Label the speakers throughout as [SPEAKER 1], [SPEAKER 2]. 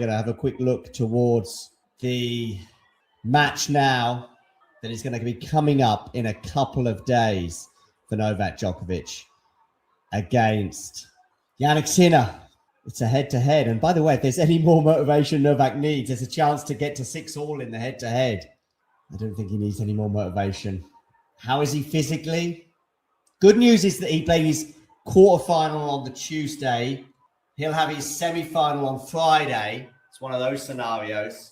[SPEAKER 1] going to have a quick look towards the match now that is going to be coming up in a couple of days for Novak Djokovic against Jannik Sinner. It's a head-to-head. And by the way, if there's any more motivation Novak needs, there's a chance to get to 6-all in the head-to-head. I don't think he needs any more motivation. How is he physically? Good news is that he played his quarterfinal on the Tuesday. He'll have his semi-final on Friday. It's one of those scenarios.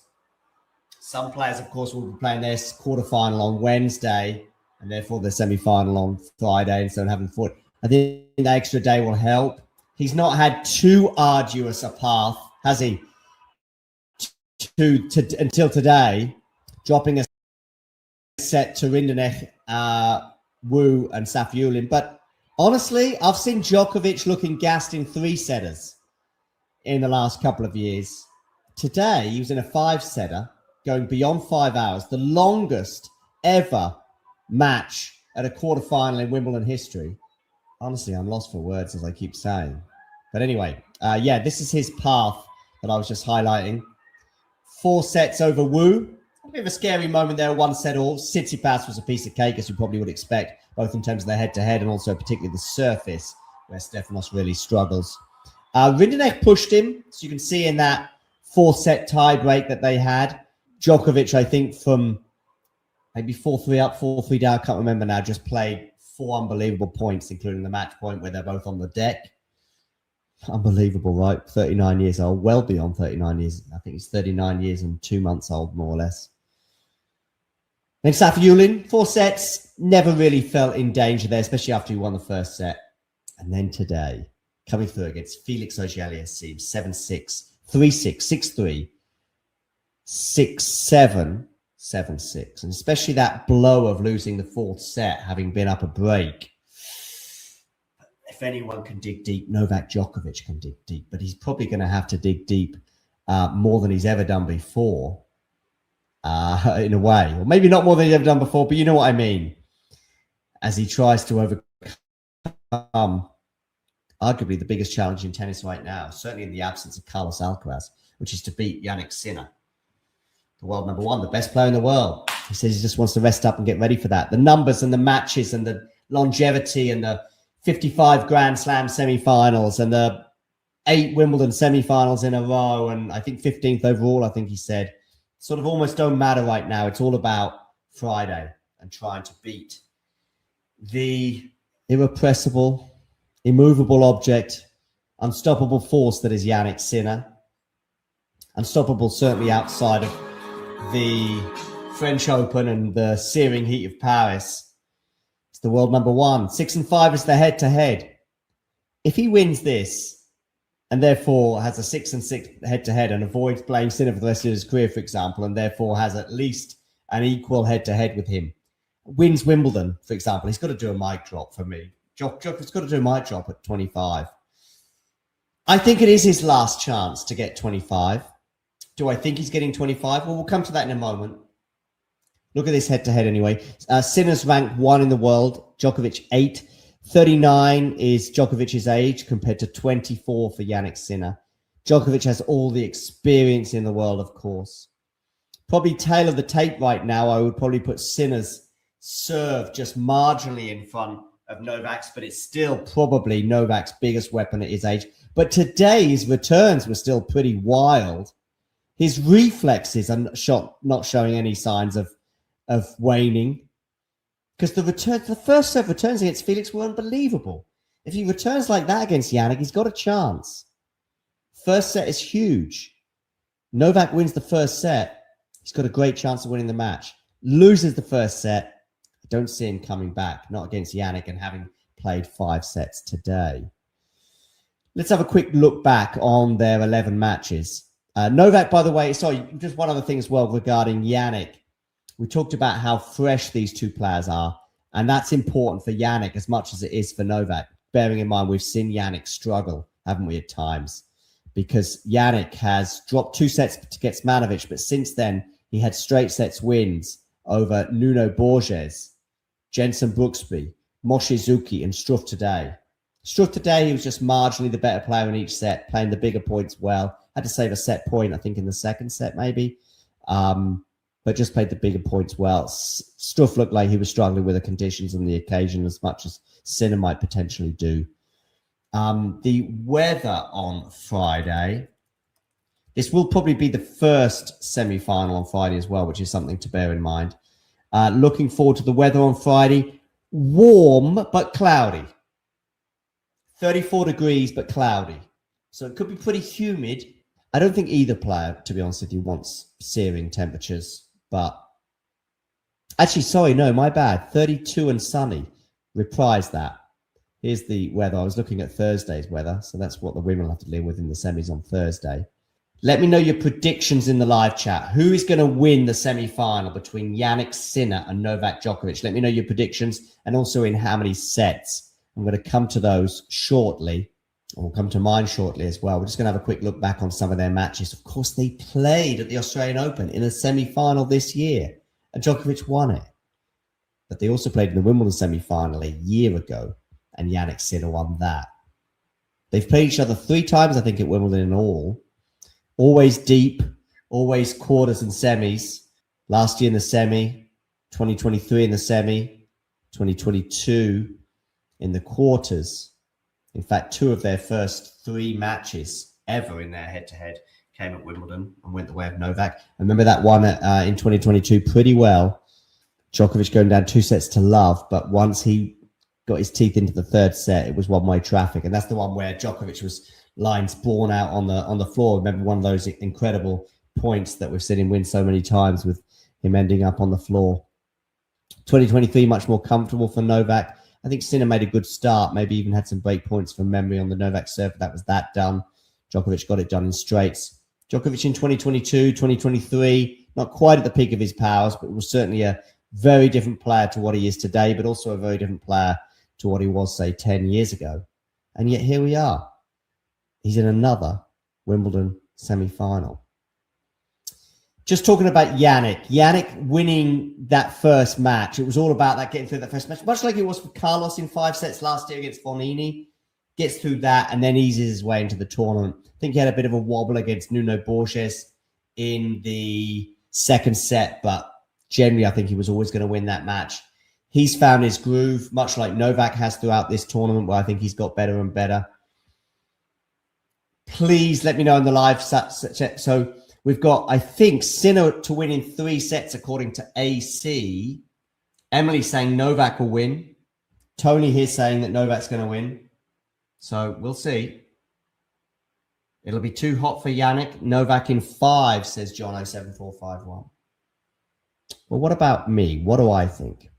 [SPEAKER 1] Some players, of course, will be playing their quarterfinal on Wednesday and therefore the semi-final on Friday instead of having fought. I think the extra day will help. He's not had too arduous a path, has he? Until today, dropping a set to Rinderknech, Wu and Safiullin. But honestly, I've seen Djokovic looking gassed in 3-setters in the last couple of years. Today, he was in a 5-setter, going beyond 5 hours, the longest ever match at a quarterfinal in Wimbledon history. Honestly, I'm lost for words, as I keep saying. But anyway, this is his path that I was just highlighting. 4 sets over Wu. A bit of a scary moment there, 1-set-all. Tsitsipas was a piece of cake, as you probably would expect, both in terms of their head-to-head and also particularly the surface, where Stefanos really struggles. Rinderknech pushed him, so you can see in that 4-set tie break that they had. Djokovic, I think, from maybe 4-3 up, 4-3 down, I can't remember now, just played 4 unbelievable points, including the match point where they're both on the deck. Unbelievable, right? 39 years old, well beyond 39 years. I think he's 39 years and 2 months old, more or less. Then Safiullin, 4 sets, never really felt in danger there, especially after he won the first set. And then today, coming through against Felix Auger-Aliassime, 7-6, 3-6, 6-3, 6-7, 7-6. And especially that blow of losing the 4th set, having been up a break. If anyone can dig deep, Novak Djokovic can dig deep. But he's probably going to have to dig deep more than he's ever done before, in a way. Or maybe not more than he's ever done before, but you know what I mean. As he tries to overcome arguably the biggest challenge in tennis right now, certainly in the absence of Carlos Alcaraz, which is to beat Jannik Sinner, the world number 1, the best player in the world. He says he just wants to rest up and get ready for that. The numbers and the matches and the longevity and the 55 Grand Slam semi-finals and the 8 Wimbledon semi-finals in a row and I think 15th overall, I think he said, sort of almost don't matter right now. It's all about Friday and trying to beat the irrepressible, immovable object, unstoppable force that is Jannik Sinner. Unstoppable certainly outside of the French Open and the searing heat of Paris. It's the world number 1. 6-5 is the head-to-head. If he wins this and therefore has a 6-6 head-to-head and avoids playing Sinner for the rest of his career, for example, and therefore has at least an equal head-to-head with him, wins Wimbledon, for example, he's got to do a mic drop for me. Djokovic's got to do a mic drop at 25. I think it is his last chance to get 25. Do I think he's getting 25? Well, we'll come to that in a moment. Look at this head-to-head anyway. Sinner's ranked 1 in the world. Djokovic 8. 39 is Djokovic's age compared to 24 for Jannik Sinner. Djokovic has all the experience in the world, of course. Probably tail of the tape right now, I would probably put Sinner's serve just marginally in front of Novak's, but it's still probably Novak's biggest weapon at his age. But today's returns were still pretty wild. His reflexes are not showing any signs of waning, because the first set returns against Felix were unbelievable. If he returns like that against Jannik, he's got a chance. First set is huge. Novak wins the first set, he's got a great chance of winning the match. Loses the first set, I don't see him coming back, not against Jannik and having played 5 sets today. Let's have a quick look back on their 11 matches. Novak, by the way, sorry, just one other thing as well regarding Jannik. We talked about how fresh these 2 players are, and that's important for Jannik as much as it is for Novak. Bearing in mind, we've seen Jannik struggle, haven't we, at times? Because Jannik has dropped 2 sets against Manovic, but since then, he had straight sets wins over Nuno Borges, Jenson Brooksby, Moshe Zuki, and Struff today. Struff today, he was just marginally the better player in each set, playing the bigger points well. Had to save a set point, I think, in the second set maybe. But just played the bigger points well. Struff looked like he was struggling with the conditions and the occasion as much as Sinner might potentially do. The weather on Friday. This will probably be the first semi-final on Friday as well, which is something to bear in mind. Looking forward to the weather on Friday. Warm but cloudy. 34 degrees but cloudy. So it could be pretty humid. I don't think either player, to be honest with you, wants searing temperatures. But actually, sorry, no, my bad. 32 and sunny. Reprise that. Here's the weather. I was looking at Thursday's weather. So that's what the women will have to deal with in the semis on Thursday. Let me know your predictions in the live chat. Who is going to win the semi-final between Jannik Sinner and Novak Djokovic? Let me know your predictions and also in how many sets. I'm going to come to those shortly. We'll come to mine shortly as well. We're just going to have a quick look back on some of their matches. Of course, they played at the Australian Open in a semi-final this year, and Djokovic won it. But they also played in the Wimbledon semi-final a year ago, and Jannik Sinner won that. They've played each other 3 times, I think, at Wimbledon in all. Always deep, always quarters and semis. Last year in the semi, 2023 in the semi, 2022 in the quarters. In fact, 2 of their first 3 matches ever in their head-to-head came at Wimbledon and went the way of Novak. I remember that one in 2022 pretty well. Djokovic going down 2 sets to love, but once he got his teeth into the 3rd set, it was one-way traffic. And that's the one where Djokovic was lying sprawn out on the floor. Remember one of those incredible points that we've seen him win so many times with him ending up on the floor. 2023, much more comfortable for Novak. I think Sinner made a good start, maybe even had some break points from memory on the Novak serve. That was that done. Djokovic got it done in straights. Djokovic in 2022, 2023, not quite at the peak of his powers, but was certainly a very different player to what he is today, but also a very different player to what he was, say, 10 years ago. And yet here we are. He's in another Wimbledon semi-final. Just talking about Jannik. Jannik winning that first match. It was all about that, getting through that first match, much like it was for Carlos in 5 sets last year against Fognini. Gets through that and then eases his way into the tournament. I think he had a bit of a wobble against Nuno Borges in the second set, but generally I think he was always going to win that match. He's found his groove, much like Novak has throughout this tournament, where I think he's got better and better. Please let me know in the live chat. So we've got, I think, Sinner to win in 3 sets according to AC. Emily saying Novak will win. Tony here saying that Novak's going to win. So we'll see. It'll be too hot for Jannik. Novak in 5, says John 07451. Well, what about me? What do I think?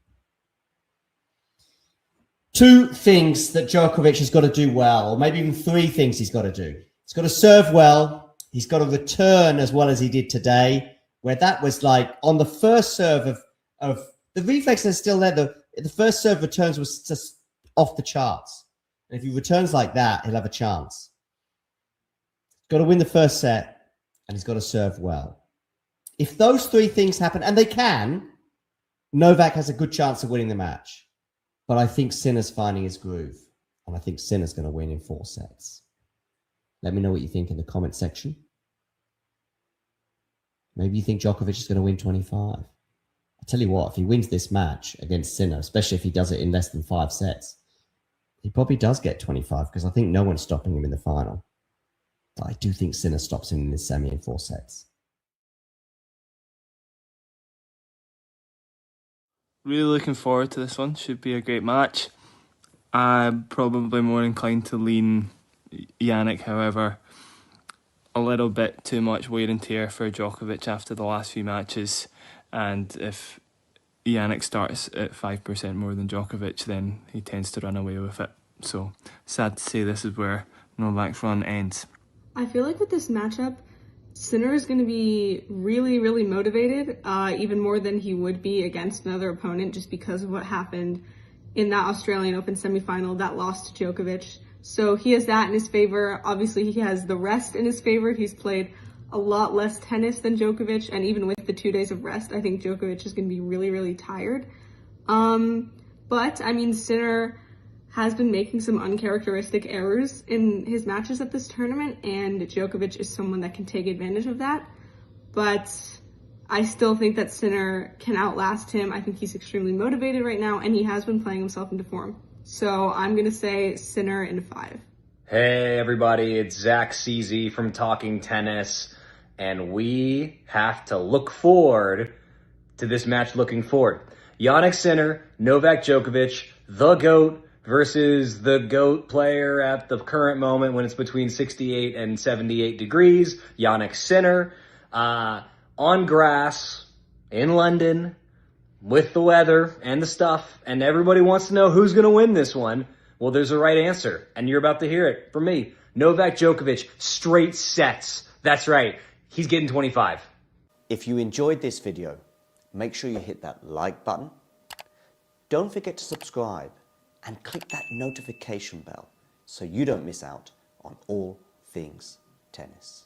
[SPEAKER 1] 2 things that Djokovic has got to do well, or maybe even 3 things he's got to do. He's got to serve well. He's got to return as well as he did today, where that was like on the first serve of the reflexes are still there. The first serve returns was just off the charts. And if he returns like that, he'll have a chance. Got to win the first set, and he's got to serve well. If those 3 things happen, and they can, Novak has a good chance of winning the match. But I think Sinner's finding his groove, and I think Sinner's going to win in 4 sets. Let me know what you think in the comment section. Maybe you think Djokovic is going to win 25. I tell you what, if he wins this match against Sinner, especially if he does it in less than 5 sets, he probably does get 25 because I think no one's stopping him in the final. But I do think Sinner stops him in this semi in 4 sets.
[SPEAKER 2] Really looking forward to this one. Should be a great match. I'm probably more inclined to lean Jannik, however. A little bit too much wear and tear for Djokovic after the last few matches. And if Jannik starts at 5% more than Djokovic, then he tends to run away with it. So sad to say this is where Novak's run ends.
[SPEAKER 3] I feel like with this matchup, Sinner is going to be really, really motivated, even more than he would be against another opponent, just because of what happened in that Australian Open semifinal that lost to Djokovic. So he has that in his favor. Obviously, he has the rest in his favor. He's played a lot less tennis than Djokovic, and even with the 2 days of rest, I think Djokovic is going to be really, really tired. But I mean, Sinner has been making some uncharacteristic errors in his matches at this tournament, and Djokovic is someone that can take advantage of that. But I still think that Sinner can outlast him. I think he's extremely motivated right now, and he has been playing himself into form. So I'm going to say Sinner in 5.
[SPEAKER 4] Hey everybody, it's Zach CZ from Talking Tennis, and we have to look forward to this match looking forward. Jannik Sinner, Novak Djokovic, the GOAT versus the GOAT player at the current moment when it's between 68 and 78 degrees. Jannik Sinner on grass in London with the weather and the stuff, and everybody wants to know who's going to win this one. Well, there's a right answer, and you're about to hear it from me. Novak Djokovic, straight sets. That's right. He's getting 25.
[SPEAKER 5] If you enjoyed this video, make sure you hit that like button. Don't forget to subscribe and click that notification bell so you don't miss out on all things tennis.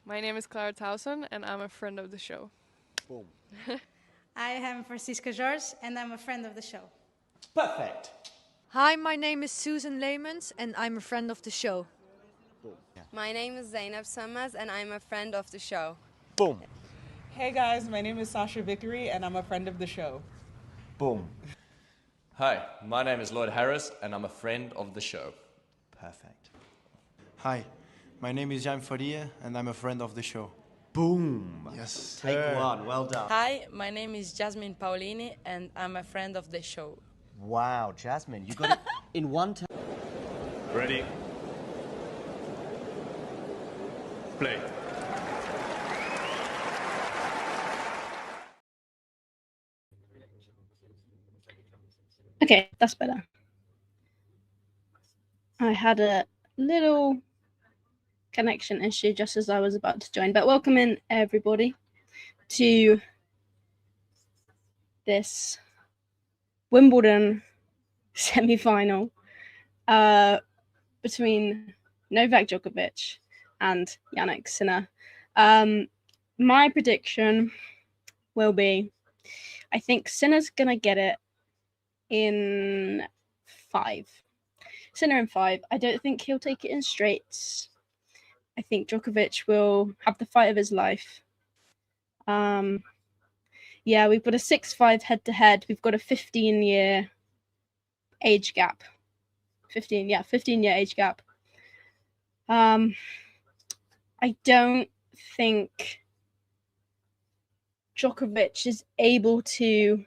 [SPEAKER 6] My name is Clara Towson, and I'm a friend of the show.
[SPEAKER 5] Boom.
[SPEAKER 7] I am Francisca George, and I'm a friend of the show.
[SPEAKER 5] Perfect.
[SPEAKER 8] Hi, my name is Susan Leymans, and I'm a friend of the show.
[SPEAKER 5] Boom. Yeah.
[SPEAKER 9] My name is Zainab Samaz, and I'm a friend of the show.
[SPEAKER 5] Boom.
[SPEAKER 10] Hey guys, my name is Sasha Vickery, and I'm a friend of the show.
[SPEAKER 5] Boom.
[SPEAKER 11] Hi, my name is Lloyd Harris, and I'm a friend of the show.
[SPEAKER 5] Perfect.
[SPEAKER 12] Hi, my name is Jan Faria, and I'm a friend of the show.
[SPEAKER 5] Boom.
[SPEAKER 12] Yes.
[SPEAKER 5] Take one. Well done.
[SPEAKER 13] Hi, my name is Jasmine Paulini, and I'm a friend of the show.
[SPEAKER 5] Wow, Jasmine, you got it in one time.
[SPEAKER 11] Ready? Play.
[SPEAKER 14] Okay, that's better. I had a little connection issue just as I was about to join, but welcome in everybody to this Wimbledon semi-final between Novak Djokovic and Jannik Sinner. My prediction will be, I think Sinner's gonna get it in 5. Sinner in 5. I don't think he'll take it in straights. I think Djokovic will have the fight of his life. Yeah, we've got a 6-5 head-to-head. We've got a 15-year age gap. 15-year age gap. I don't think Djokovic is able to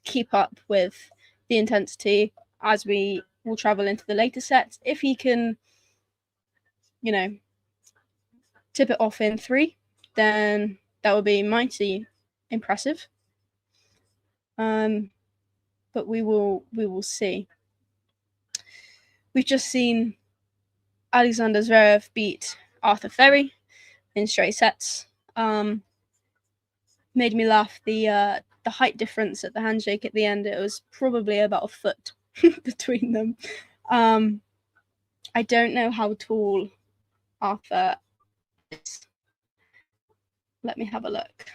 [SPEAKER 14] keep up with the intensity as we will travel into the later sets. If he can, you know, tip it off in 3, then that would be mighty impressive. But we will see. We've just seen Alexander Zverev beat Arthur Ferry in straight sets. Made me laugh. The height difference at the handshake at the end, it was probably about a foot between them. I don't know how tall Arthur is. Let me have a look.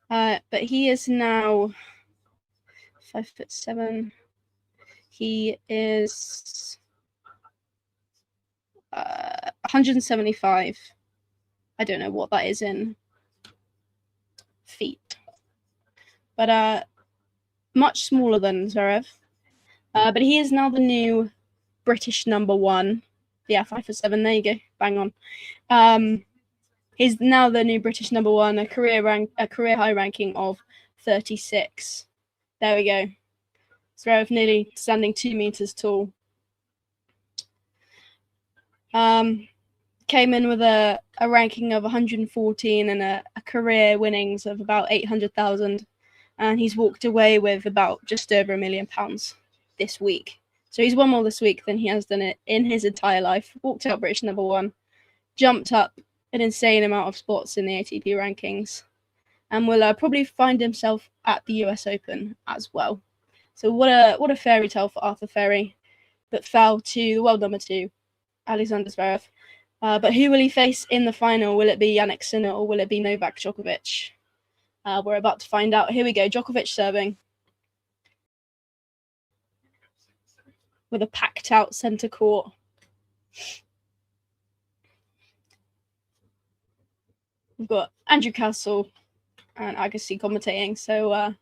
[SPEAKER 14] But he is now 5'7". He is 175. I don't know what that is in feet, but much smaller than Zverev. But he is now the new British number one. Yeah, 5'7". There you go, bang on. He's now the new British number one, a career high ranking of 36. There we go. Zverev nearly standing 2 meters tall. Came in with a ranking of 114 and a career winnings of about 800,000, and he's walked away with about just over £1 million this week. So he's won more this week than he has done it in his entire life. Walked out British number one, jumped up an insane amount of spots in the ATP rankings, and will probably find himself at the US Open as well. So what a fairy tale for Arthur Ferry, that fell to the world number 2, Alexander Zverev. But who will he face in the final? Will it be Jannik Sinner or will it be Novak Djokovic? We're about to find out. Here we go. Djokovic serving with a packed out centre court. We've got Andrew Castle and Agassi commentating, so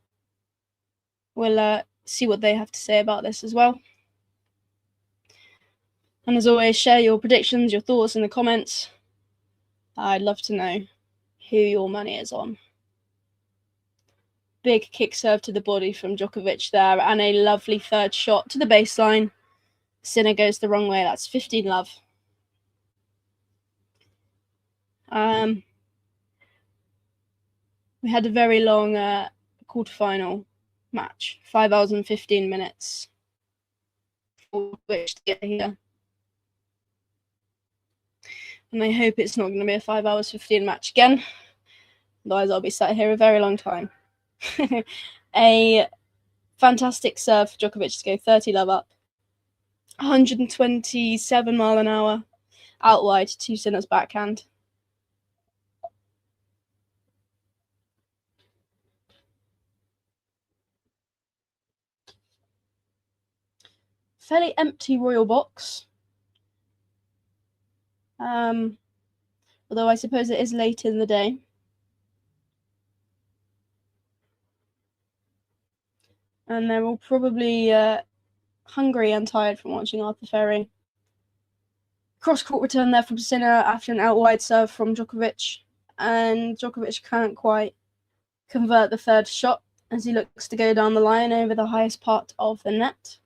[SPEAKER 14] we'll see what they have to say about this as well. And as always, share your predictions, your thoughts in the comments. I'd love to know who your money is on. Big kick serve to the body from Djokovic there, and a lovely third shot to the baseline. Sinner goes the wrong way. That's 15 love. We had a very long quarterfinal match, 5 hours and 15 minutes for Djokovic to get here. And I hope it's not going to be a 5 hours 15 match again. Otherwise, I'll be sat here a very long time. A fantastic serve for Djokovic to go 30 love up. 127 mile an hour out wide to Sinner's backhand. Fairly empty Royal box. Although I suppose it is late in the day. And they're all probably hungry and tired from watching Arthur Ferry. Cross-court return there from Sinner after an out-wide serve from Djokovic. And Djokovic can't quite convert the third shot as he looks to go down the line over the highest part of the net.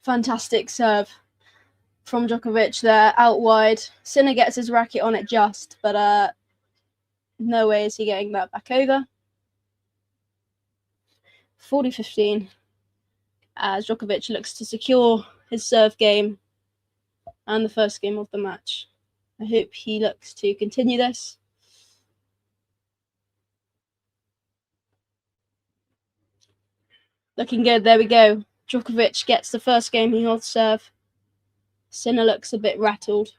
[SPEAKER 14] Fantastic serve from Djokovic there, out wide. Sinner gets his racket on it just, but no way is he getting that back over. 40-15 as Djokovic looks to secure his serve game and the first game of the match. I hope he looks to continue this. Looking good, there we go. Djokovic gets the first game he holds serve. Sinner looks a bit rattled.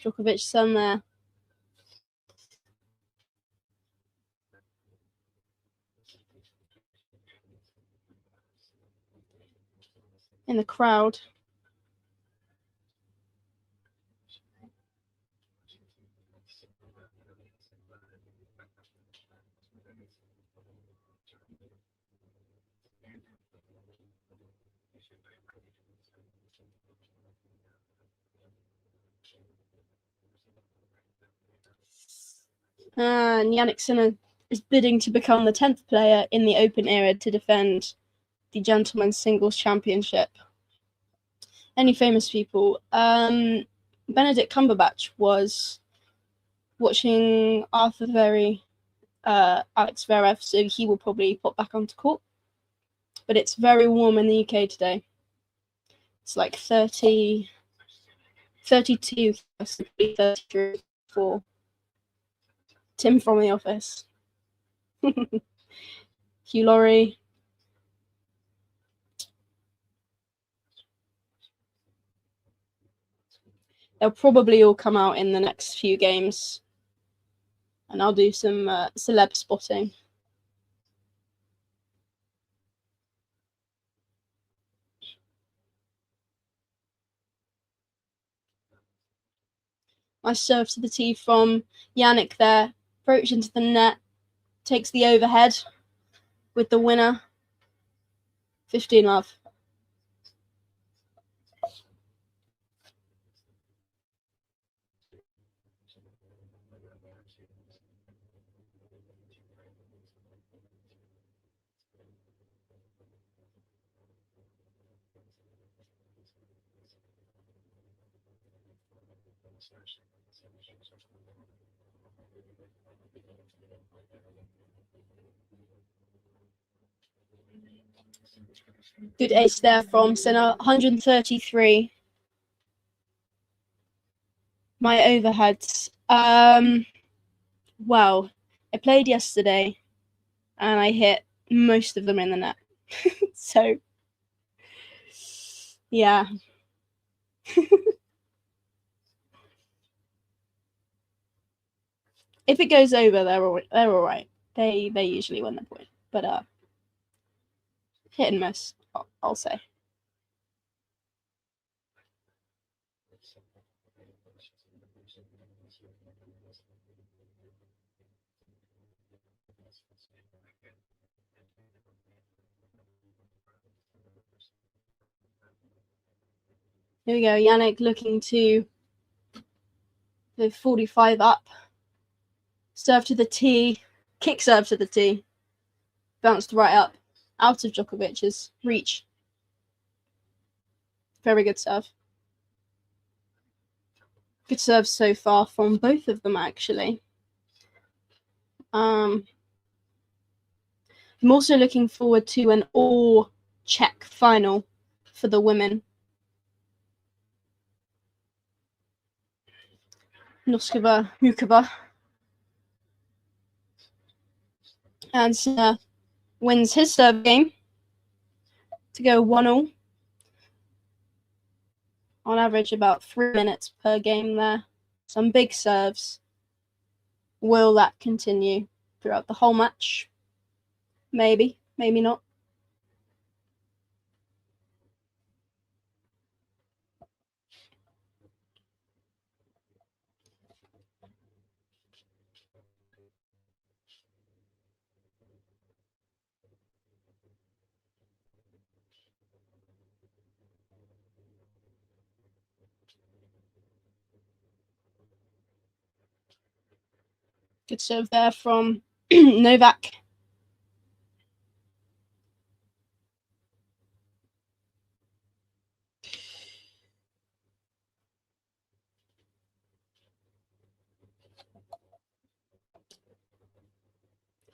[SPEAKER 14] Djokovic's son there. In the crowd. And Jannik Sinner is bidding to become the 10th player in the Open era to defend the Gentlemen's Singles Championship. Any famous people? Benedict Cumberbatch was watching Arthur Ferry, Alex Zverev, so he will probably pop back onto court. But it's very warm in the UK today. It's like 30, 32, 33, 34. Tim from The Office. Hugh Laurie. They'll probably all come out in the next few games. And I'll do some celeb spotting. Nice serve to the tee from Jannik there. Approach into the net. Takes the overhead with the winner. 15-love. Good ace there from Sinner. 133. My overheads. Well, I played yesterday and I hit most of them in the net. So, yeah. If it goes over, they're all right. They usually win the point, but hit and miss, I'll say. Here we go, Jannik looking to go 45 up. Serve to the tee, kick serve to the tee. Bounced right up, out of Djokovic's reach. Very good serve. Good serve so far from both of them, actually. I'm also looking forward to an all-Czech final for the women. Noskova Mukova. And wins his serve game to go 1-1. On average, about 3 minutes per game there. Some big serves. Will that continue throughout the whole match? Maybe, maybe not. Good serve there from Novak.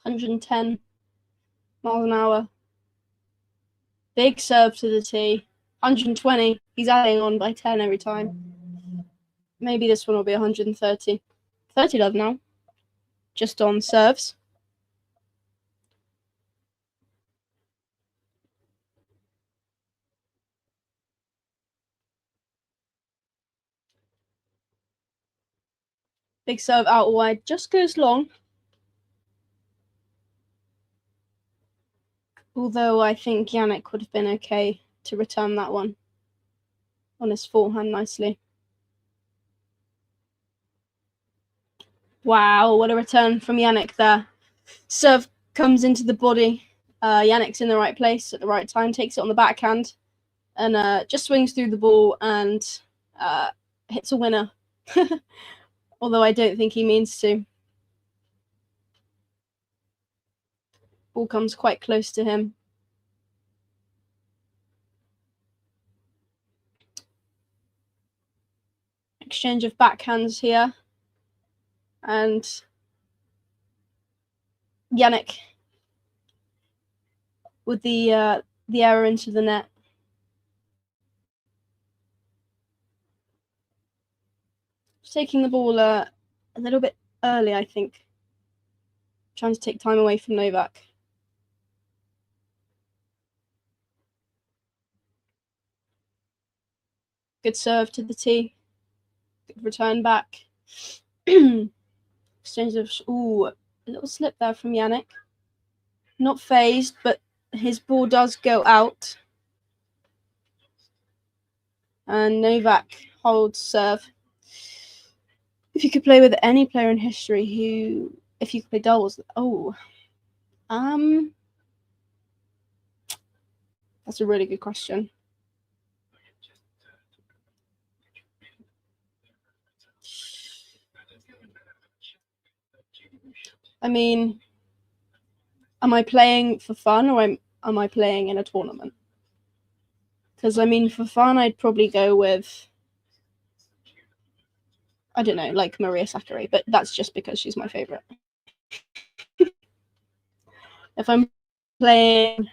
[SPEAKER 14] (110 miles an hour). Big serve to the tee. 120. He's adding on by 10 every time. Maybe this one will be 130. 30-love now. Just on serves. Big serve out wide. Just goes long. Although I think Jannik would have been okay to return that one on his forehand nicely. Wow, what a return from Jannik there. Serve comes into the body. Jannik's in the right place at the right time, takes it on the backhand, and just swings through the ball and hits a winner. Although I don't think he means to. Ball comes quite close to him. Exchange of backhands here. And Jannik with the error into the net. Taking the ball a little bit early, I think. Trying to take time away from Novak. Good serve to the tee. Good return back. Exchange of... Ooh, a little slip there from Jannik. Not phased, but his ball does go out. And Novak holds serve. If you could play with any player in history, if you could play doubles, that's a really good question. I mean, am I playing for fun or am I playing in a tournament? Because, I mean, for fun, I'd probably go with, I don't know, like Maria Sakkari, but that's just because she's my favorite. If I'm playing,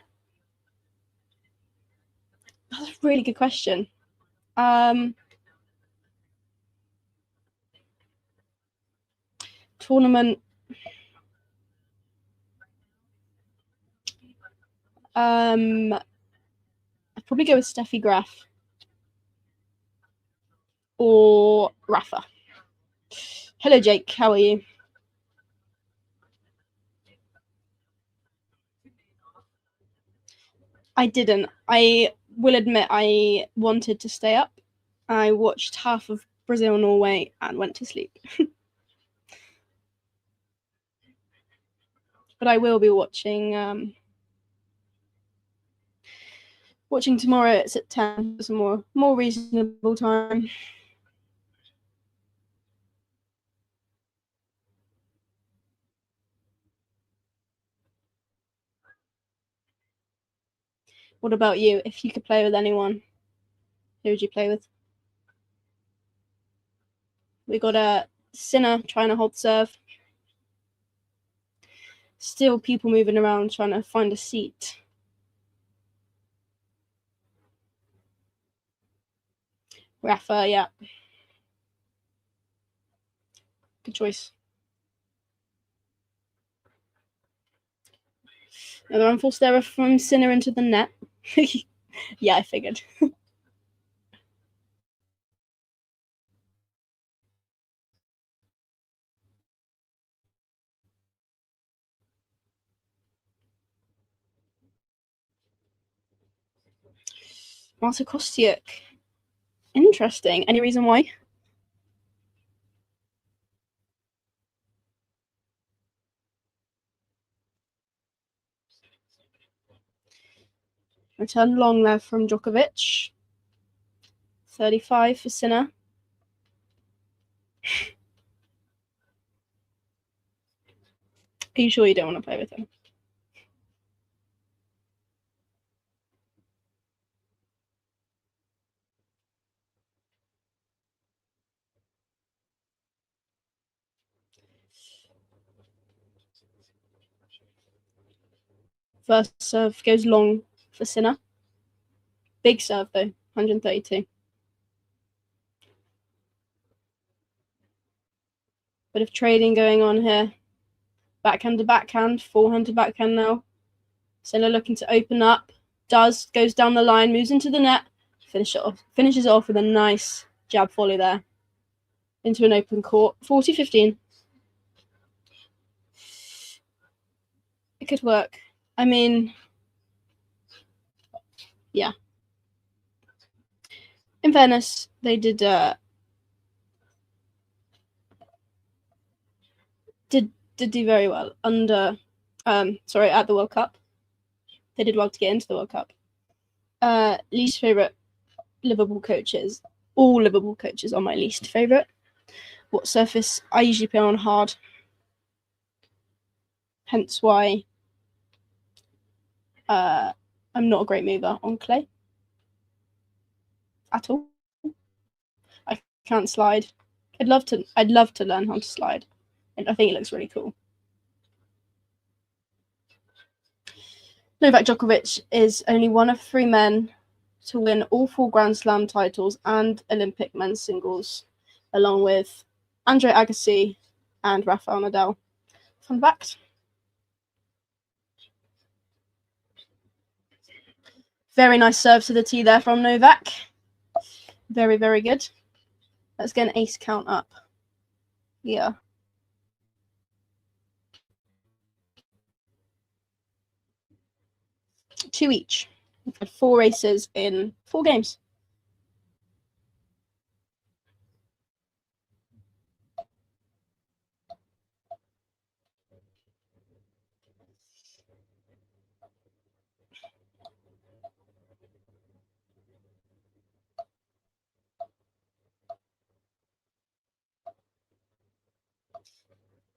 [SPEAKER 14] that's a really good question. Tournament. I'd probably go with Steffi Graf or Rafa. Hello, Jake. How are you? I didn't. I will admit I wanted to stay up. I watched half of Brazil-Norway and went to sleep. But I will be watching watching tomorrow. It's at 10. It's a more reasonable time. What about you? If you could play with anyone, who would you play with? We got a Sinner trying to hold serve. Still people moving around trying to find a seat. Rafa, yeah. Good choice. Another unforced error from Sinner into the net. Yeah, I figured. Marta Kostyuk. Interesting. Any reason why? Return long there from Djokovic. 35 for Sinner. Are you sure you don't want to play with him? First serve goes long for Sinner. Big serve though, 132. Bit of trading going on here. Backhand to backhand, forehand to backhand now. Sinner looking to open up. Goes down the line, moves into the net. Finishes it off with a nice jab volley there. Into an open court. 40-15. It could work. I mean, yeah. In fairness, they did do very well under at the World Cup. They did well to get into the World Cup. Least favorite Liverpool coaches. All Liverpool coaches are my least favorite. What surface? I usually play on hard. Hence why I'm not a great mover on clay at all. I can't slide. I'd love to learn how to slide. And I think it looks really cool. Novak Djokovic is only one of 3 men to win all 4 Grand Slam titles and Olympic men's singles, along with Andre Agassi and Rafael Nadal. Fun fact. Very nice serve to the tee there from Novak. Very, very good. Let's get an ace count up. Yeah. Two each. We've had 4 aces in 4 games.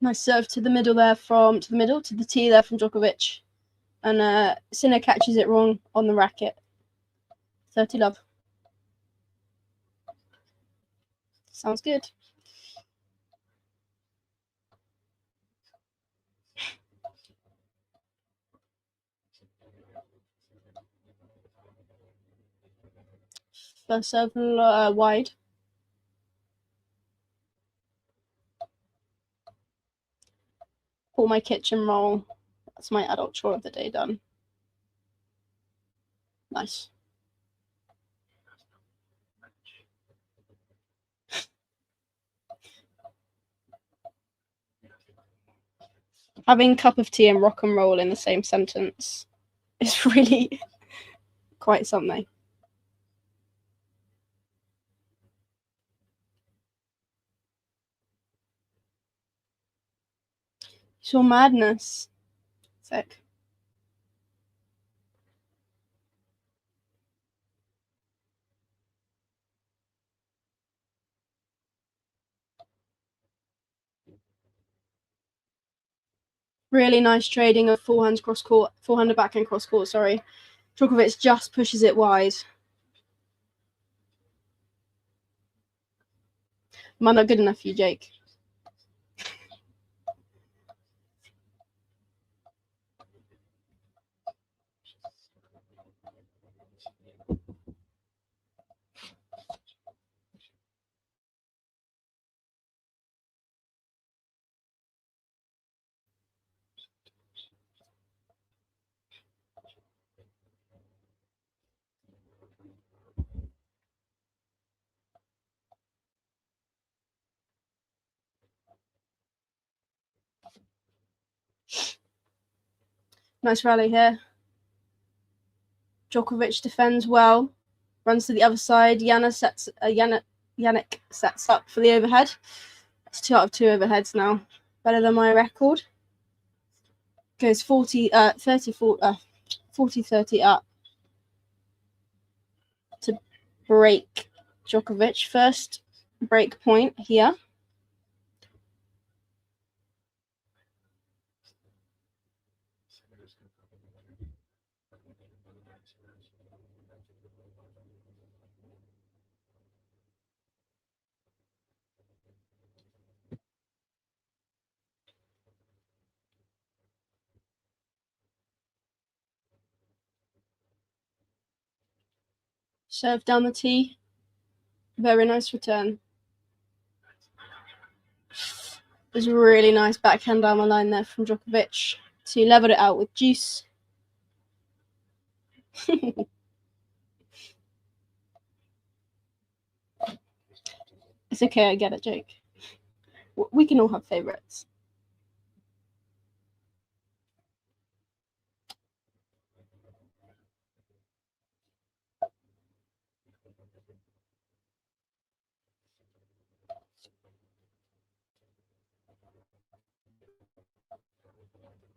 [SPEAKER 14] Nice serve to the middle there to the tee there from Djokovic. And Sinner catches it wrong on the racket. 30 love. Sounds good. First serve wide. Pull my kitchen roll. That's my adult chore of the day done. Nice. Having cup of tea and rock and roll in the same sentence is really quite something. It's all madness. Sick. Really nice trading of forehand backhand cross court, sorry. Djokovic just pushes it wide. Am I not good enough for you, Jake? Nice rally here. Djokovic defends well, runs to the other side. Jannik sets up for the overhead. It's 2 out of 2 overheads now. Better than my record. Goes 40, 30 up to break Djokovic. First break point here. Serve down the tee. Very nice return. There's a really nice backhand down the line there from Djokovic to level it out with juice. It's okay, I get it, Jake. We can all have favourites.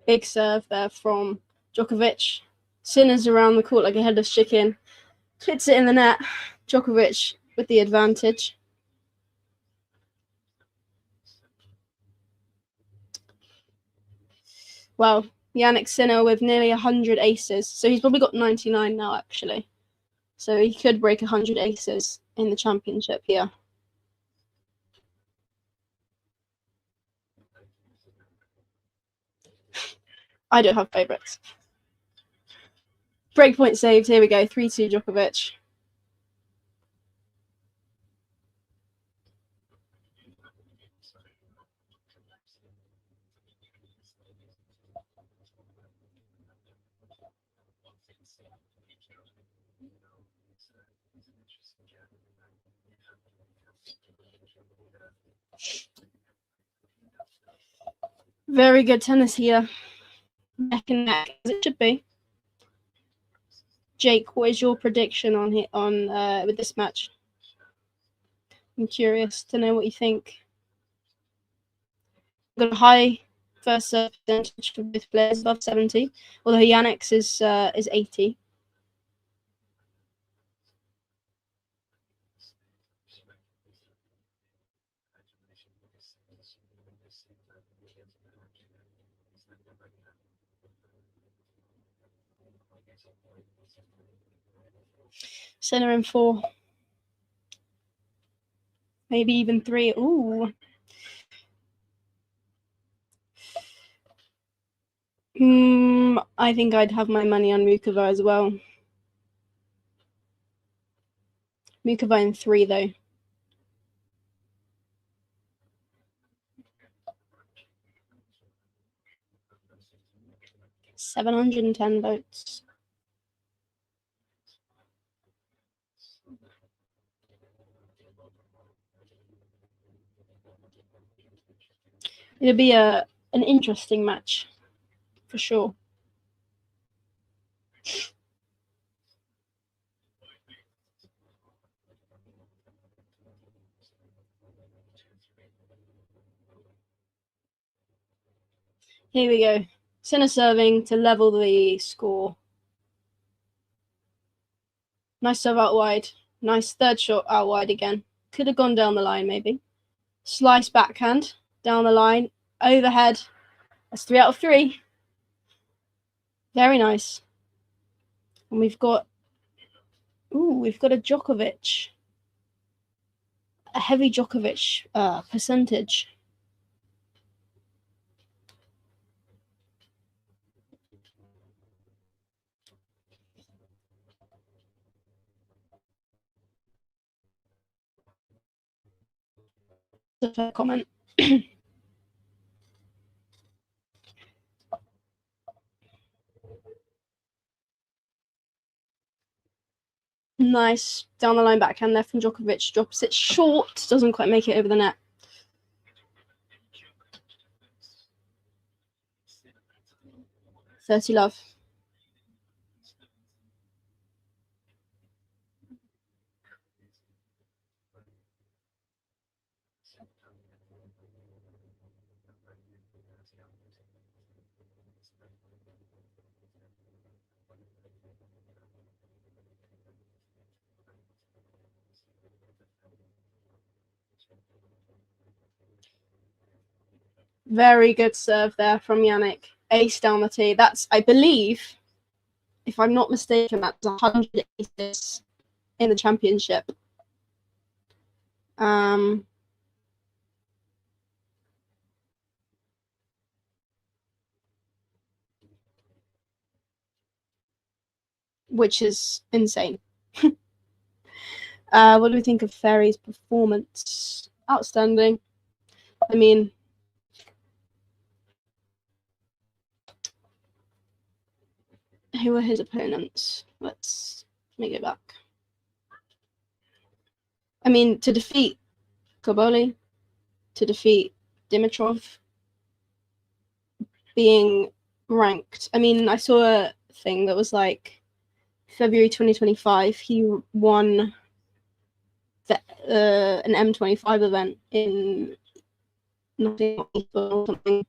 [SPEAKER 14] Big serve there from Djokovic. Sinner's around the court like a headless chicken. Hits it in the net. Djokovic with the advantage. Well, Jannik Sinner with nearly 100 aces. So he's probably got 99 now, actually. So he could break 100 aces in the championship here. I don't have favourites. Breakpoint saved. Here we go. 3-2 Djokovic. Very good tennis here. Neck and neck, as it should be. Jake, what is your prediction on with this match? I'm curious to know what you think. Got a high first serve percentage for both players, above 70, although Jannik's is 80. Sinner in 4. Maybe even 3. Ooh. I think I'd have my money on Mukova as well. Mukova in 3, though. $710 votes. It'll be an interesting match, for sure. Here we go. Sinner serving to level the score. Nice serve out wide. Nice third shot out wide again. Could have gone down the line, maybe. Slice backhand. Down the line. Overhead. That's 3 out of 3. Very nice. And we've got... Ooh, we've got a Djokovic. A heavy Djokovic percentage. That's a fair comment. Nice down the line backhand there from Djokovic. Drops it short. Doesn't quite make it over the net. $30 love. Very good serve there from Jannik. Ace down the tee. That's, I believe, if I'm not mistaken, that's 100 aces in the championship. Which is insane. What do we think of Ferry's performance? Outstanding. I mean, who were his opponents? Let me go back. I mean, to defeat Koboli, to defeat Dimitrov, being ranked. I mean, I saw a thing that was like February 2025, he won an M25 event in Nottingham or something.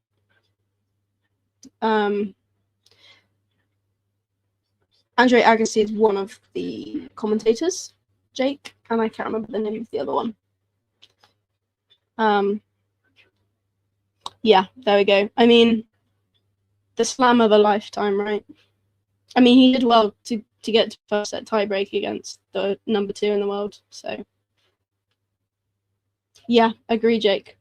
[SPEAKER 14] Andre Agassi is one of the commentators, Jake, and I can't remember the name of the other one. Yeah, there we go. I mean, the slam of a lifetime, right? I mean, he did well to get to first set tiebreak against the number 2 in the world. So, yeah, agree, Jake.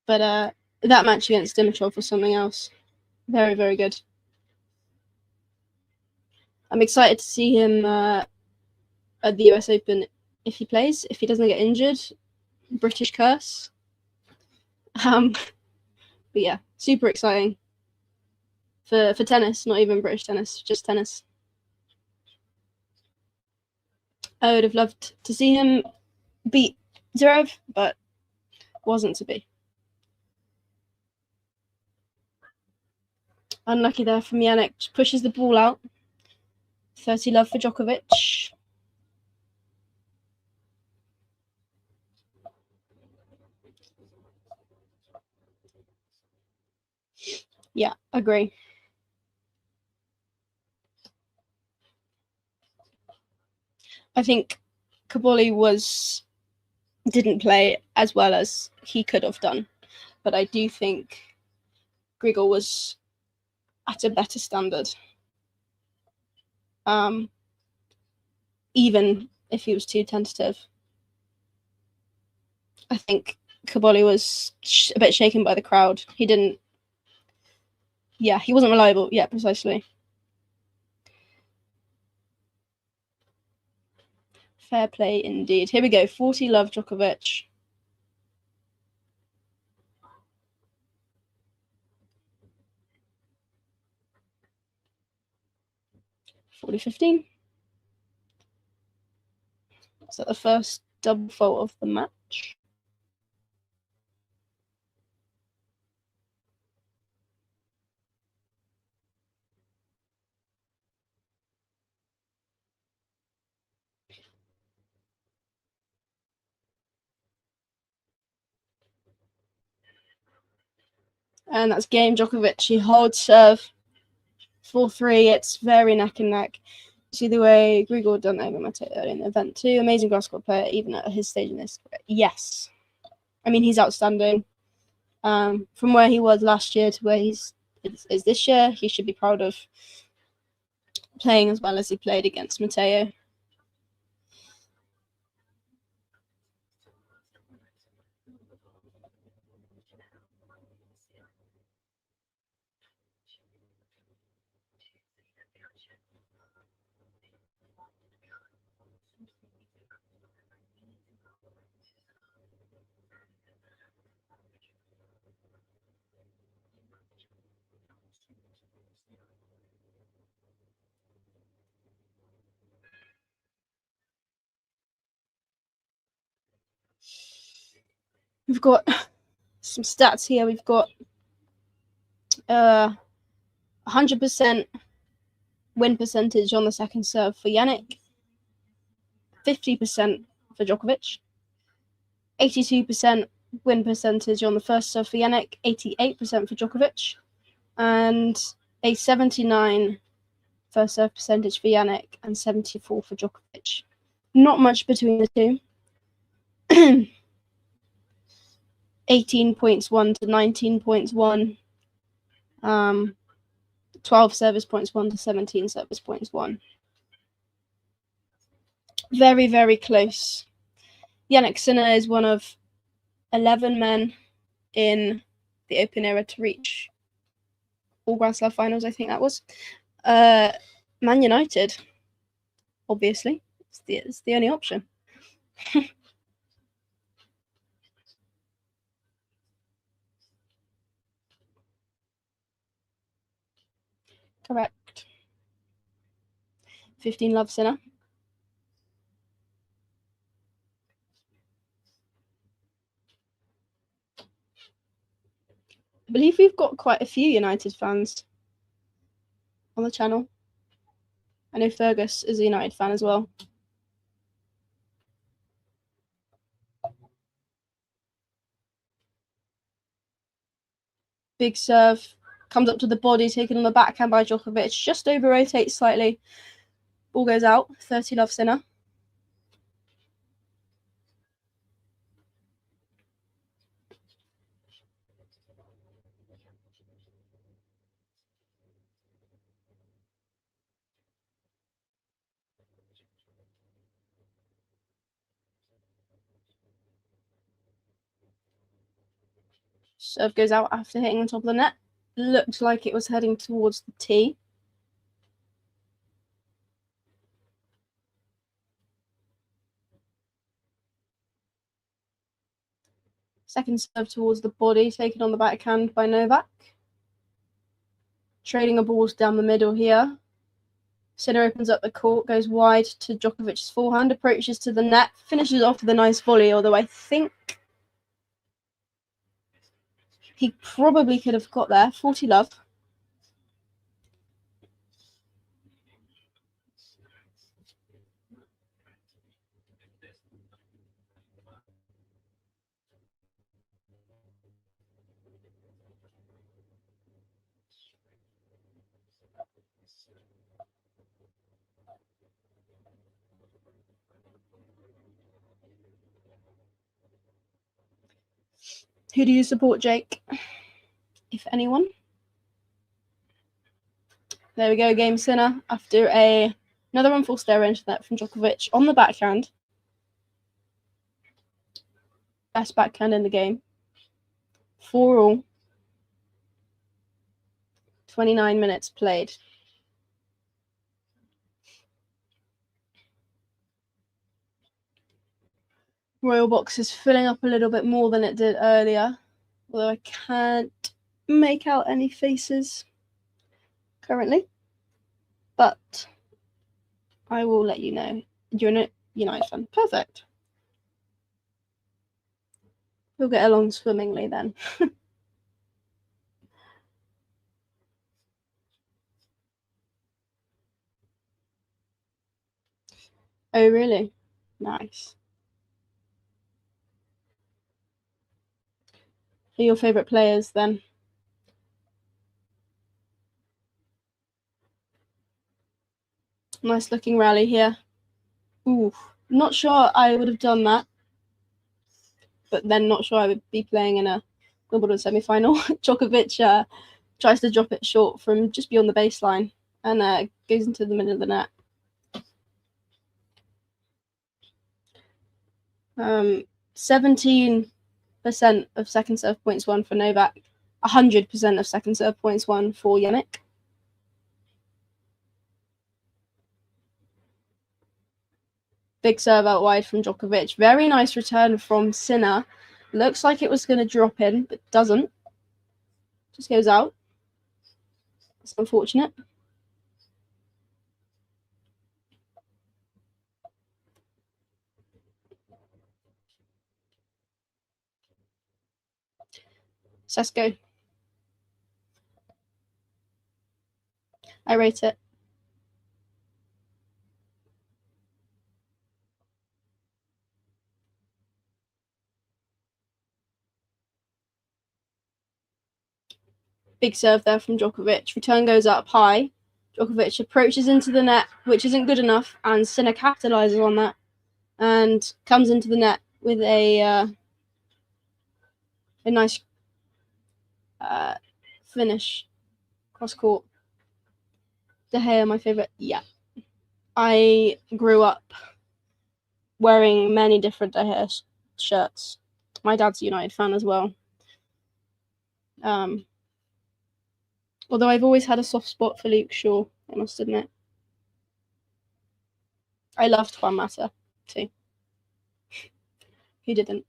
[SPEAKER 14] But that match against Dimitrov was something else. Very, very good. I'm excited to see him at the US Open if he plays. If he doesn't get injured, British curse. But yeah, super exciting for tennis, not even British tennis, just tennis. I would have loved to see him beat Zverev, but wasn't to be. Unlucky there from Jannik. Just pushes the ball out. 30 love for Djokovic. Yeah, agree. I think Koboli didn't play as well as he could have done, but I do think Grigor was at a better standard. Even if he was too tentative. I think Kaboli was a bit shaken by the crowd. He wasn't reliable. Yeah, precisely. Fair play indeed. Here we go. 40 love Djokovic. $40-15. Is that the first double fault of the match? And that's game. Djokovic, he holds serve 4-3. It's very neck and neck. See the way Grigor done over Mateo in the event too. Amazing grass court player, even at his stage in this. Yes. I mean, he's outstanding. From where he was last year to where is this year, he should be proud of playing as well as he played against Mateo. We've got some stats here. We've got 100% win percentage on the second serve for Jannik, 50% for Djokovic, 82% win percentage on the first serve for Jannik, 88% for Djokovic, and a 79 first serve percentage for Jannik and 74 for Djokovic. Not much between the two. 18 points won to 19 points won. 12 service points won to 17 service points won. Very, very close. Jannik Sinner is one of 11 men in the Open era to reach all Grand Slam finals, I think that was. Man United, obviously. It's the only option. Correct. 15 love Sinner. I believe we've got quite a few United fans on the channel. I know Fergus is a United fan as well. Big serve. Comes up to the body, taken on the backhand by Djokovic. Just over rotates slightly. Ball goes out. 30 love Sinner. Serve goes out after hitting the top of the net. Looked like it was heading towards the tee. Second serve towards the body, taken on the backhand by Novak. Trading a balls down the middle here. Sinner opens up the court, goes wide to Djokovic's forehand, approaches to the net, finishes off with a nice volley, although I think he probably could have got there. 40 love. Who do you support, Jake? If anyone? There we go, game Sinner after another unforced error into that from Djokovic on the backhand. Best backhand in the game. 4-all. 29 minutes played. Royal Box is filling up a little bit more than it did earlier, although I can't make out any faces currently. But I will let you know. You're a United fan. Perfect. We'll get along swimmingly then. Oh, really? Nice. Who are your favourite players then? Nice looking rally here. Ooh, not sure I would have done that. But then not sure I would be playing in a Wimbledon semi-final. Djokovic tries to drop it short from just beyond the baseline and goes into the middle of the net. 17% of second serve points won for Novak. 100% of second serve points won for Jannik. Big serve out wide from Djokovic. Very nice return from Sinner. Looks like it was going to drop in, but doesn't. Just goes out. It's unfortunate. Sesko. I rate it. Big serve there from Djokovic. Return goes up high. Djokovic approaches into the net, which isn't good enough, and Sinner capitalizes on that and comes into the net with a nice finish cross court. De Gea, my favorite. Yeah, I grew up wearing many different De Gea shirts. My dad's a United fan as well. Although I've always had a soft spot for Luke Shaw, I must admit. I loved Juan Mata too. Who didn't?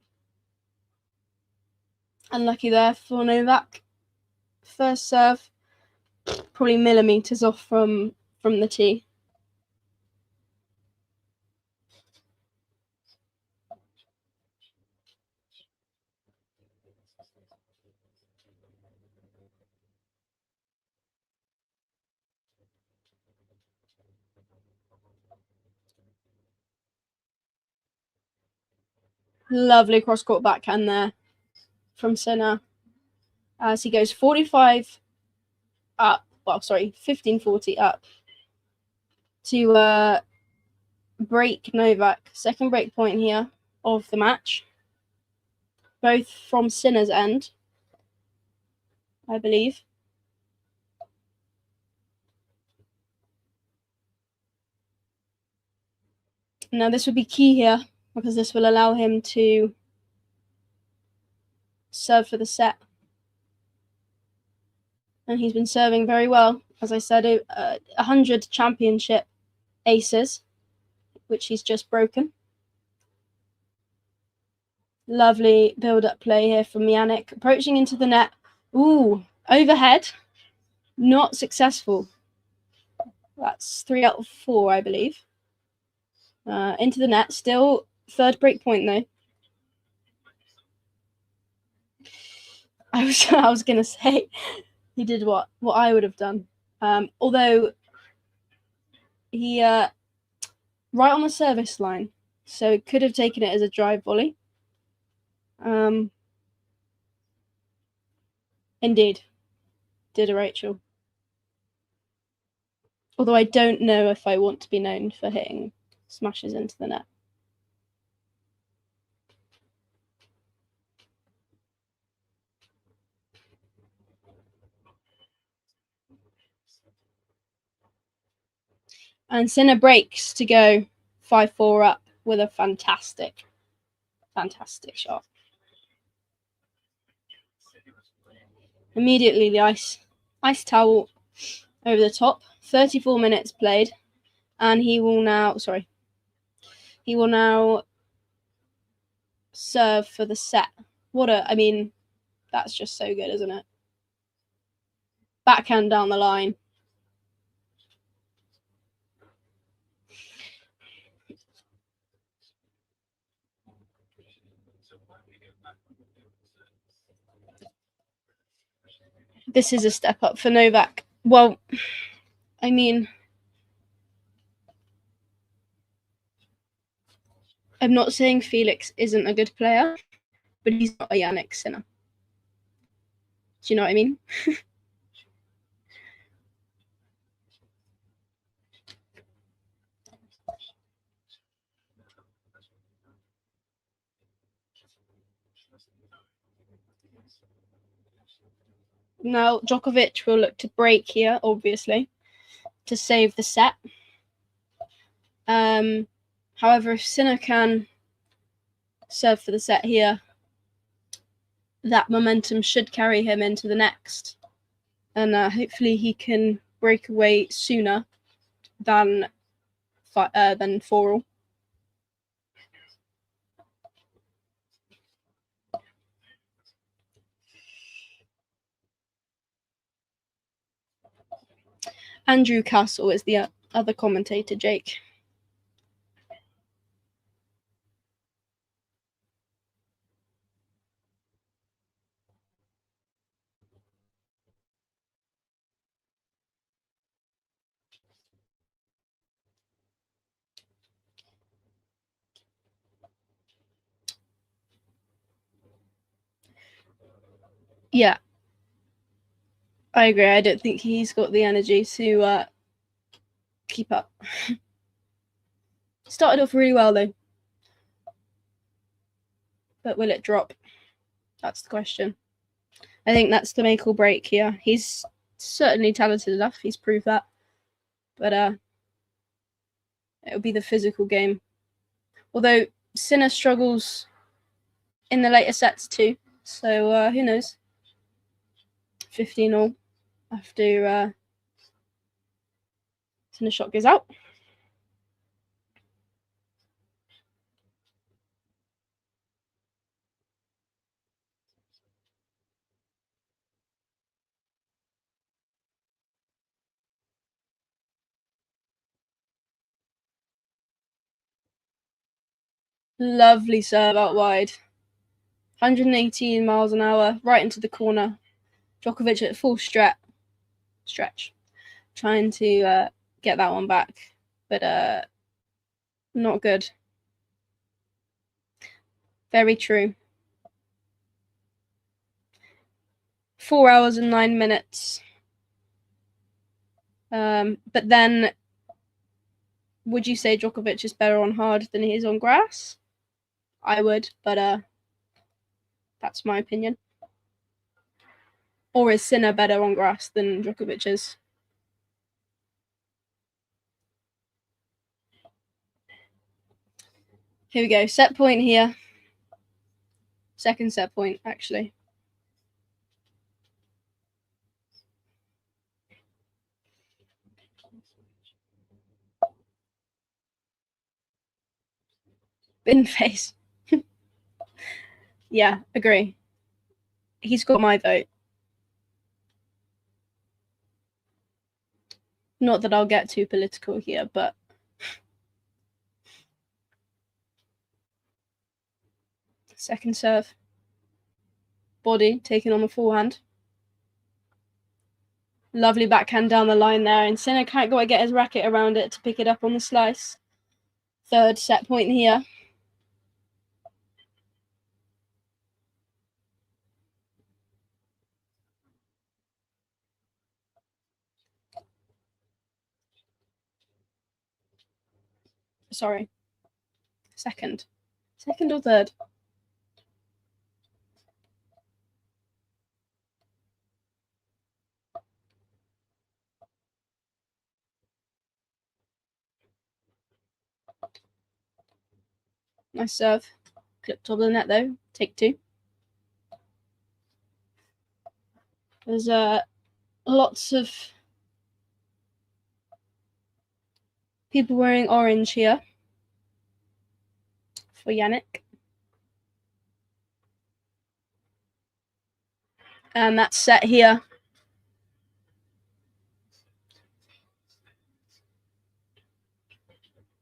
[SPEAKER 14] Unlucky there for Novak. First serve, probably millimeters off from the tee. Lovely cross-court backhand there from Sinner as he goes 45 up. Well, sorry, 15-40 up to break Novak. Second break point here of the match. Both from Sinner's end, I believe. Now this would be key here because this will allow him to serve for the set. And he's been serving very well. As I said, 100 championship aces, which he's just broken. Lovely build-up play here from Jannik. Approaching into the net. Ooh, overhead. Not successful. That's 3 out of 4, I believe. Into the net. Still third break point, though. I was going to say he did what I would have done. Although he right on the service line, so it could have taken it as a drive volley. Indeed, did a Rachel. Although I don't know if I want to be known for hitting smashes into the net. And Sinner breaks to go 5-4 up with a fantastic shot. Immediately the ice towel over the top. 34 minutes played, and he will now serve for the set. That's just so good, isn't it? Backhand down the line. This is a step up for Novak. Well, I'm not saying Felix isn't a good player, but he's not a Jannik Sinner. Do you know what I mean? Now, Djokovic will look to break here, obviously, to save the set. However, if Sinner can serve for the set here, that momentum should carry him into the next. And hopefully he can break away sooner than 4-all. Andrew Castle is the other commentator, Jake. Yeah, I agree. I don't think he's got the energy to keep up. Started off really well though, but will it drop? That's the question. I think that's the make or break here. He's certainly talented enough. He's proved that, but it'll be the physical game. Although Sinner struggles in the later sets too, so who knows? 15-all after Sinner shot goes out. Lovely serve out wide. 118 miles an hour, right into the corner. Djokovic at full stretch, trying to get that one back, but not good. Very true. 4 hours and 9 minutes. But then, would you say Djokovic is better on hard than he is on grass? I would, but that's my opinion. Or is Sinner better on grass than Djokovic is? Here we go. Set point here. Second set point, actually. Bin face. Yeah, agree. He's got my vote. Not that I'll get too political here, but second serve. Body taken on the forehand. Lovely backhand down the line there, and Sinner can't quite get his racket around it to pick it up on the slice. Third set point here. Sorry. Second or third? Nice serve. Clip top of the net though. Take 2. There's lots of people wearing orange here for Jannik. And that's set here.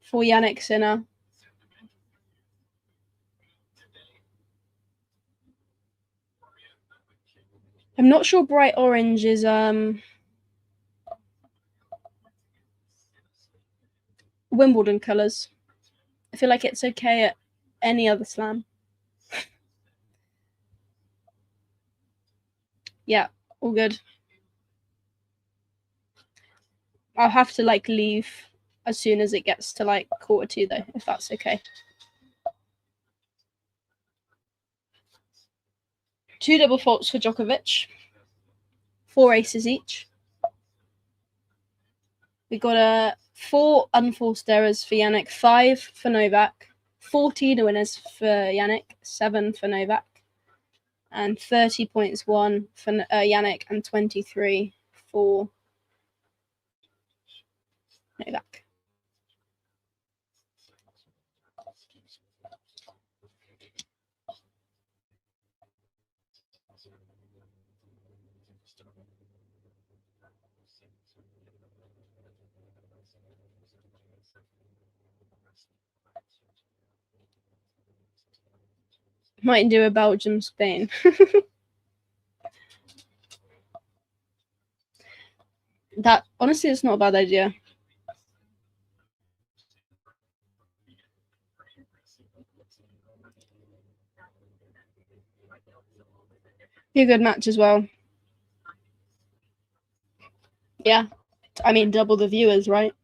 [SPEAKER 14] For Jannik Sinner. I'm not sure bright orange is Wimbledon colours. I feel like it's okay at any other slam. Yeah, all good. I'll have to like leave as soon as it gets to like 1:45 though, if that's okay. 2 double faults for Djokovic. 4 aces each. We got 4 unforced errors for Jannik, 5 for Novak, 14 winners for Jannik, 7 for Novak, and 30 points won for Jannik and 23 for Novak. Might do a Belgium Spain. That honestly is not a bad idea. Be a good match as well. Yeah, I mean double the viewers, right?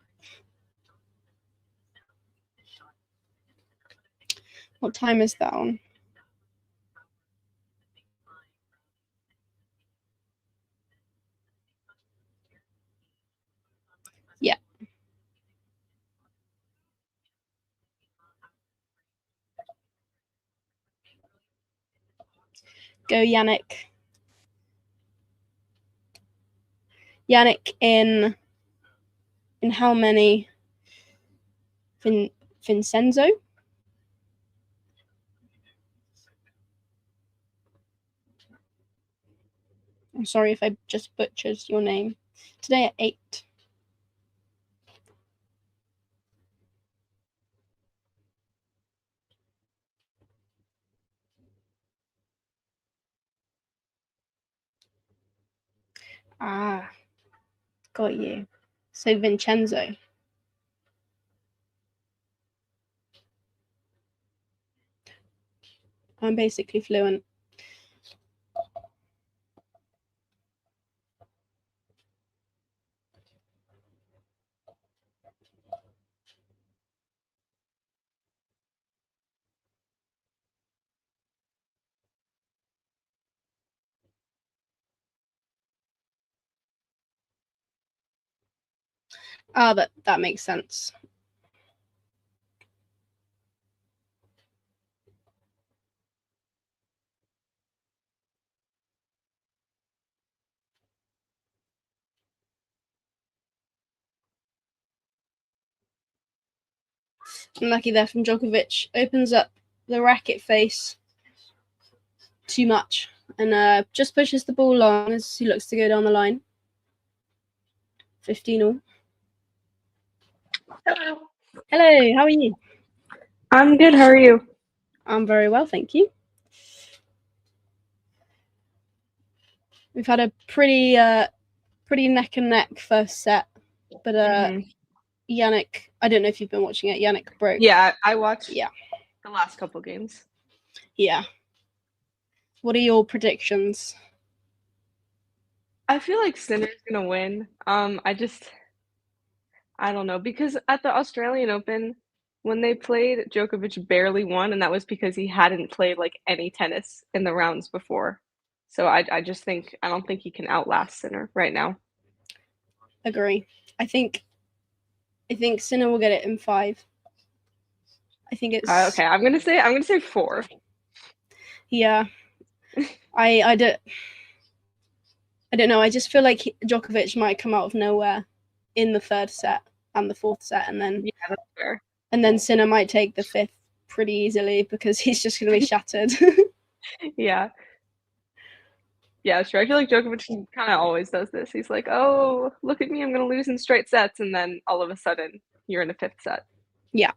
[SPEAKER 14] What time is that on? Yeah. Go Jannik. Jannik in how many? Vincenzo? I'm sorry if I just butchered your name. Today at 8. Ah, got you. So Vincenzo. I'm basically fluent. Ah, that makes sense. Unlucky there from Djokovic. Opens up the racket face too much and just pushes the ball long as he looks to go down the line. 15-all.
[SPEAKER 15] Hello.
[SPEAKER 14] Hello, how are you?
[SPEAKER 15] I'm good. How are you?
[SPEAKER 14] I'm very well, thank you. We've had a pretty neck and neck first set, but Jannik, I don't know if you've been watching it. Jannik broke.
[SPEAKER 15] Yeah, I watched.
[SPEAKER 14] Yeah,
[SPEAKER 15] the last couple games.
[SPEAKER 14] Yeah. What are your predictions?
[SPEAKER 15] I feel like Sinner's gonna win. I don't know, because at the Australian Open, when they played, Djokovic barely won, and that was because he hadn't played like any tennis in the rounds before. So I just think I don't think he can outlast Sinner right now.
[SPEAKER 14] Agree. I think Sinner will get it in 5. I think it's
[SPEAKER 15] Okay, I'm gonna say 4.
[SPEAKER 14] Yeah, I don't know. I just feel like Djokovic might come out of nowhere in the third set and the fourth set, and then
[SPEAKER 15] that's fair.
[SPEAKER 14] And then Sinner might take the fifth pretty easily because he's just going to be shattered.
[SPEAKER 15] Yeah. Yeah, sure. I feel like Djokovic kind of always does this. He's like, "Oh, look at me! I'm going to lose in straight sets," and then all of a sudden, you're in a fifth set.
[SPEAKER 14] Yeah.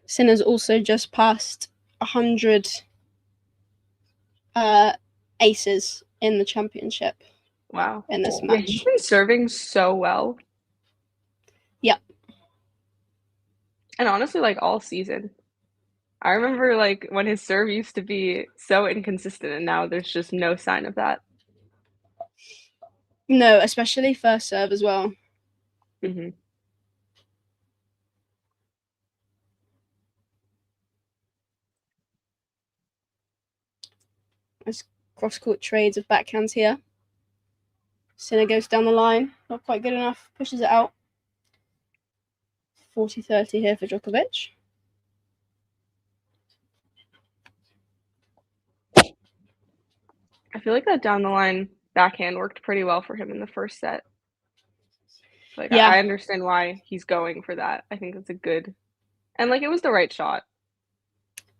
[SPEAKER 14] Sinner's also just passed 100 aces in the championship.
[SPEAKER 15] Wow.
[SPEAKER 14] In this
[SPEAKER 15] Yeah,
[SPEAKER 14] match.
[SPEAKER 15] he's been serving so well.
[SPEAKER 14] Yeah.
[SPEAKER 15] And honestly, like all season. I remember like when his serve used to be so inconsistent, and now there's just no sign of that.
[SPEAKER 14] No, especially first serve as well.
[SPEAKER 15] Mm-hmm.
[SPEAKER 14] Nice cross-court trades of backhands here. Sinner goes down the line. Not quite good enough. Pushes it out. 40-30 here for Djokovic.
[SPEAKER 15] I feel like that down the line backhand worked pretty well for him in the first set. Like,
[SPEAKER 14] yeah.
[SPEAKER 15] I understand why he's going for that. I think it's a good, and like it was the right shot.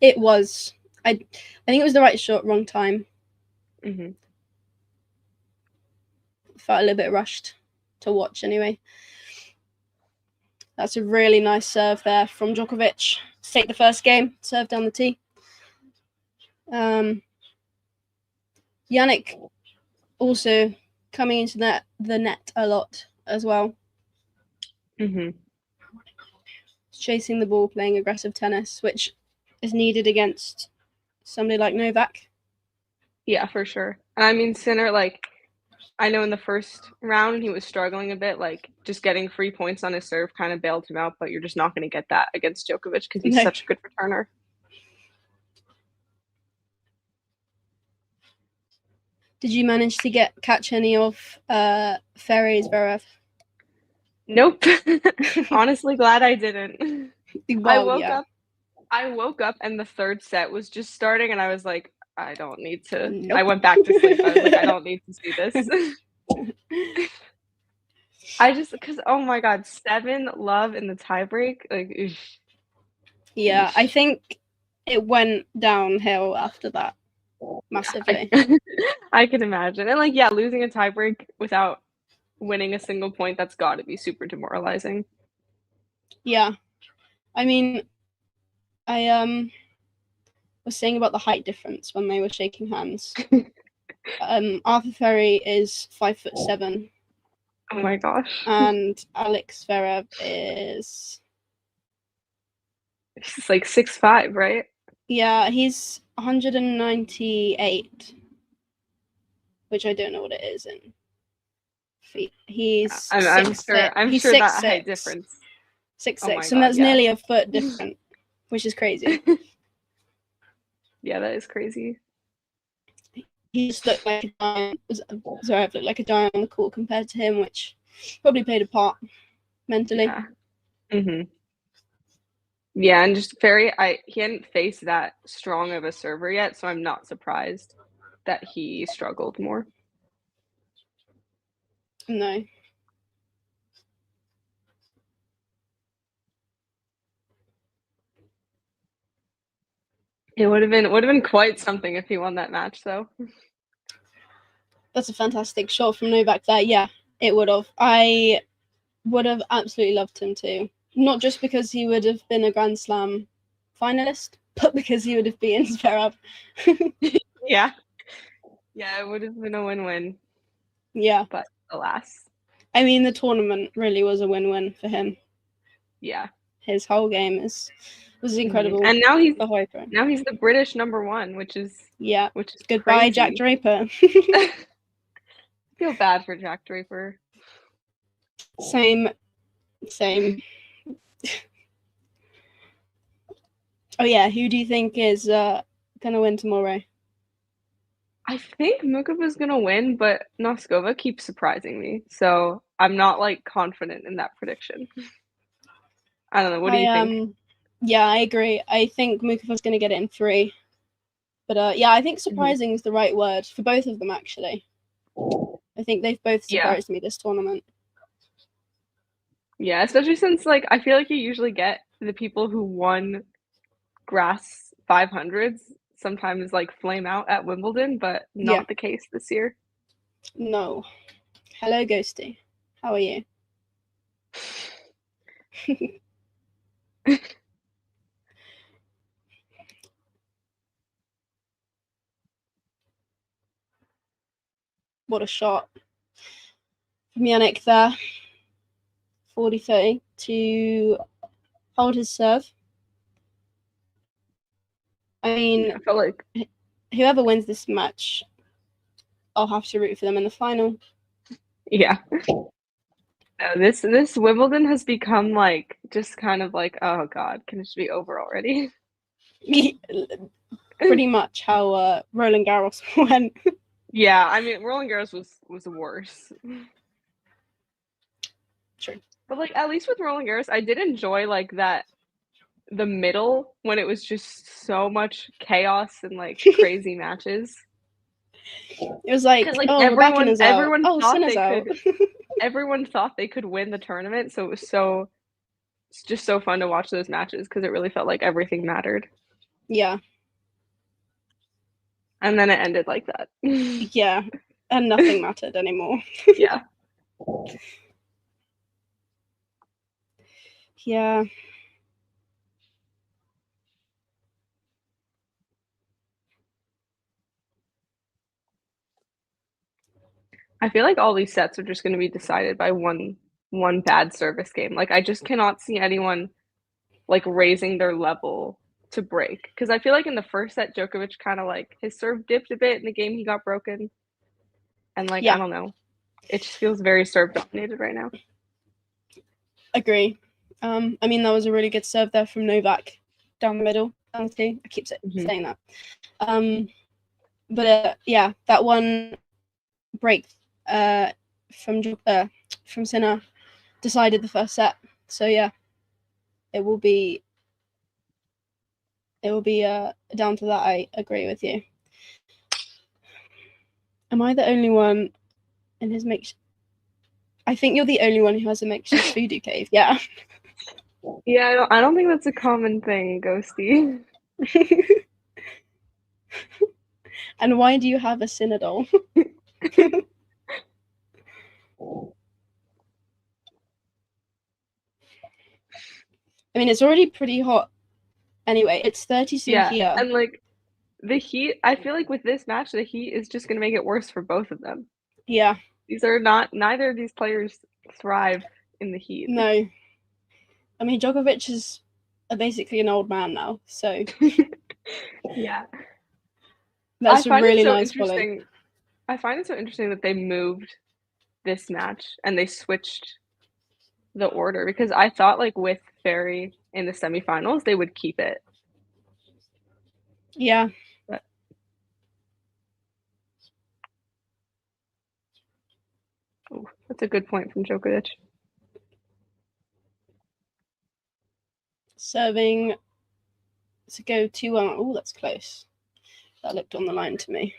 [SPEAKER 14] It was. I think it was the right shot, wrong time.
[SPEAKER 15] Mm-hmm.
[SPEAKER 14] Felt a little bit rushed to watch anyway. That's a really nice serve there from Djokovic to take the first game. Serve down the tee. Jannik also coming into the net a lot as well.
[SPEAKER 15] Mm-hmm.
[SPEAKER 14] Chasing the ball, playing aggressive tennis, which is needed against somebody like Novak.
[SPEAKER 15] Yeah, for sure. And I mean, Sinner, like, I know in the first round he was struggling a bit, like just getting free points on his serve kind of bailed him out, but you're just not going to get that against Djokovic because he's such a good returner.
[SPEAKER 14] Did you manage to catch any of Ferry's Zverev?
[SPEAKER 15] Nope. Honestly, glad I didn't.
[SPEAKER 14] Well,
[SPEAKER 15] I woke up and the third set was just starting, and I was like, I don't need to.
[SPEAKER 14] Nope.
[SPEAKER 15] I went back to sleep. I was like, I don't need to see this. Because oh my god, 7-love in the tiebreak, like. Eesh.
[SPEAKER 14] Yeah, I think it went downhill after that massively.
[SPEAKER 15] I can imagine, and like, yeah, losing a tiebreak without winning a single point, that's got to be super demoralizing.
[SPEAKER 14] Yeah, I mean, I was saying about the height difference when they were shaking hands. Arthur Ferry is 5'7".
[SPEAKER 15] Oh my gosh.
[SPEAKER 14] And Alex Zverev is.
[SPEAKER 15] He's like 6'5", right?
[SPEAKER 14] Yeah, he's 198, which I don't know what it is in feet. He's.
[SPEAKER 15] I'm sure that height difference.
[SPEAKER 14] 6'6", and that's nearly a foot different, which is crazy.
[SPEAKER 15] Yeah, that is crazy.
[SPEAKER 14] He just looked like a giant. Zverev looked like a giant on the court compared to him, which probably played a part mentally.
[SPEAKER 15] Yeah. Mm-hmm. Yeah, and just Ferry, he hadn't faced that strong of a server yet, so I'm not surprised that he struggled more.
[SPEAKER 14] No.
[SPEAKER 15] It would have been quite something if he won that match, though.
[SPEAKER 14] That's a fantastic shot from Novak there. Yeah, it would have. I would have absolutely loved him to. Not just because he would have been a Grand Slam finalist, but because he would have beaten Zverev.
[SPEAKER 15] Yeah. Yeah, it would have been a win-win.
[SPEAKER 14] Yeah.
[SPEAKER 15] But alas.
[SPEAKER 14] I mean, the tournament really was a win-win for him.
[SPEAKER 15] Yeah.
[SPEAKER 14] His whole game was incredible.
[SPEAKER 15] And now he's the British #1, which is
[SPEAKER 14] goodbye,
[SPEAKER 15] crazy.
[SPEAKER 14] Jack Draper.
[SPEAKER 15] I feel bad for Jack Draper.
[SPEAKER 14] Same. Oh yeah, who do you think is gonna win tomorrow?
[SPEAKER 15] I think Mukova's gonna win, but Noskova keeps surprising me, so I'm not like confident in that prediction. I don't know. What do you think?
[SPEAKER 14] Yeah, I agree. I think Mukova's going to get it in 3. But yeah, I think surprising is the right word for both of them, actually. I think they've both surprised me this tournament.
[SPEAKER 15] Yeah, especially since like I feel like you usually get the people who won grass 500s sometimes like flame out at Wimbledon, but not the case this year.
[SPEAKER 14] No. Hello, Ghosty. How are you? What a shot from Jannik there. 40-30 to hold his serve. I mean,
[SPEAKER 15] I felt like
[SPEAKER 14] whoever wins this match, I'll have to root for them in the final.
[SPEAKER 15] Yeah. This Wimbledon has become like just kind of like, oh god, can it just be over already?
[SPEAKER 14] Pretty much how Roland Garros went.
[SPEAKER 15] Yeah, I mean Roland Garros was worse.
[SPEAKER 14] True.
[SPEAKER 15] But like at least with Roland Garros, I did enjoy like that the middle when it was just so much chaos and like crazy matches.
[SPEAKER 14] It was like,
[SPEAKER 15] like
[SPEAKER 14] oh,
[SPEAKER 15] everyone
[SPEAKER 14] Rybakina's out. Oh,
[SPEAKER 15] thought
[SPEAKER 14] Sinner's
[SPEAKER 15] they
[SPEAKER 14] out.
[SPEAKER 15] could everyone thought they could win the tournament, so it's just so fun to watch those matches because it really felt like everything mattered.
[SPEAKER 14] Yeah.
[SPEAKER 15] And then it ended like that.
[SPEAKER 14] Yeah. And nothing mattered anymore.
[SPEAKER 15] Yeah.
[SPEAKER 14] Yeah.
[SPEAKER 15] I feel like all these sets are just going to be decided by one bad service game. Like I just cannot see anyone like raising their level to break because I feel like in the first set Djokovic kind of like his serve dipped a bit in the game he got broken. And like I don't know. It just feels very serve dominated right now.
[SPEAKER 14] Agree. I mean that was a really good serve there from Novak down the middle. I keep saying that. But yeah, that one break from Sinner decided the first set. So yeah, it will be down to that. I agree with you. Am I the only one in his mix? I think you're the only one who has a makeshift voodoo cave. Yeah.
[SPEAKER 15] Yeah, I don't think that's a common thing, Ghosty.
[SPEAKER 14] And why do you have a Sinner doll? I mean, it's already pretty hot. Anyway, it's 32 here.
[SPEAKER 15] And like the heat, I feel like with this match, the heat is just going to make it worse for both of them.
[SPEAKER 14] Yeah.
[SPEAKER 15] Neither of these players thrive in the heat.
[SPEAKER 14] No. I mean, Djokovic is basically an old man now, so.
[SPEAKER 15] Yeah.
[SPEAKER 14] That's a really nice volley.
[SPEAKER 15] I find it so interesting that they moved this match and they switched the order because I thought like with Ferry in the semifinals, they would keep it.
[SPEAKER 14] Yeah.
[SPEAKER 15] But... Oh, that's a good point from Djokovic.
[SPEAKER 14] Serving to go 2-1. Oh, that's close. That looked on the line to me.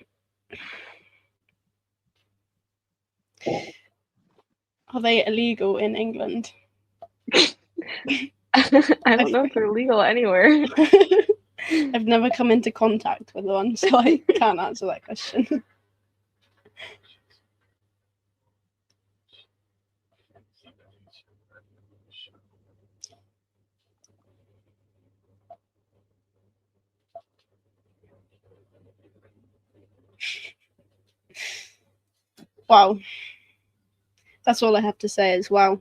[SPEAKER 14] Are they illegal in England?
[SPEAKER 15] I don't know if they're legal anywhere.
[SPEAKER 14] I've never come into contact with one, so I can't answer that question. Wow. That's all I have to say is wow.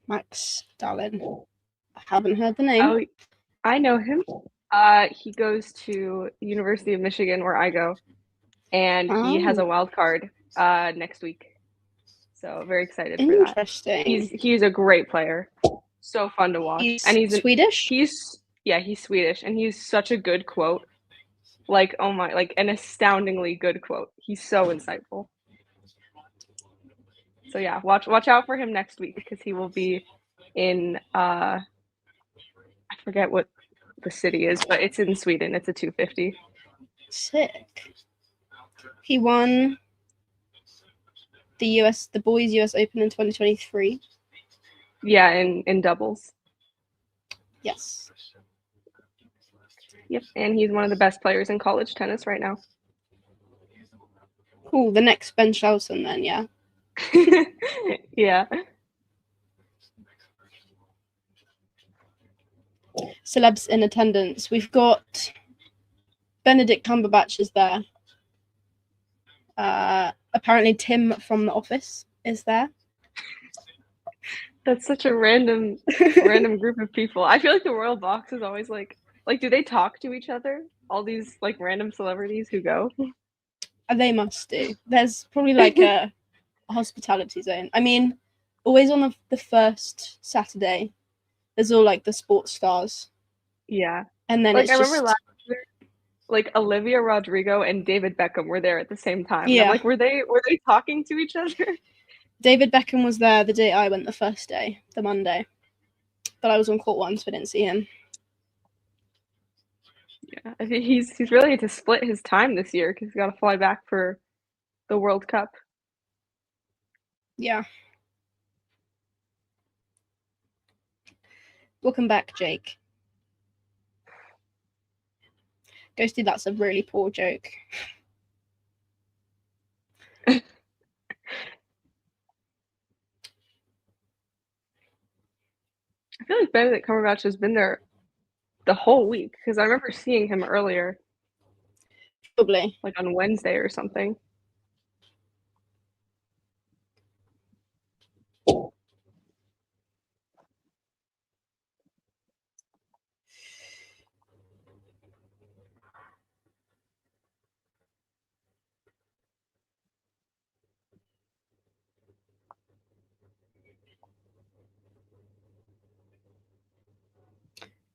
[SPEAKER 14] Max Dallin. I haven't heard the name.
[SPEAKER 15] Oh, I know him. He goes to University of Michigan where I go, and he has a wild card next week. So very excited for that.
[SPEAKER 14] Interesting.
[SPEAKER 15] He's a great player. so fun to watch.
[SPEAKER 14] He's
[SPEAKER 15] And
[SPEAKER 14] Swedish?
[SPEAKER 15] He's Swedish, and he's such a good quote. Like, oh my, like an astoundingly good quote. He's so insightful. So yeah, watch out for him next week because he will be in I forget what the city is, but it's in Sweden. It's a 250.
[SPEAKER 14] Sick. He won the boys US Open in 2023.
[SPEAKER 15] Yeah, in doubles.
[SPEAKER 14] Yes.
[SPEAKER 15] Yep, and he's one of the best players in college tennis right now.
[SPEAKER 14] Cool. The next Ben Shelton then, yeah.
[SPEAKER 15] Yeah.
[SPEAKER 14] Celebs in attendance. We've got Benedict Cumberbatch is there. Apparently Tim from The Office is there.
[SPEAKER 15] That's such a random group of people. I feel like the Royal Box is always like do they talk to each other? All these like random celebrities who go?
[SPEAKER 14] They must do. There's probably like a hospitality zone. I mean, always on the first Saturday, there's all like the sports stars.
[SPEAKER 15] Yeah.
[SPEAKER 14] And then
[SPEAKER 15] like
[SPEAKER 14] it's
[SPEAKER 15] I
[SPEAKER 14] just...
[SPEAKER 15] remember last year, like Olivia Rodrigo and David Beckham were there at the same time.
[SPEAKER 14] Yeah.
[SPEAKER 15] I'm like, were they talking to each other?
[SPEAKER 14] David Beckham was there the day I went the first day, the Monday. But I was on court once, so I didn't see him.
[SPEAKER 15] Yeah, I think he's really had to split his time this year because he's got to fly back for the World Cup.
[SPEAKER 14] Yeah. Welcome back, Jake. Ghosty, that's a really poor joke.
[SPEAKER 15] I feel like Benedict Cumberbatch has been there the whole week because I remember seeing him earlier.
[SPEAKER 14] Probably.
[SPEAKER 15] Like on Wednesday or something.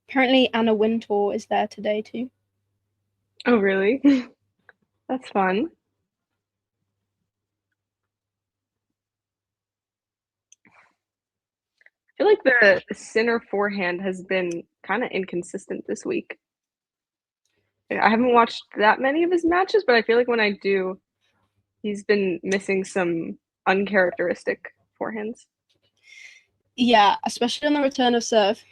[SPEAKER 14] Apparently Anna Wintour is there today too.
[SPEAKER 15] Oh, really? That's fun. I feel like the Sinner forehand has been kind of inconsistent this week. I haven't watched that many of his matches, but I feel like when I do, he's been missing some uncharacteristic forehands.
[SPEAKER 14] Yeah, especially on the return of serve,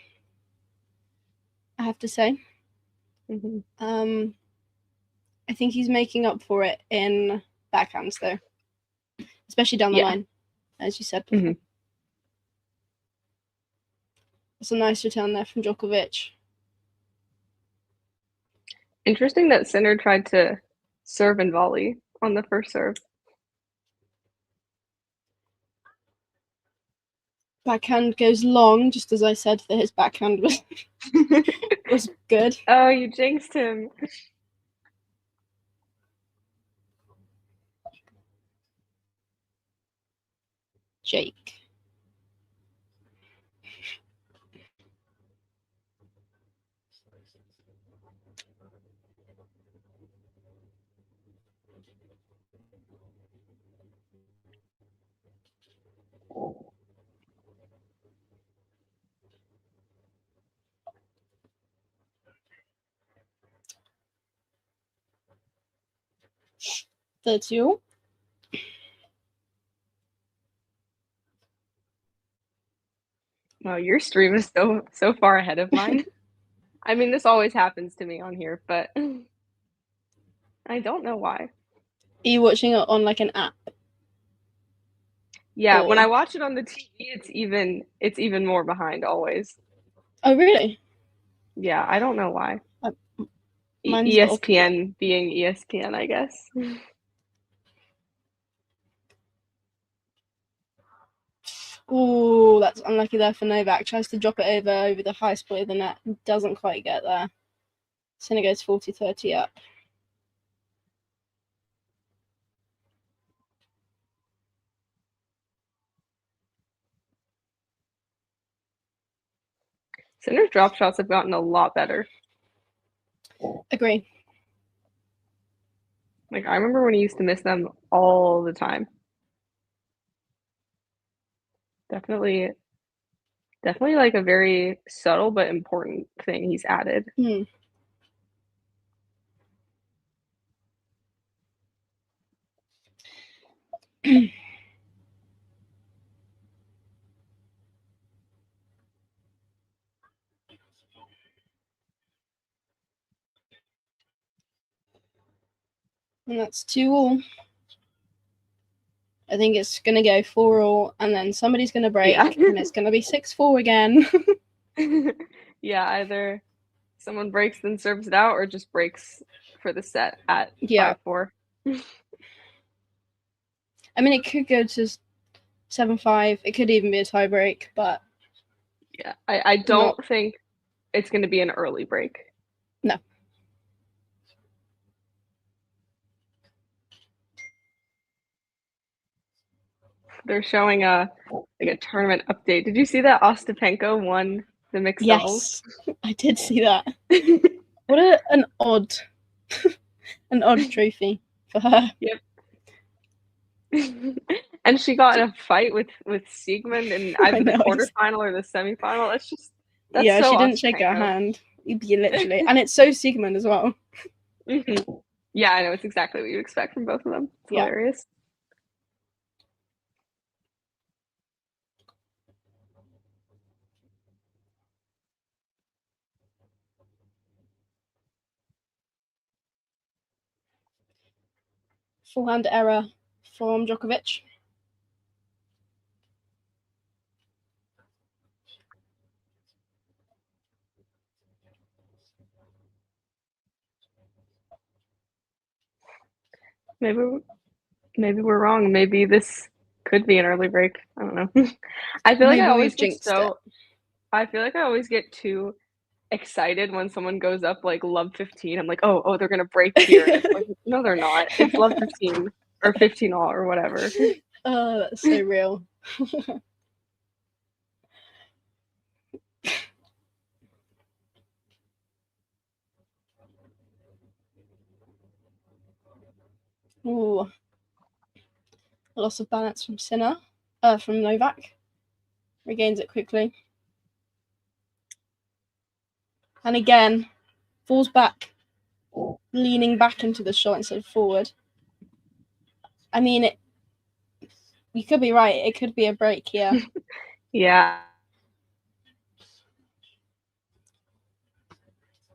[SPEAKER 14] I have to say.
[SPEAKER 15] Mm-hmm.
[SPEAKER 14] I think he's making up for it in backhands though, especially down the line, as you said before.
[SPEAKER 15] Mm-hmm.
[SPEAKER 14] It's a nice return there from Djokovic.
[SPEAKER 15] Interesting that Sinner tried to serve and volley on the first serve.
[SPEAKER 14] Backhand goes long, just as I said that his backhand was good.
[SPEAKER 15] Oh, you jinxed him.
[SPEAKER 14] Jake. The two.
[SPEAKER 15] Wow, your stream is so far ahead of mine. I mean, this always happens to me on here, but I don't know why.
[SPEAKER 14] Are you watching it on like an app?
[SPEAKER 15] Yeah, when I watch it on the TV, it's even more behind always.
[SPEAKER 14] Oh, really?
[SPEAKER 15] Yeah, I don't know why.
[SPEAKER 14] Mine's
[SPEAKER 15] ESPN being ESPN, I guess.
[SPEAKER 14] Oh, that's unlucky there for Novak. Tries to drop it over the high spot of the net. Doesn't quite get there. Sinner goes 40-30 up.
[SPEAKER 15] Sinner's drop shots have gotten a lot better.
[SPEAKER 14] Agree.
[SPEAKER 15] Like, I remember when he used to miss them all the time. Definitely like a very subtle but important thing he's added.
[SPEAKER 14] And that's 2-all. I think it's going to go 4-all, and then somebody's going to break,
[SPEAKER 15] Yeah.
[SPEAKER 14] and it's going to be 6-4 again.
[SPEAKER 15] Yeah, either someone breaks then serves it out, or just breaks for the set at 5-4.
[SPEAKER 14] I mean, it could go to 7-5. It could even be a tie break, but
[SPEAKER 15] yeah, I don't think it's going to be an early break.
[SPEAKER 14] No.
[SPEAKER 15] They're showing a tournament update. Did you see that Ostapenko won the mixed doubles?
[SPEAKER 14] Yes, I did see that. What an odd trophy for her.
[SPEAKER 15] Yep. And she got in a fight with Siegmund in either the quarterfinal or the semifinal. That's
[SPEAKER 14] yeah,
[SPEAKER 15] so
[SPEAKER 14] she didn't shake her hand. Yeah, literally, and it's so Siegmund as well.
[SPEAKER 15] Yeah, I know, it's exactly what you expect from both of them. It's hilarious.
[SPEAKER 14] Forehand error from Djokovic.
[SPEAKER 15] Maybe we're wrong. Maybe this could be an early break. I don't know. I feel like I always get I feel like I always get too excited when someone goes up like love 15. I'm like, oh, they're gonna break here. It's like, no, they're not. It's love 15 or 15 all or whatever.
[SPEAKER 14] Oh, that's so real. Ooh. A loss of balance from from Novak. Regains it quickly. And again, falls back, leaning back into the shot instead of forward. I mean, you could be right. It could be a break here.
[SPEAKER 15] Yeah.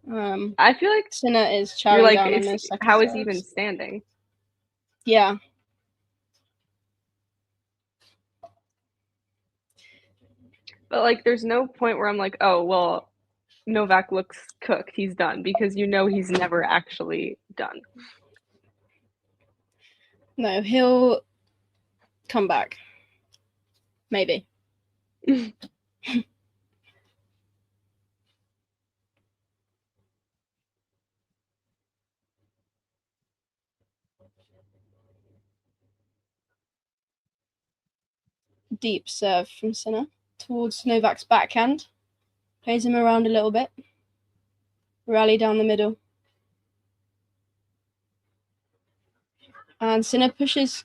[SPEAKER 15] I feel like
[SPEAKER 14] Sinner is chowing down in this second.
[SPEAKER 15] How is he even standing?
[SPEAKER 14] Yeah.
[SPEAKER 15] But like, there's no point where I'm like, oh, well, Novak looks cooked. He's done, because you know he's never actually done.
[SPEAKER 14] No, he'll come back. Maybe. Deep serve from Sinner towards Novak's backhand. Plays him around a little bit. Rally down the middle. And Sinner pushes.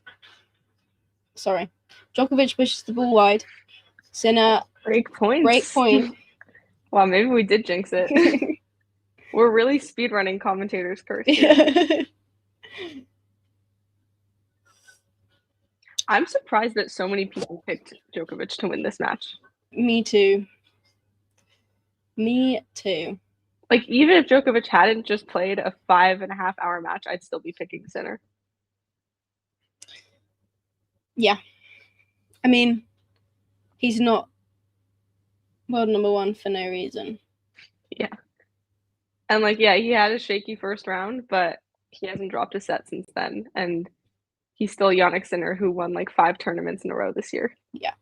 [SPEAKER 14] Sorry. Djokovic pushes the ball wide. Sinner.
[SPEAKER 15] Break point.
[SPEAKER 14] Break point.
[SPEAKER 15] Wow, maybe we did jinx it. We're really speedrunning commentators' curse here. I'm surprised that so many people picked Djokovic to win this match.
[SPEAKER 14] Me too. Me too.
[SPEAKER 15] Like, even if Djokovic hadn't just played a 5.5-hour match, I'd still be picking Sinner.
[SPEAKER 14] Yeah. I mean, he's not world number one for no reason.
[SPEAKER 15] Yeah. And like, yeah, he had a shaky first round, but he hasn't dropped a set since then. And he's still Jannik Sinner, who won like 5 tournaments in a row this year.
[SPEAKER 14] Yeah.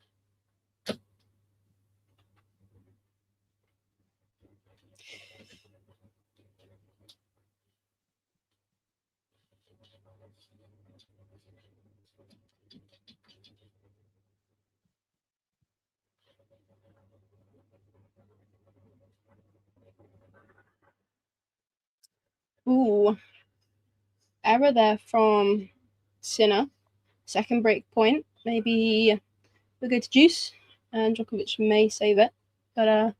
[SPEAKER 14] Ooh. Error there from Sinner. Second break point. Maybe we'll go to Juice, and Djokovic may save it, but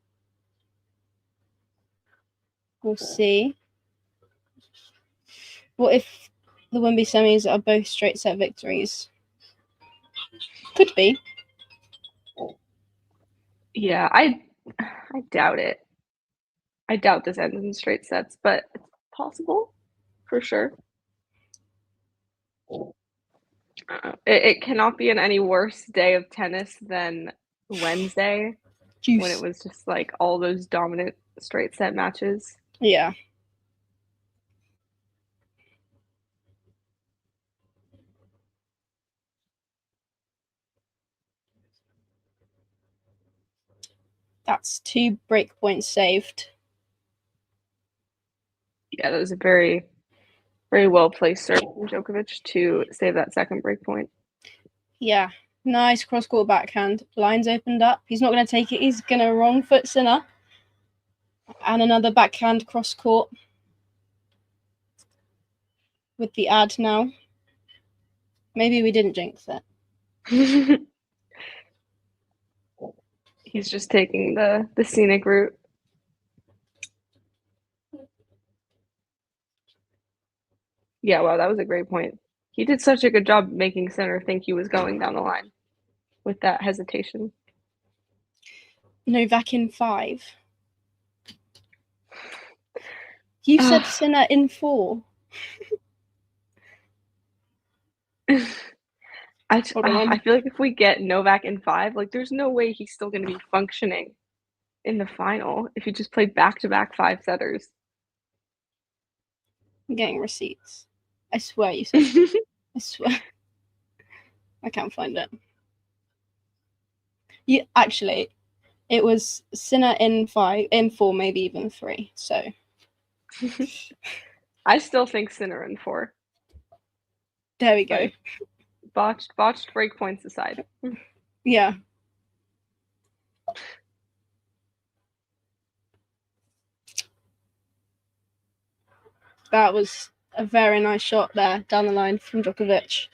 [SPEAKER 14] we'll see. What if the Wimby semis are both straight set victories? Could be.
[SPEAKER 15] Yeah, I doubt it. I doubt this ends in straight sets, but it's possible for sure. It cannot be an any worse day of tennis than Wednesday when it was just like all those dominant straight set matches.
[SPEAKER 14] Yeah. That's 2 break points saved.
[SPEAKER 15] Yeah, that was a very, very well placed serve from Djokovic to save that second break point.
[SPEAKER 14] Yeah. Nice cross-court backhand. Lines opened up. He's not going to take it. He's going to wrong foot Sinner. And another backhand cross-court. With the ad now. Maybe we didn't jinx it.
[SPEAKER 15] He's just taking the scenic route. Yeah, wow, that was a great point. He did such a good job making Sinner think he was going down the line with that hesitation.
[SPEAKER 14] Novak in 5. You said Sinner in 4.
[SPEAKER 15] I feel like if we get Novak in 5, like there's no way he's still going to be functioning in the final if he just played back-to-back 5-setters.
[SPEAKER 14] I'm getting receipts. I swear you said I swear. I can't find it. Actually, it was Sinner in 4, maybe even 3. So
[SPEAKER 15] I still think Sinner in 4.
[SPEAKER 14] There we go.
[SPEAKER 15] Botched break points aside.
[SPEAKER 14] Yeah. That was a very nice shot there down the line from Djokovic.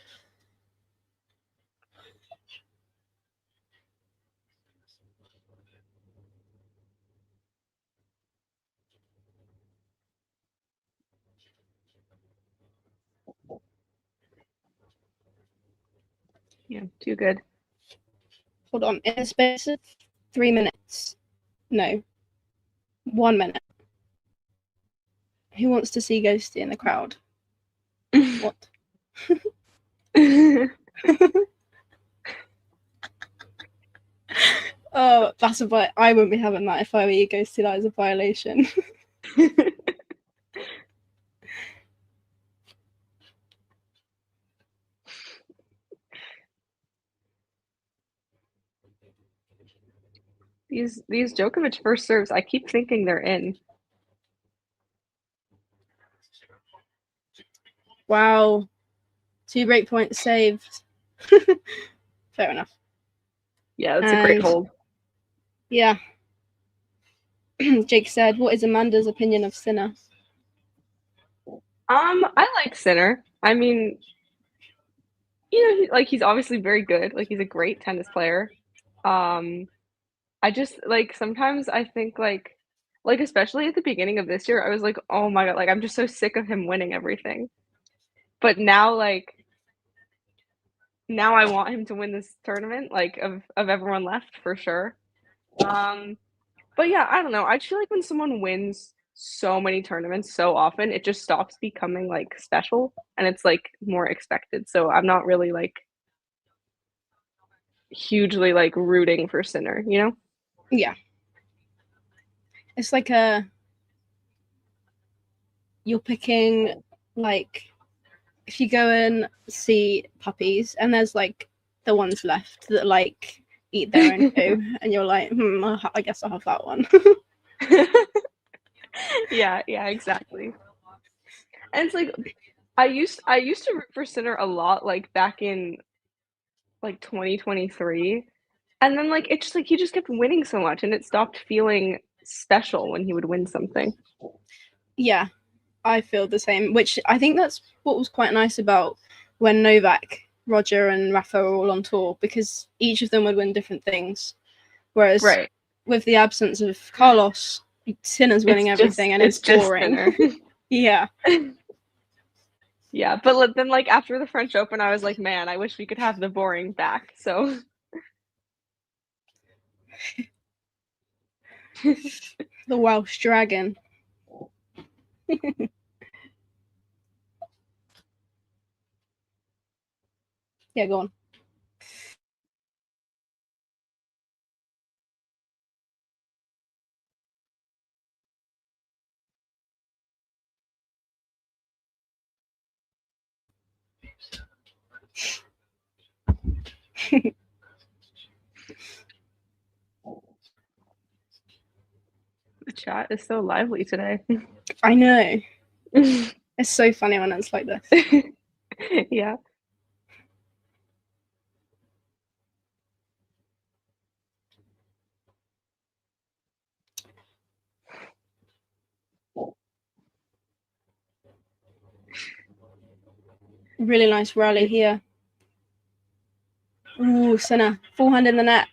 [SPEAKER 15] Yeah, too good.
[SPEAKER 14] Hold on. In the space of 3 minutes. No. 1 minute. Who wants to see Ghosty in the crowd? What? Oh, that's a I wouldn't be having that if I were you, Ghosty. That is a violation.
[SPEAKER 15] These Djokovic first serves, I keep thinking they're in.
[SPEAKER 14] Wow. 2 break points saved. Fair enough.
[SPEAKER 15] Yeah, that's a great hold.
[SPEAKER 14] Yeah. Jake said, what is Amanda's opinion of Sinner?
[SPEAKER 15] I like Sinner. I mean, you know, he's obviously very good. Like, he's a great tennis player. I just, like, sometimes I think, like, especially at the beginning of this year, I was like, oh my God, like, I'm just so sick of him winning everything. But now, like, now I want him to win this tournament, like, of everyone left, for sure. But yeah, I don't know. I feel like when someone wins so many tournaments so often, it just stops becoming, like, special, and it's, like, more expected. So I'm not really, like, hugely, like, rooting for Sinner, you know?
[SPEAKER 14] Yeah. It's like you're picking, like, if you go and see puppies and there's, like, the ones left that, like, eat their own poo, and you're like, I guess I'll have that one.
[SPEAKER 15] Yeah, exactly. And it's like I used to root for Sinner a lot, like, back in, like, 2023, and then, like, it just, like, he just kept winning so much, and it stopped feeling special when he would win something.
[SPEAKER 14] Yeah. I feel the same, which I think that's what was quite nice about when Novak, Roger, and Rafa were all on tour, because each of them would win different things. Whereas with the absence of Carlos, Sinner's winning everything, and it's boring. Yeah.
[SPEAKER 15] Yeah, but then like after the French Open, I was like, man, I wish we could have the boring back. So
[SPEAKER 14] the Welsh Dragon. Yeah, go on.
[SPEAKER 15] the chat is so lively today.
[SPEAKER 14] I know. It's so funny when it's like this.
[SPEAKER 15] Yeah.
[SPEAKER 14] Really nice rally here. Ooh, Sinner, forehand in the net.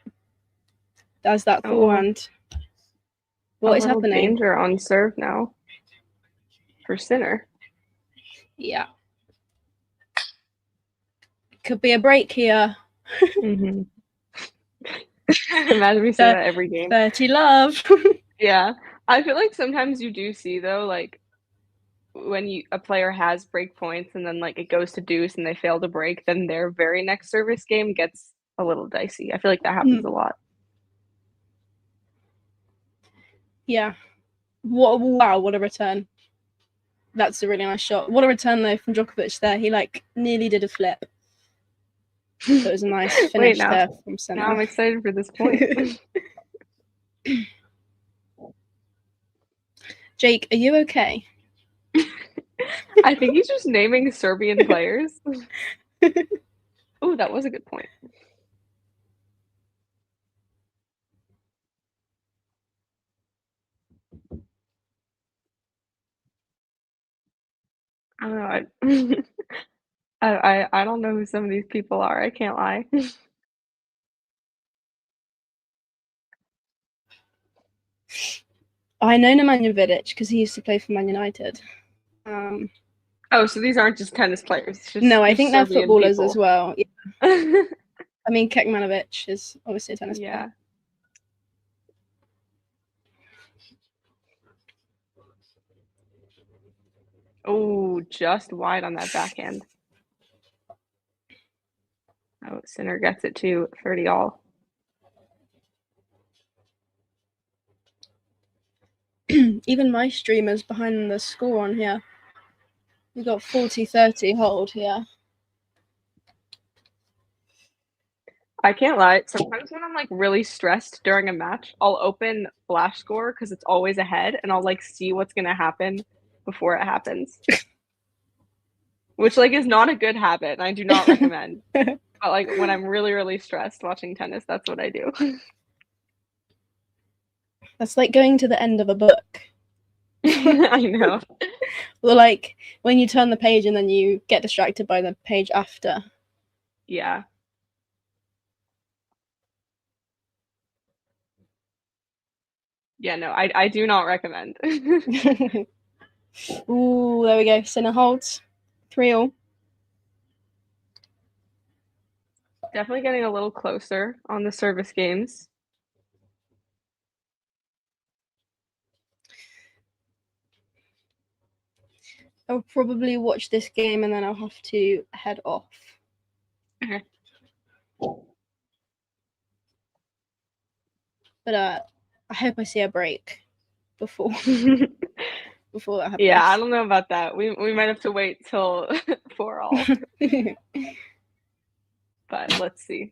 [SPEAKER 14] Does that forehand? What is happening?
[SPEAKER 15] Danger on serve now for Sinner.
[SPEAKER 14] Yeah. Could be a break here.
[SPEAKER 15] Imagine we say that every game.
[SPEAKER 14] 30 love.
[SPEAKER 15] Yeah. I feel like sometimes you do see though, like when a player has break points and then like it goes to deuce and they fail to break, then their very next service game gets a little dicey. I feel like that happens a lot.
[SPEAKER 14] Yeah. Wow, what a return. That's a really nice shot. What a return though from Djokovic there. He like nearly did a flip. So it was a nice finish there from Sinner.
[SPEAKER 15] Now I'm excited for this point.
[SPEAKER 14] Jake, are you okay?
[SPEAKER 15] I think he's just naming Serbian players. Oh, that was a good point. I don't know. I don't know who some of these people are. I can't lie.
[SPEAKER 14] I know Nemanja Vidic because he used to play for Man United.
[SPEAKER 15] Oh, so these aren't just tennis players.
[SPEAKER 14] No, I think they're
[SPEAKER 15] Serbian
[SPEAKER 14] footballers
[SPEAKER 15] people.
[SPEAKER 14] as well. Yeah. I mean, Kekmanovic is obviously a tennis player.
[SPEAKER 15] Oh, just wide on that backhand. Oh, Sinner gets it to 30 all.
[SPEAKER 14] Even my streamer's behind the score on here. We got 40-30 hold here.
[SPEAKER 15] I can't lie. Sometimes when I'm like really stressed during a match, I'll open Flash Score because it's always ahead, and I'll like see what's gonna happen before it happens. Which like is not a good habit, and I do not recommend. But like when I'm really, really stressed watching tennis, that's what I do.
[SPEAKER 14] That's like going to the end of a book.
[SPEAKER 15] I know.
[SPEAKER 14] Or like when you turn the page and then you get distracted by the page after.
[SPEAKER 15] Yeah. Yeah, no, I do not recommend.
[SPEAKER 14] Ooh, there we go. Sinner holds. 3-all.
[SPEAKER 15] Definitely getting a little closer on the service games.
[SPEAKER 14] I'll probably watch this game and then I'll have to head off.
[SPEAKER 15] Okay.
[SPEAKER 14] But I hope I see a break before before that happens.
[SPEAKER 15] Yeah, I don't know about that. We might have to wait till 4-all. But let's see.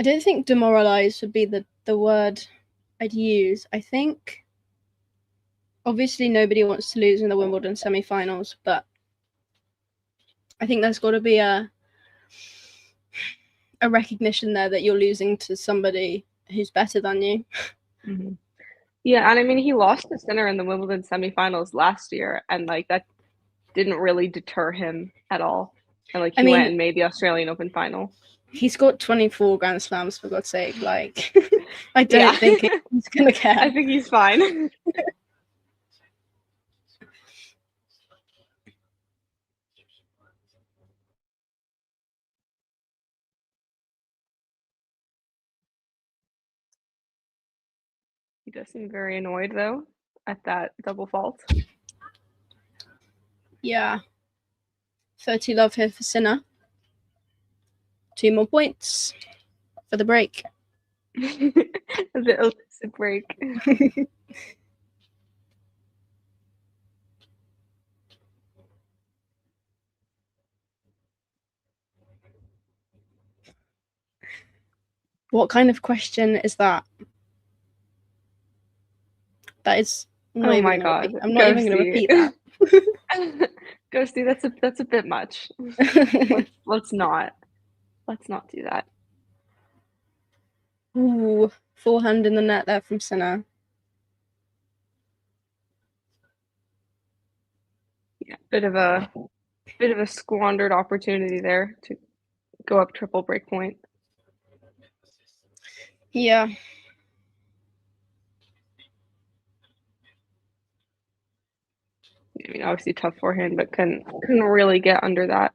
[SPEAKER 14] I don't think demoralized would be the word I'd use. I think obviously nobody wants to lose in the Wimbledon semi-finals, but I think there's got to be a recognition there that you're losing to somebody who's better than you.
[SPEAKER 15] Mm-hmm. Yeah, and I mean, he lost to Sinner in the Wimbledon semifinals last year, and like that didn't really deter him at all. And like he went and made the Australian Open final.
[SPEAKER 14] He's got 24 Grand Slams, for God's sake. Like, I don't think he's gonna care.
[SPEAKER 15] I think he's fine. He does seem very annoyed though at that double fault.
[SPEAKER 14] Yeah. 30 love here for Sinner. 2 more points for the break.
[SPEAKER 15] The illicit break.
[SPEAKER 14] What kind of question is that? That is.
[SPEAKER 15] Oh my god!
[SPEAKER 14] I'm not even going to repeat that.
[SPEAKER 15] Ghosty, that's a bit much. Let's not do that.
[SPEAKER 14] Ooh, forehand in the net there from Sinner.
[SPEAKER 15] Yeah, bit of a squandered opportunity there to go up triple break point.
[SPEAKER 14] Yeah.
[SPEAKER 15] I mean, obviously tough forehand, but couldn't really get under that.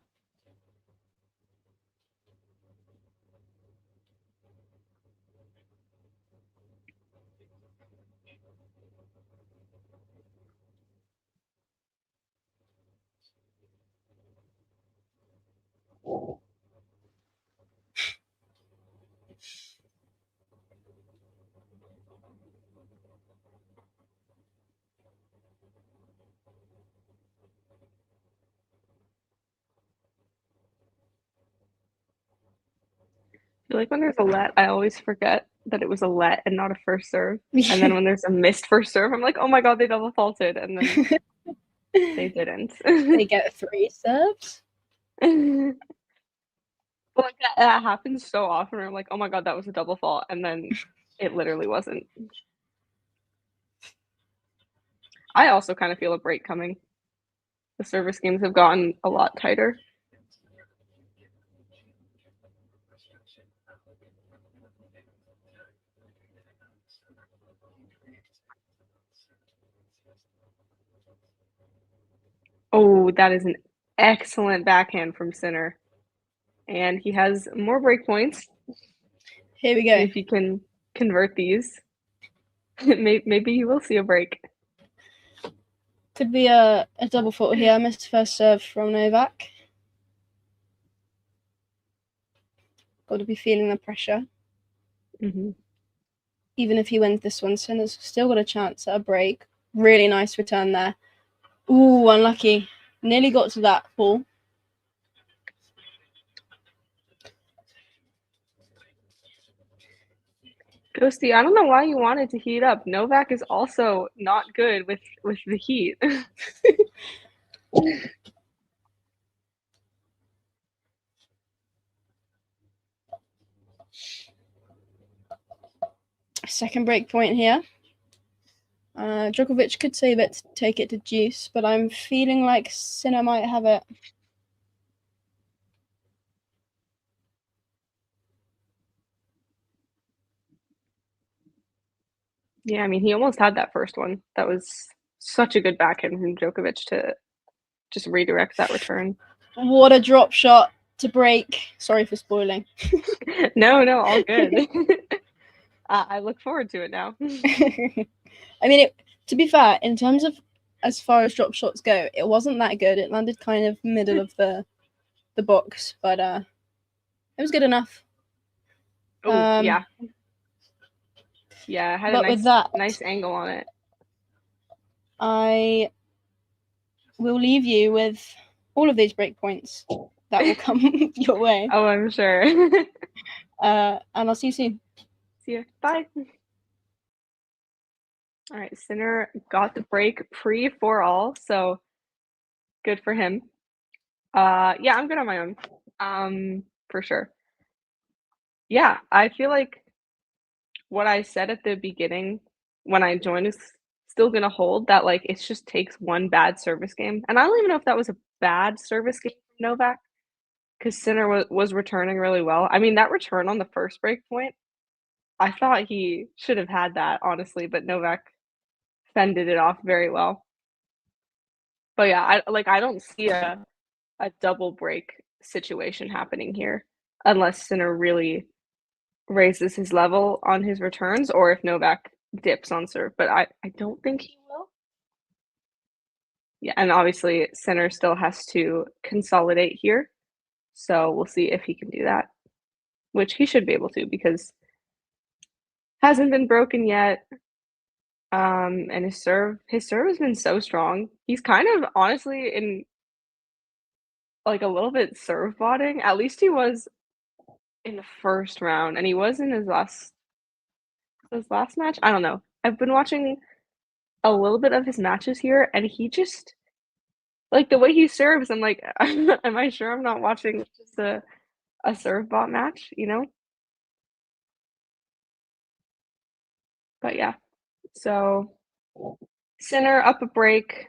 [SPEAKER 15] I feel like when there's a let, I always forget that it was a let and not a first serve. And then when there's a missed first serve, I'm like, oh my god, they double faulted, and then they didn't.
[SPEAKER 14] They get 3 serves.
[SPEAKER 15] But like that happens so often. I'm like, oh my god, that was a double fault, and then it literally wasn't. I also kind of feel a break coming. The service games have gotten a lot tighter. Oh, that is an excellent backhand from Sinner. And he has more break points.
[SPEAKER 14] Here we go.
[SPEAKER 15] If you can convert these, maybe you will see a break.
[SPEAKER 14] Could be a double fault here. Missed first serve from Novak. Got to be feeling the pressure.
[SPEAKER 15] Mm-hmm.
[SPEAKER 14] Even if he wins this one, Sinner's still got a chance at a break. Really nice return there. Ooh, unlucky. Nearly got to that ball.
[SPEAKER 15] Ghosty, I don't know why you wanted to heat up. Novak is also not good with the heat.
[SPEAKER 14] Second break point here. Djokovic could save it to take it to deuce, but I'm feeling like Sinner might have it.
[SPEAKER 15] Yeah, I mean, he almost had that first one. That was such a good backhand from Djokovic to just redirect that return.
[SPEAKER 14] What a drop shot to break. Sorry for spoiling.
[SPEAKER 15] No, all good. I look forward to it now.
[SPEAKER 14] I mean, to be fair, in terms of as far as drop shots go, it wasn't that good. It landed kind of middle of the box, but it was good enough.
[SPEAKER 15] Oh, yeah. Yeah, it had a nice angle on it.
[SPEAKER 14] I will leave you with all of these break points that will come your way.
[SPEAKER 15] Oh, I'm sure.
[SPEAKER 14] And I'll see you soon.
[SPEAKER 15] See ya. Bye. All right, Sinner got the break pre-4-all, so good for him. Yeah, I'm good on my own, for sure. Yeah, I feel like what I said at the beginning when I joined is still gonna hold, that, like, it just takes one bad service game, and I don't even know if that was a bad service game from Novak, because Sinner was returning really well. I mean, that return on the first break point, I thought he should have had that, honestly, but Novak fended it off very well. But yeah, I don't see a double break situation happening here unless Sinner really raises his level on his returns or if Novak dips on serve, but I don't think he will. Yeah, and obviously Sinner still has to consolidate here, so we'll see if he can do that, which he should be able to because hasn't been broken yet. And his serve has been so strong. He's kind of honestly in like a little bit serve botting. At least he was in the first round, and he was in his last match. I don't know. I've been watching a little bit of his matches here, and he just like the way he serves. I'm like, am I sure I'm not watching just a serve bot match? You know? But yeah, so Sinner up a break,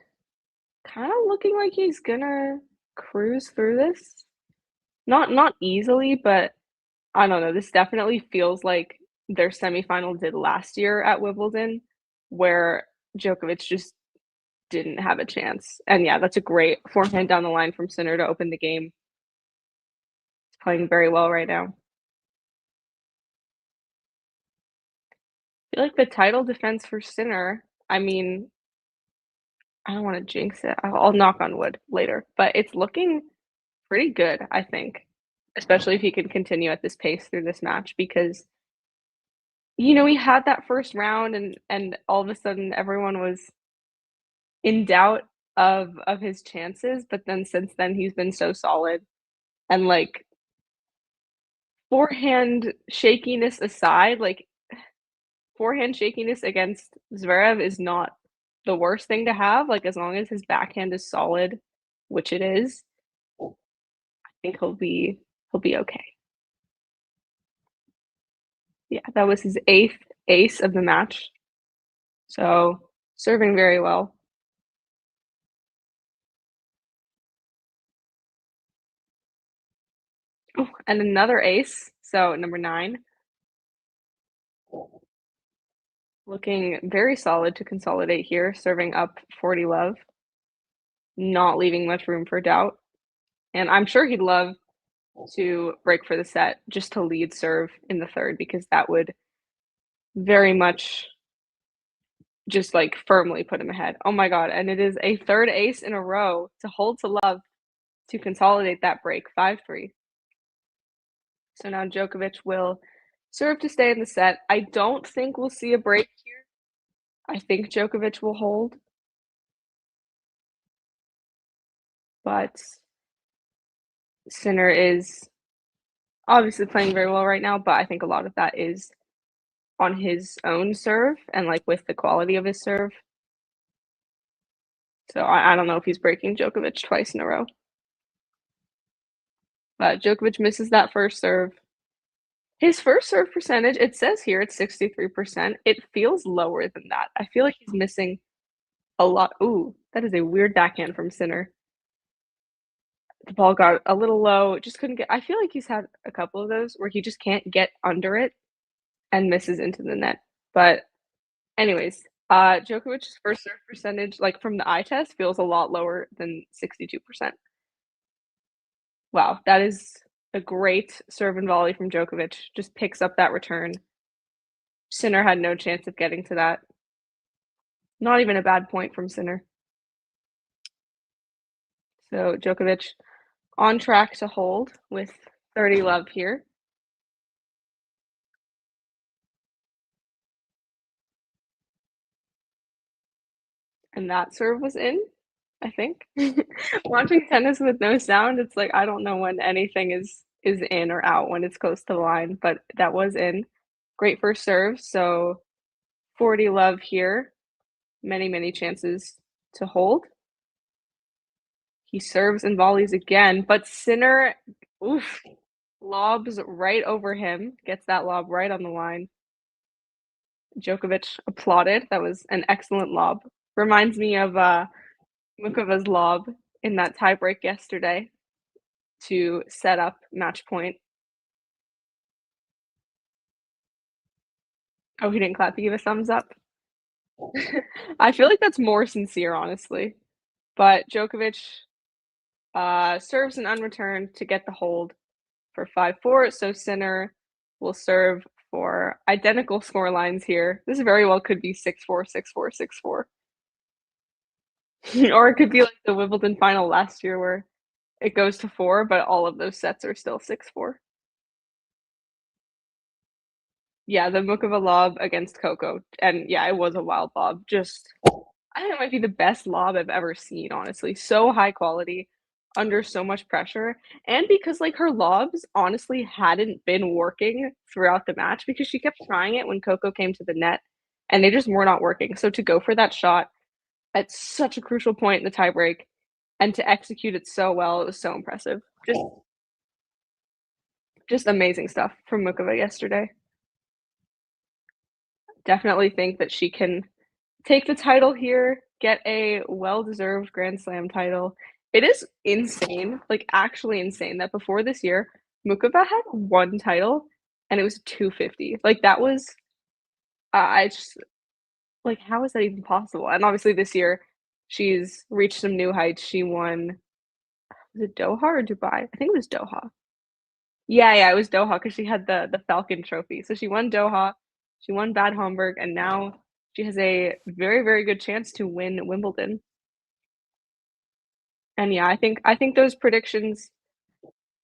[SPEAKER 15] kind of looking like he's gonna cruise through this. Not easily, but I don't know. This definitely feels like their semifinal did last year at Wimbledon, where Djokovic just didn't have a chance. And yeah, that's a great forehand down the line from Sinner to open the game. He's playing very well right now. I feel like the title defense for Sinner, I mean, I don't want to jinx it. I'll knock on wood later, but it's looking pretty good, I think, especially if he can continue at this pace through this match because he had that first round and all of a sudden everyone was in doubt of his chances, but then since then he's been so solid and like forehand shakiness aside, like forehand shakiness against Zverev is not the worst thing to have, like as long as his backhand is solid, which it is, I think he'll be okay. Yeah, that was his 8th ace of the match. So, serving very well. Oh, and another ace, so number 9. Looking very solid to consolidate here, serving up 40 love. Not leaving much room for doubt. And I'm sure he'd love to break for the set just to lead serve in the third because that would very much just like firmly put him ahead. Oh my god, and it is a third ace in a row to hold to love to consolidate that break, 5-3. So now Djokovic will serve to stay in the set. I don't think we'll see a break here. I think Djokovic will hold. But Sinner is obviously playing very well right now, but I think a lot of that is on his own serve and like with the quality of his serve. So I don't know if he's breaking Djokovic twice in a row. But Djokovic misses that first serve. His first serve percentage, it says here it's 63%. It feels lower than that. I feel like he's missing a lot. Ooh, that is a weird backhand from Sinner. The ball got a little low, just couldn't get. I feel like he's had a couple of those where he just can't get under it and misses into the net. But anyways, Djokovic's first serve percentage, like from the eye test, feels a lot lower than 62%. Wow, that is a great serve and volley from Djokovic. Just picks up that return. Sinner had no chance of getting to that. Not even a bad point from Sinner. So Djokovic on track to hold with 30 love here. And that serve was in, I think. Watching tennis with no sound, it's like I don't know when anything is is in or out when it's close to the line, but that was in. Great first serve, so 40 love here. Many, many chances to hold. He serves and volleys again, but Sinner, oof, lobs right over him, gets that lob right on the line. Djokovic applauded. That was an excellent lob. Reminds me of Mukova's lob in that tiebreak yesterday to set up match point. Oh, he didn't clap. He gave a thumbs up. I feel like that's more sincere, honestly. But Djokovic serves an unreturned to get the hold for 5-4. So Sinner will serve for identical score lines here. This very well could be 6-4, 6-4, 6-4. Or it could be like the Wimbledon final last year where it goes to 4, but all of those sets are still 6-4. Yeah, the Mukova lob against Coco. And yeah, it was a wild lob. Just, I think it might be the best lob I've ever seen, honestly. So high quality, under so much pressure. And because like her lobs honestly hadn't been working throughout the match because she kept trying it when Coco came to the net and they just were not working. So to go for that shot at such a crucial point in the tiebreak and to execute it so well, it was so impressive. Just amazing stuff from Mukova yesterday. Definitely think that she can take the title here, get a well-deserved Grand Slam title. It is insane, like actually insane that before this year, Mukova had one title and it was 250. Like that was, I just, like how is that even possible? And obviously this year, she's reached some new heights. She won, was it Doha or Dubai? I think it was Doha. Yeah, it was Doha because she had the Falcon trophy. So she won Doha, she won Bad Homburg, and now she has a very, very good chance to win Wimbledon. And yeah, I think those predictions,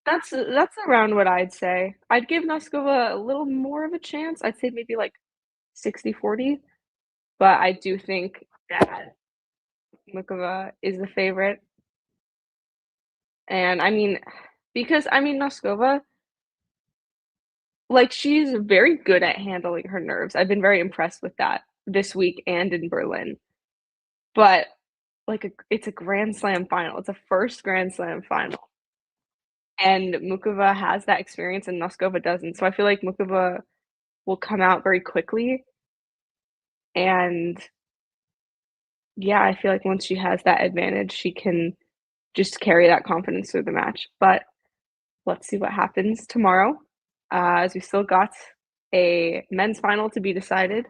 [SPEAKER 15] that's around what I'd say. I'd give Noskova a little more of a chance. I'd say maybe like 60-40, but I do think that Mukova is the favorite. And I mean, because I mean Noskova, like she's very good at handling her nerves. I've been very impressed with that this week and in Berlin. But like it's a Grand Slam final. It's a first Grand Slam final. And Mukova has that experience and Noskova doesn't. So I feel like Mukova will come out very quickly. And yeah, I feel like once she has that advantage, she can just carry that confidence through the match. But let's see what happens tomorrow, as we still got a men's final to be decided.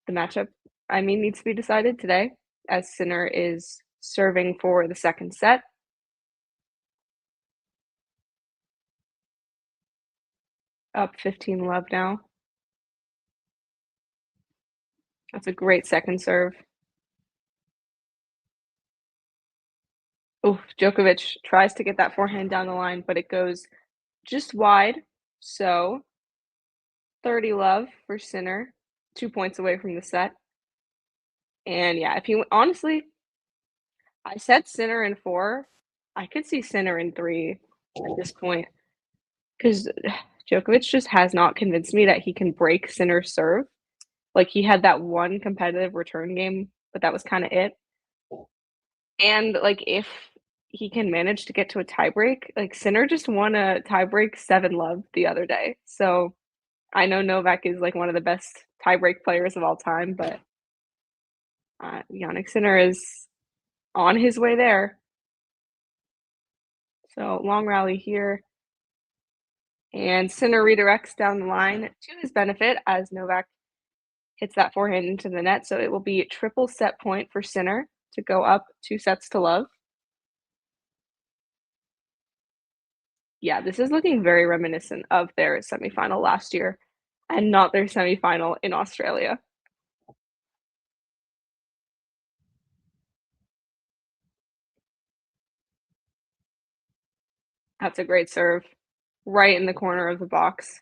[SPEAKER 15] The matchup, I mean, needs to be decided today, as Sinner is serving for the second set. Up 15 love now. That's a great second serve. Oh, Djokovic tries to get that forehand down the line, but it goes just wide. So 30 love for Sinner, 2 points away from the set. And yeah, if you honestly, I said Sinner in 4. I could see Sinner in 3 at this point because Djokovic just has not convinced me that he can break Sinner's serve. Like he had that one competitive return game, but that was kind of it. And like if he can manage to get to a tiebreak, like Sinner just won a tiebreak 7 love the other day. So I know Novak is like one of the best tiebreak players of all time, but Jannik Sinner is on his way there. So long rally here. And Sinner redirects down the line to his benefit as Novak hits that forehand into the net. So it will be a triple set point for Sinner to go up 2 sets to love. Yeah, this is looking very reminiscent of their semifinal last year and not their semifinal in Australia. That's a great serve, right in the corner of the box.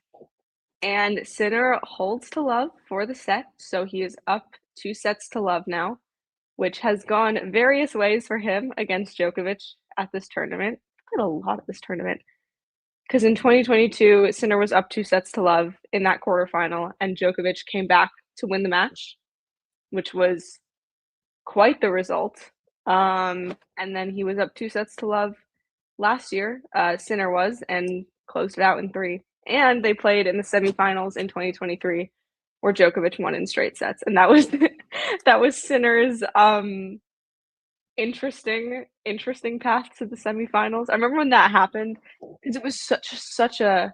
[SPEAKER 15] And Sinner holds to love for the set, so he is up 2 sets to love now, which has gone various ways for him against Djokovic at this tournament. Played a lot at this tournament. Because in 2022, Sinner was up 2-0 in that quarterfinal, and Djokovic came back to win the match, which was quite the result. And then he was up 2-0 last year, Sinner was, and closed it out in 3. And they played in the semifinals in 2023, where Djokovic won in straight sets, and that was that was Sinner's interesting path to the semifinals. I remember when that happened because it was such a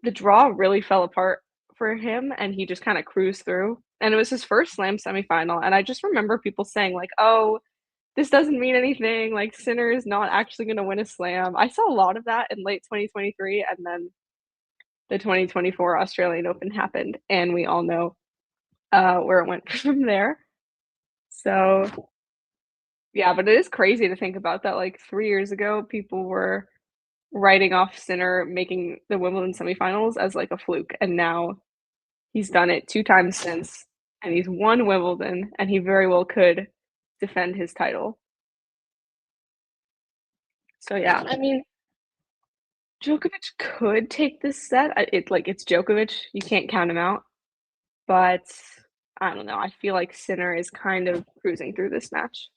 [SPEAKER 15] the draw really fell apart for him, and he just kind of cruised through. And it was his first Slam semifinal, and I just remember people saying like, "Oh, this doesn't mean anything. Like Sinner is not actually going to win a Slam." I saw a lot of that in late 2023, and then the 2024 Australian Open happened, and we all know where it went from there. So yeah, but it is crazy to think about that. Like 3 years ago, people were writing off Sinner making the Wimbledon semifinals as like a fluke, and now he's done it 2 times since, and he's won Wimbledon, and he very well could defend his title. So yeah, I mean, Djokovic could take this set. It's Djokovic, you can't count him out. But I don't know. I feel like Sinner is kind of cruising through this match.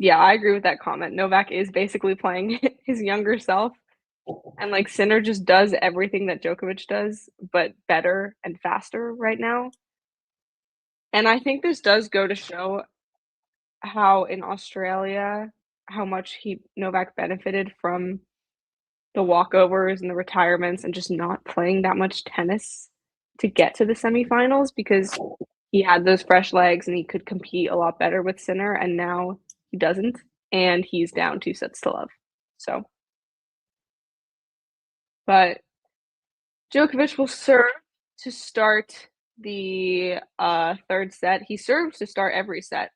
[SPEAKER 15] Yeah, I agree with that comment. Novak is basically playing his younger self, and like Sinner just does everything that Djokovic does, but better and faster right now. And I think this does go to show how in Australia, how much Novak benefited from the walkovers and the retirements and just not playing that much tennis to get to the semifinals, because he had those fresh legs and he could compete a lot better with Sinner, and now he doesn't, and he's down 2-0. So, but Djokovic will serve to start the third set. He serves to start every set.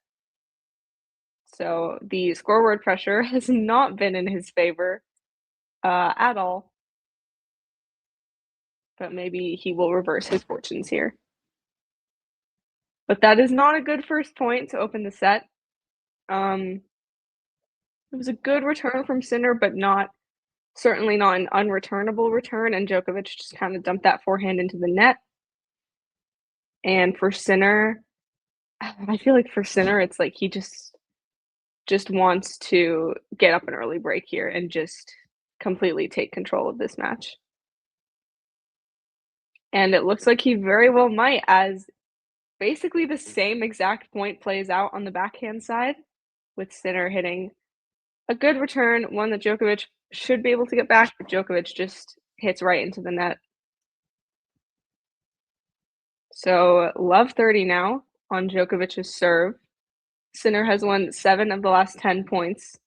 [SPEAKER 15] So the scoreboard pressure has not been in his favor at all. But maybe he will reverse his fortunes here. But that is not a good first point to open the set. It was a good return from Sinner, but certainly not an unreturnable return, and Djokovic just kind of dumped that forehand into the net. And for Sinner, I feel like for Sinner, it's like he just wants to get up an early break here and just completely take control of this match. And it looks like he very well might, as basically the same exact point plays out on the backhand side, with Sinner hitting a good return, one that Djokovic should be able to get back, but Djokovic just hits right into the net. So love 30 now on Djokovic's serve. Sinner has won 7 of the last 10 points.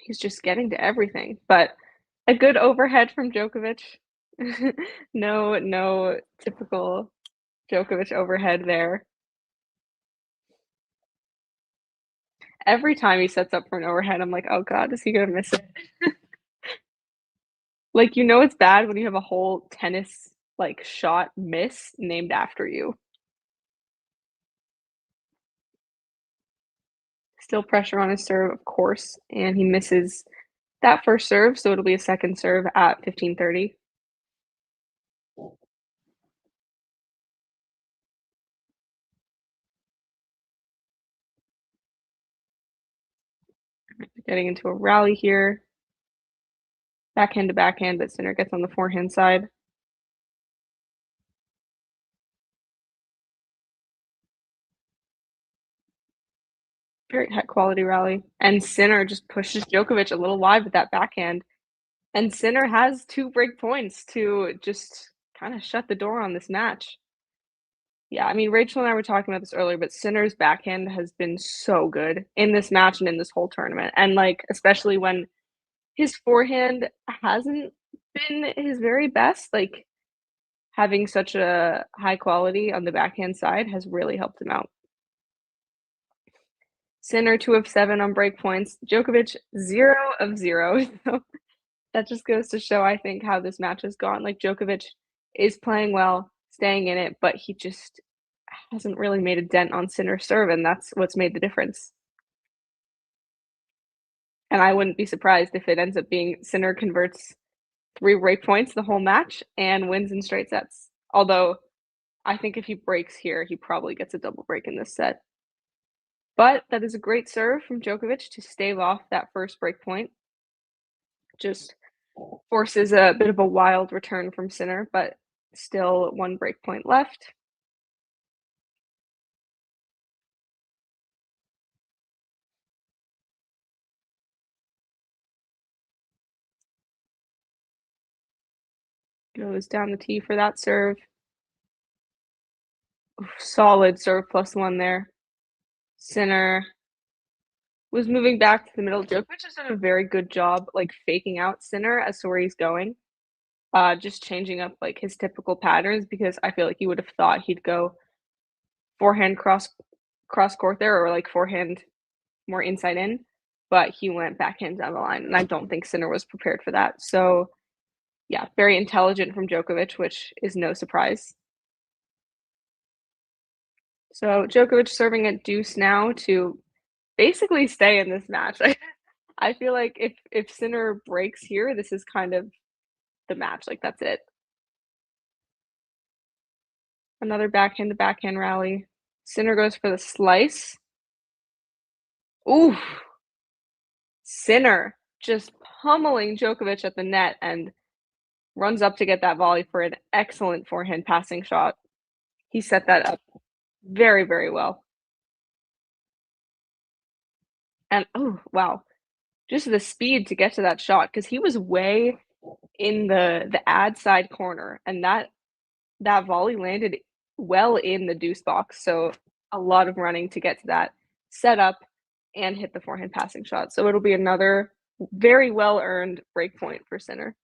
[SPEAKER 15] He's just getting to everything, but a good overhead from Djokovic. No typical Djokovic overhead there. Every time he sets up for an overhead, I'm like, oh god, is he gonna miss it? Like, you know it's bad when you have a whole tennis like shot miss named after you. Still pressure on his serve, of course, and he misses that first serve, so it'll be a second serve at 15:30. Getting into a rally here. Backhand to backhand, but Sinner gets on the forehand side. Very high quality rally. And Sinner just pushes Djokovic a little wide with that backhand. And Sinner has 2 break points to just kind of shut the door on this match. Yeah, I mean, Rachel and I were talking about this earlier, but Sinner's backhand has been so good in this match and in this whole tournament. And like, especially when his forehand hasn't been his very best, like having such a high quality on the backhand side has really helped him out. Sinner 2 of 7 on break points. Djokovic 0 of 0. So that just goes to show, I think, how this match has gone. Like, Djokovic is playing well, staying in it, but he just hasn't really made a dent on Sinner's serve, and that's what's made the difference. And I wouldn't be surprised if it ends up being Sinner converts 3 break points the whole match and wins in straight sets. Although I think if he breaks here, he probably gets a double break in this set. But that is a great serve from Djokovic to stave off that first break point. Just forces a bit of a wild return from Sinner, but still 1 break point left. Goes down the tee for that serve. Solid serve +1 there. Sinner was moving back to the middle. Djokovic has done a very good job, like, faking out Sinner as to where he's going. Just changing up, like, his typical patterns, because I feel like you would have thought he'd go forehand cross court there, or, like, forehand more inside in, but he went backhand down the line, and I don't think Sinner was prepared for that. So, yeah, very intelligent from Djokovic, which is no surprise. So Djokovic serving at deuce now to basically stay in this match. I feel like if Sinner breaks here, this is kind of the match. Like, that's it. Another backhand to backhand rally. Sinner goes for the slice. Ooh. Sinner just pummeling Djokovic at the net and runs up to get that volley for an excellent forehand passing shot. He set that up very, very well. And, oh, wow. Just the speed to get to that shot, because he was way in the ad side corner, and that volley landed well in the deuce box, so a lot of running to get to that setup and hit the forehand passing shot. So it'll be another very well-earned break point for Sinner.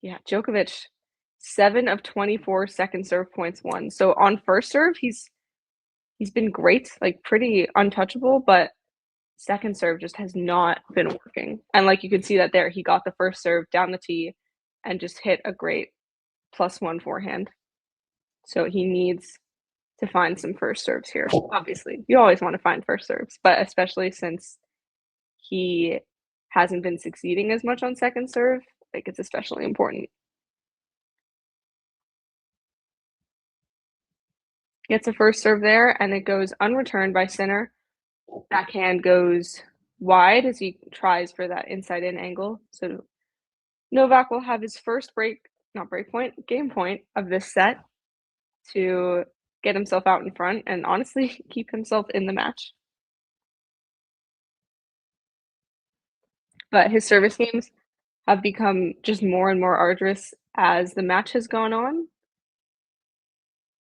[SPEAKER 15] Yeah, Djokovic, 7 of 24 second serve points won. So on first serve, he's been great, like, pretty untouchable, but second serve just has not been working. And, like, you can see that there, he got the first serve down the tee and just hit a great +1 forehand. So he needs to find some first serves here. Obviously, you always want to find first serves, but especially since he hasn't been succeeding as much on second serve, like, it's especially important. Gets a first serve there, and it goes unreturned by Sinner. Backhand goes wide as he tries for that inside in angle. So Novak will have his first game point of this set to get himself out in front and honestly keep himself in the match. But his service games have become just more and more arduous as the match has gone on.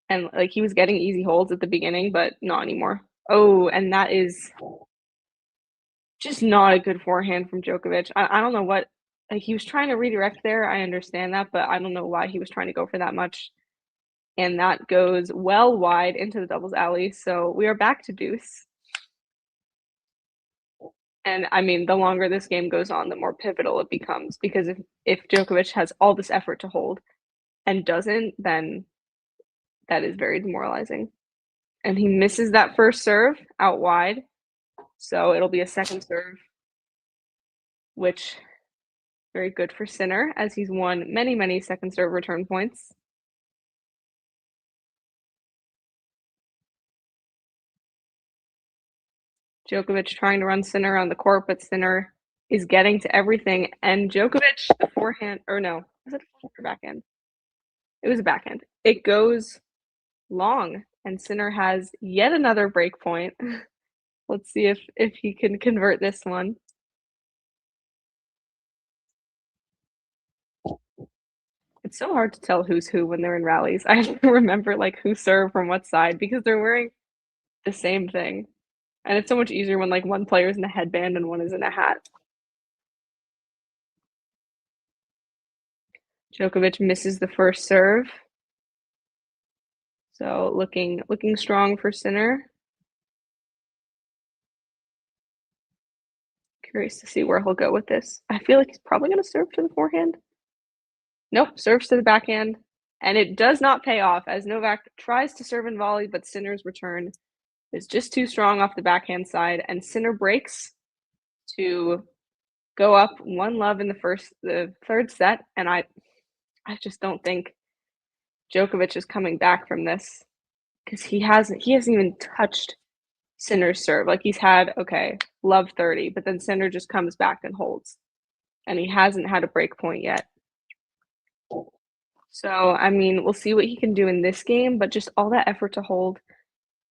[SPEAKER 15] And, like, he was getting easy holds at the beginning, but not anymore. Oh, and that is just not a good forehand from Djokovic. I don't know what, like, he was trying to redirect there. I understand that, but I don't know why he was trying to go for that much. And that goes well wide into the doubles alley. So we are back to deuce. And I mean, the longer this game goes on, the more pivotal it becomes, because if Djokovic has all this effort to hold and doesn't, then that is very demoralizing. And he misses that first serve out wide. So it'll be a second serve, which very good for Sinner, as he's won many, many second serve return points. Djokovic trying to run Sinner on the court, but Sinner is getting to everything. And Djokovic, the forehand, or no, was it a forehand or backhand? It was a backhand. It goes long, and Sinner has yet another break point. Let's see if he can convert this one. It's so hard to tell who's who when they're in rallies. I have to remember, like, who served from what side, because they're wearing the same thing. And it's so much easier when, like, one player is in a headband and one is in a hat. Djokovic misses the first serve. So looking strong for Sinner. Curious to see where he'll go with this. I feel like he's probably going to serve to the forehand. Nope, serves to the backhand And it does not pay off as Novak tries to serve and volley, but Sinner's return is just too strong off the backhand side, and Sinner breaks to go up 1-love in the third set, and I just don't think Djokovic is coming back from this because he hasn't even touched Sinner's serve. Like, he's had, okay, love 30, but then Sinner just comes back and holds, and he hasn't had a break point yet. So, I mean, we'll see what he can do in this game, but just all that effort to hold,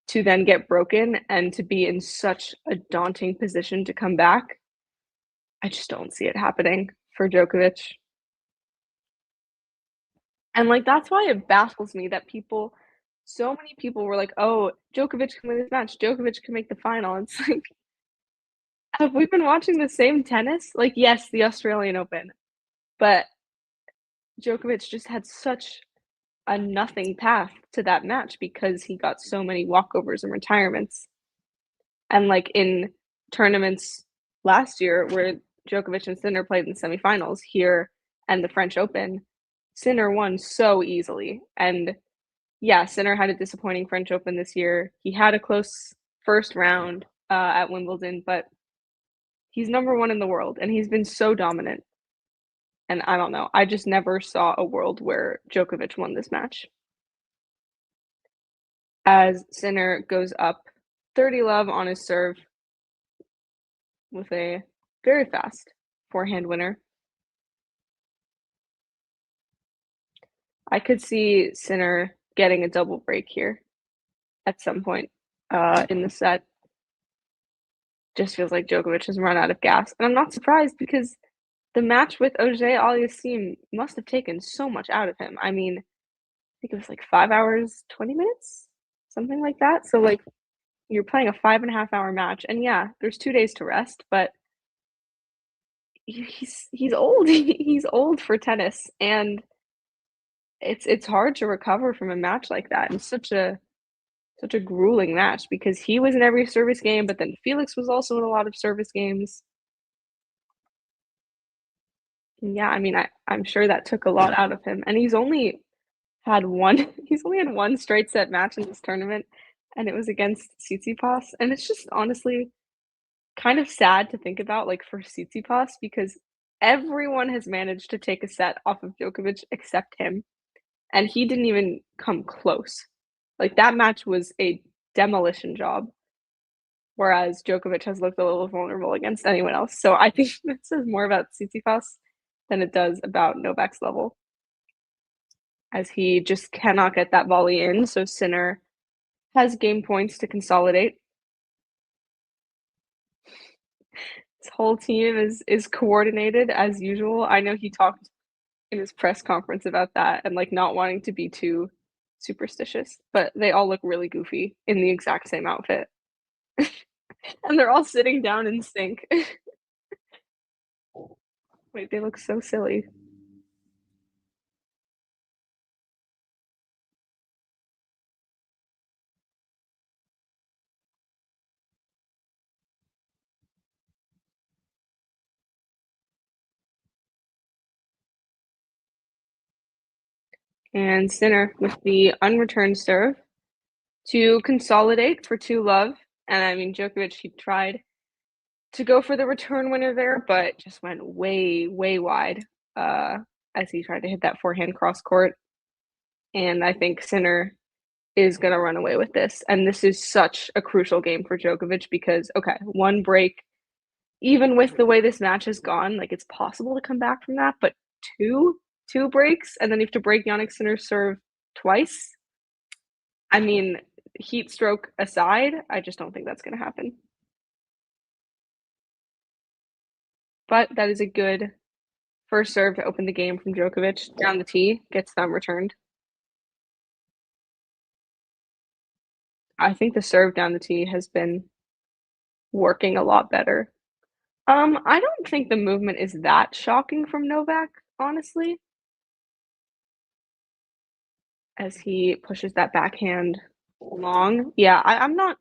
[SPEAKER 15] to then get broken, and to be in such a daunting position to come back, I just don't see it happening for Djokovic. And, like, that's why it baffles me that so many people were like, "Oh, Djokovic can win this match. Djokovic can make the final." It's like, have we been watching the same tennis? Like, yes, the Australian Open, but Djokovic just had such a nothing path to that match because he got so many walkovers and retirements. And, like, in tournaments last year where Djokovic and Sinner played in the semifinals here and the French Open, Sinner won so easily. And yeah, Sinner had a disappointing French Open this year. He had a close first round at Wimbledon, but he's number 1 in the world, and he's been so dominant. And I don't know, I just never saw a world where Djokovic won this match. As Sinner goes up 30-love on his serve with a very fast forehand winner. I could see Sinner getting a double break here at some point in the set. Just feels like Djokovic has run out of gas. And I'm not surprised because the match with Auger-Aliassime must have taken so much out of him. I mean, I think it was like 5 hours, 20 minutes, something like that. So, like, you're playing a 5.5-hour match, and yeah, there's 2 days to rest, but he's old. He's old for tennis, and it's hard to recover from a match like that. And such a grueling match because he was in every service game, but then Felix was also in a lot of service games. And yeah, I mean, I'm sure that took a lot out of him. And he's only had one straight set match in this tournament, and it was against Tsitsipas. And it's just honestly kind of sad to think about, like, for Tsitsipas, because everyone has managed to take a set off of Djokovic except him, and he didn't even come close. Like, that match was a demolition job, whereas Djokovic has looked a little vulnerable against anyone else. So I think this says more about Tsitsipas than it does about Novak's level, as he just cannot get that volley in. So Sinner has game points to consolidate. His whole team is coordinated as usual. I know he talked in his press conference about that and, like, not wanting to be too superstitious, but they all look really goofy in the exact same outfit. And they're all sitting down in sync. Wait, they look so silly. And Sinner with the unreturned serve to consolidate for 2-love. And I mean, Djokovic, he tried to go for the return winner there, but just went way, way wide as he tried to hit that forehand cross court. And I think Sinner is going to run away with this. And this is such a crucial game for Djokovic because, okay, 1 break, even with the way this match has gone, like, it's possible to come back from that, but two breaks, and then you have to break Jannik Sinner's serve twice. I mean, heat stroke aside, I just don't think that's going to happen. But that is a good first serve to open the game from Djokovic. Down the tee, gets them returned. I think the serve down the tee has been working a lot better. I don't think the movement is that shocking from Novak, honestly. As he pushes that backhand long. Yeah, I'm not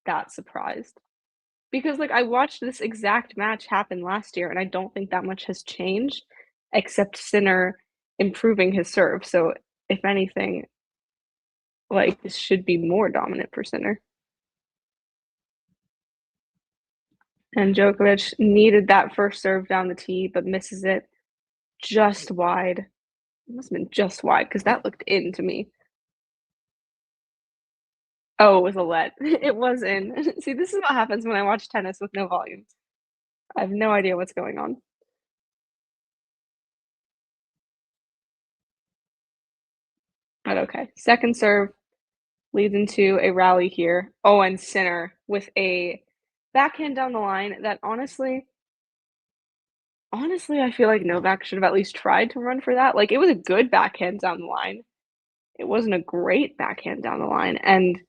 [SPEAKER 15] that surprised. Because, like, I watched this exact match happen last year, and I don't think that much has changed, except Sinner improving his serve. So if anything, like, this should be more dominant for Sinner. And Djokovic needed that first serve down the tee, but misses it just wide. It must have been just wide because that looked in to me. Oh, it was a let. It was in. See, this is what happens when I watch tennis with no volume. I have no idea what's going on. But okay, second serve leads into a rally here. Oh, and Sinner with a backhand down the line that honestly, I feel like Novak should have at least tried to run for that. Like, it was a good backhand down the line. It wasn't a great backhand down the line. And,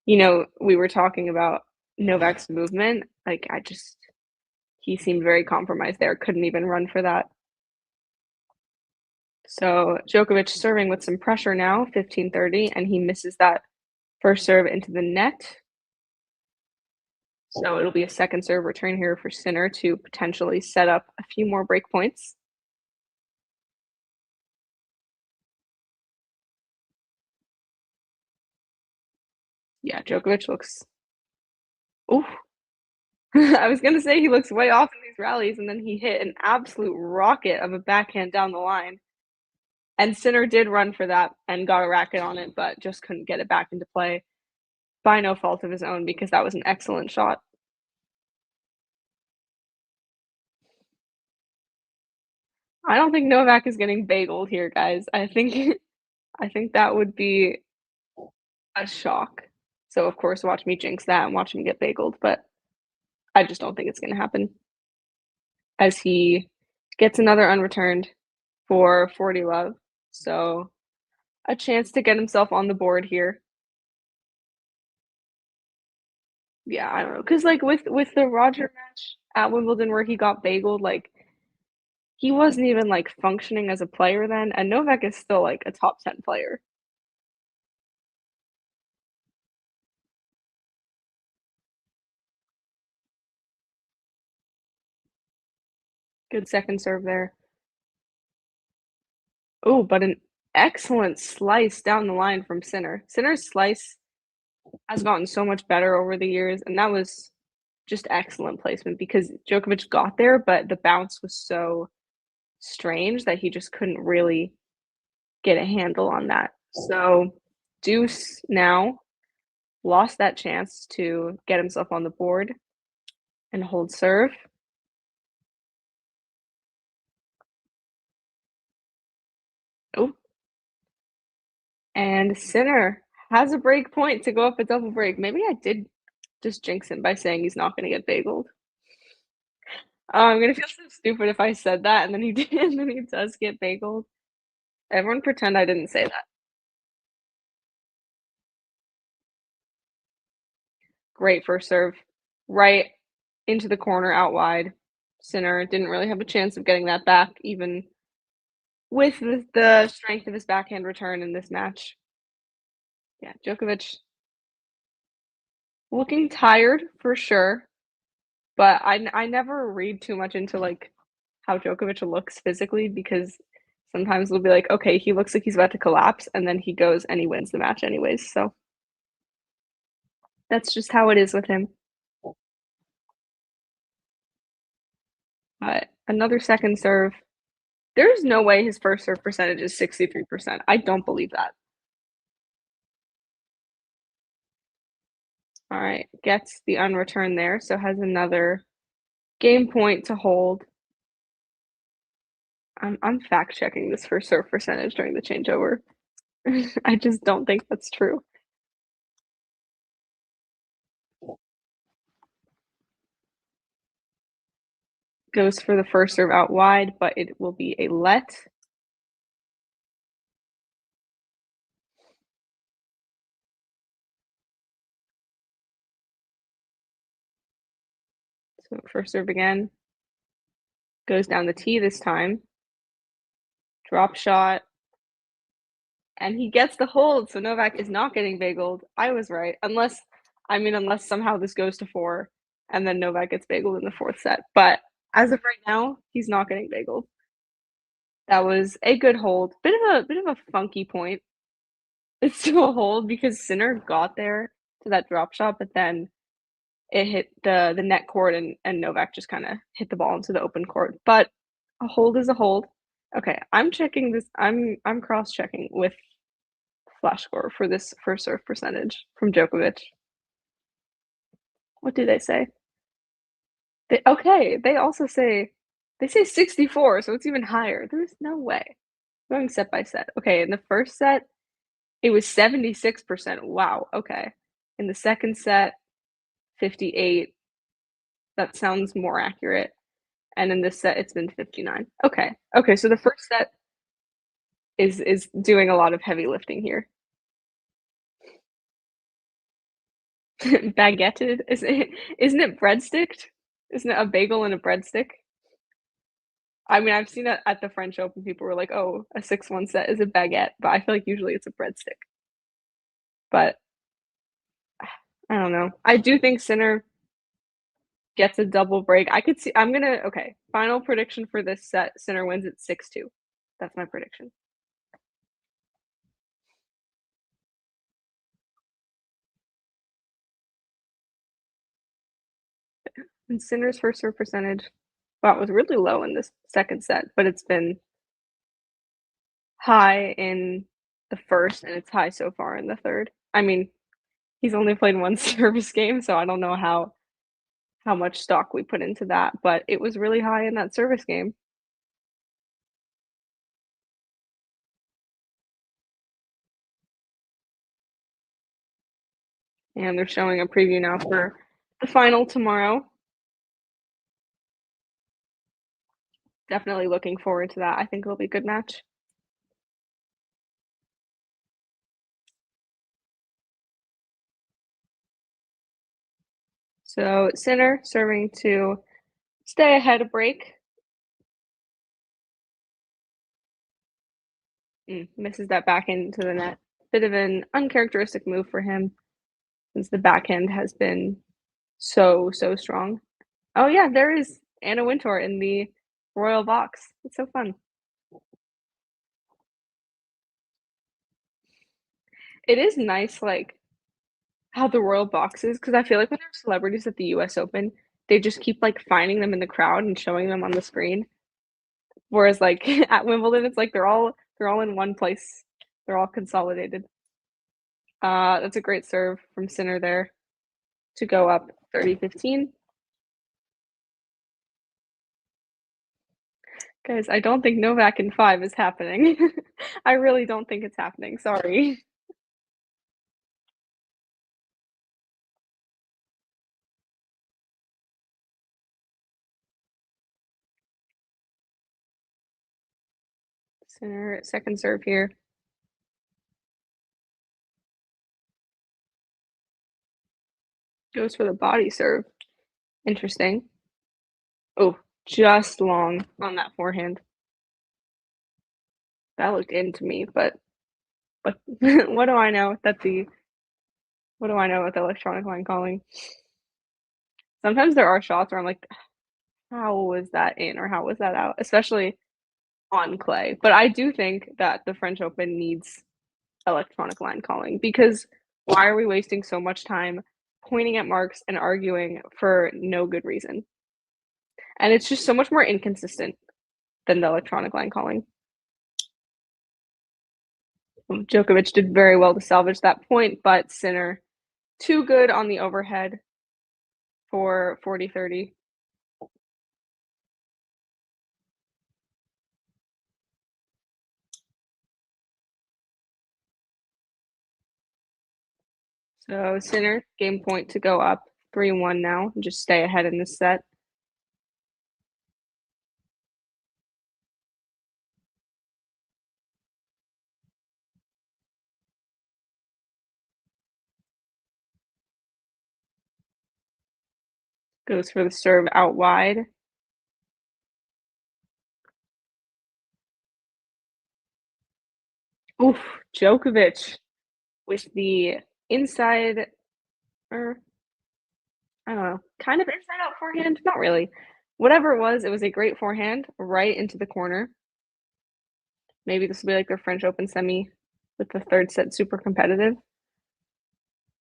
[SPEAKER 15] you know, we were talking about Novak's movement. Like, he seemed very compromised there. Couldn't even run for that. So Djokovic serving with some pressure now, 15-30, and he misses that first serve into the net. So it'll be a second serve return here for Sinner to potentially set up a few more break points. Yeah, Djokovic looks... Ooh. I was going to say he looks way off in these rallies, and then he hit an absolute rocket of a backhand down the line. And Sinner did run for that and got a racket on it, but just couldn't get it back into play by no fault of his own because that was an excellent shot. I don't think Novak is getting bageled here, guys. I think that would be a shock. So, of course, watch me jinx that and watch him get bageled, but I just don't think it's going to happen. As he gets another unreturned for 40 love. So, a chance to get himself on the board here. Yeah, I don't know. Because, like, with the Roger match at Wimbledon where he got bageled, like, he wasn't even, like, functioning as a player then, and Novak is still, like, a top 10 player. Good second serve there. Oh, but an excellent slice down the line from Sinner. Sinner's slice has gotten so much better over the years, and that was just excellent placement because Djokovic got there, but the bounce was so strange that he just couldn't really get a handle on that. So Deuce now lost that chance to get himself on the board and hold serve. Oh. And Sinner has a break point to go up a double break. Maybe I did just jinx him by saying he's not going to get bageled. I'm going to feel so stupid if I said that and then he did, and then he does get bageled. Everyone pretend I didn't say that. Great first serve. Right into the corner, out wide. Sinner didn't really have a chance of getting that back, even with the strength of his backhand return in this match. Yeah, Djokovic looking tired for sure, but I never read too much into, like, how Djokovic looks physically because sometimes we'll be like, okay, he looks like he's about to collapse, and then he goes and he wins the match anyways, so that's just how it is with him. Another second serve. There's no way his first serve percentage is 63%. I don't believe that. All right, gets the unreturn there, so has another game point to hold. I'm fact checking this first serve percentage during the changeover. I just don't think that's true. Goes for the first serve out wide, but it will be a let. So first serve again. Goes down the tee this time. Drop shot. And he gets the hold, so Novak is not getting bageled. I was right. Unless somehow this goes to 4 and then Novak gets bageled in the 4th set. But as of right now, he's not getting bageled. That was a good hold. Bit of a funky point. It's still a hold because Sinner got there to that drop shot, but then it hit the net court and Novak just kind of hit the ball into the open court. But a hold is a hold. Okay, I'm checking this. I'm cross-checking with flash score for this first serve percentage from Djokovic. What do they say? They also say 64, so it's even higher. There's no way. Going set by set. Okay, in the first set, it was 76%. Wow, okay. In the second set, 58. That sounds more accurate. And in this set, it's been 59. Okay. Okay, so the first set is doing a lot of heavy lifting here. Baguetted? Isn't it breadsticked? Isn't it a bagel and a breadstick? I mean, I've seen it at the French Open. People were like, "Oh, a 6-1 set is a baguette," but I feel like usually it's a breadstick. But I don't know. I do think Sinner gets a double break. I could see. Okay. Final prediction for this set: Sinner wins at 6-2. That's my prediction. And Sinner's first serve percentage, wow, it was really low in this second set, but it's been high in the first, and it's high so far in the third. I mean, he's only played one service game, so I don't know how much stock we put into that, but it was really high in that service game. And they're showing a preview now for the final tomorrow. Definitely looking forward to that. I think it'll be a good match. So Sinner serving to stay ahead of break. Misses that backhand into the net. Bit of an uncharacteristic move for him since the backhand has been so strong. Oh yeah, there is Anna Wintour in the royal box. It's so fun. It is nice, like, how the royal box is, because I feel like when there's celebrities at the US Open, they just keep, like, finding them in the crowd and showing them on the screen. Whereas, like, at Wimbledon, it's like they're all in one place. They're all consolidated. That's a great serve from Sinner there to go up 30-15. Guys, I don't think Novak in 5 is happening. I really don't think it's happening. Sorry. Sinner, second serve here. Goes for the body serve. Interesting. Oh, just long on that forehand. That looked in to me, but what do I know what do I know about the electronic line calling? Sometimes there are shots where I'm like, how was that in or how was that out? Especially on clay. But I do think that the French Open needs electronic line calling because why are we wasting so much time pointing at marks and arguing for no good reason? And it's just so much more inconsistent than the electronic line calling. Djokovic did very well to salvage that point, but Sinner too good on the overhead for 40-30. So Sinner, game point to go up 3-1 now and just stay ahead in this set. Goes for the serve out wide. Oof, Djokovic with the inside, or I don't know, kind of inside out forehand. Not really. Whatever it was a great forehand right into the corner. Maybe this will be like their French Open semi with the third set super competitive.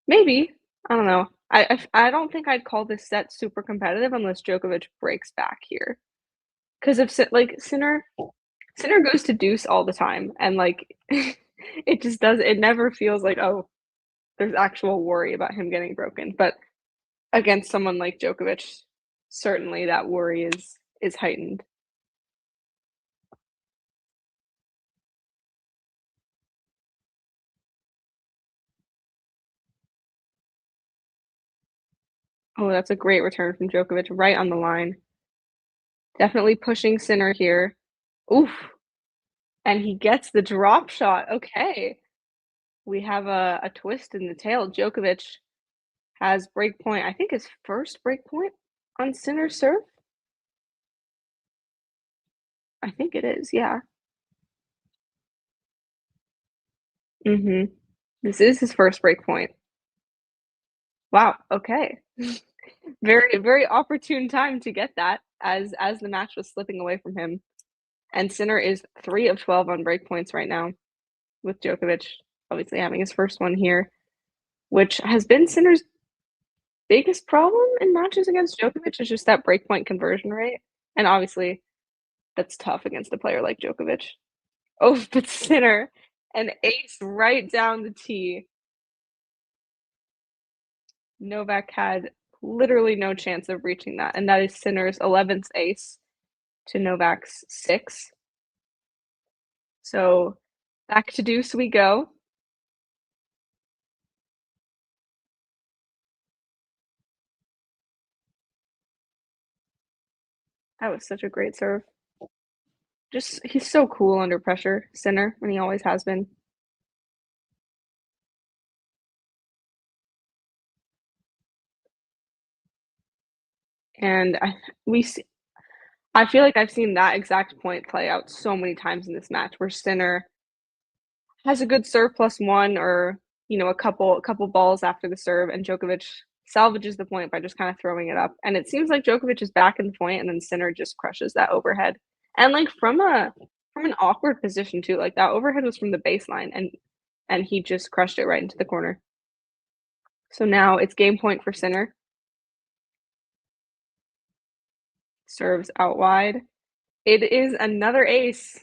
[SPEAKER 15] Maybe. I don't know. I don't think I'd call this set super competitive unless Djokovic breaks back here. Because if Sinner goes to deuce all the time, and like it never feels like, oh, there's actual worry about him getting broken. But against someone like Djokovic, certainly that worry is heightened. Oh, that's a great return from Djokovic, right on the line. Definitely pushing Sinner here. Oof. And he gets the drop shot. Okay. We have a twist in the tail. Djokovic has break point, I think his first break point on Sinner's serve. I think it is, yeah. This is his first break point. Wow, okay. Very, very opportune time to get that as the match was slipping away from him. And Sinner is 3 of 12 on break points right now, with Djokovic obviously having his first one here, which has been Sinner's biggest problem in matches against Djokovic, is just that break point conversion rate. And obviously, that's tough against a player like Djokovic. Oh, but Sinner, an ace right down the tee. Novak had literally no chance of reaching that, and that is Sinner's 11th ace to Novak's 6. So back to deuce we go. That was such a great serve. He's so cool under pressure, Sinner, and he always has been. And I feel like I've seen that exact point play out so many times in this match, where Sinner has a good serve +1, or a couple balls after the serve, and Djokovic salvages the point by just kind of throwing it up. And it seems like Djokovic is back in the point, and then Sinner just crushes that overhead. And like from an awkward position too. Like that overhead was from the baseline, and he just crushed it right into the corner. So now it's game point for Sinner. Serves out wide. It is another ace.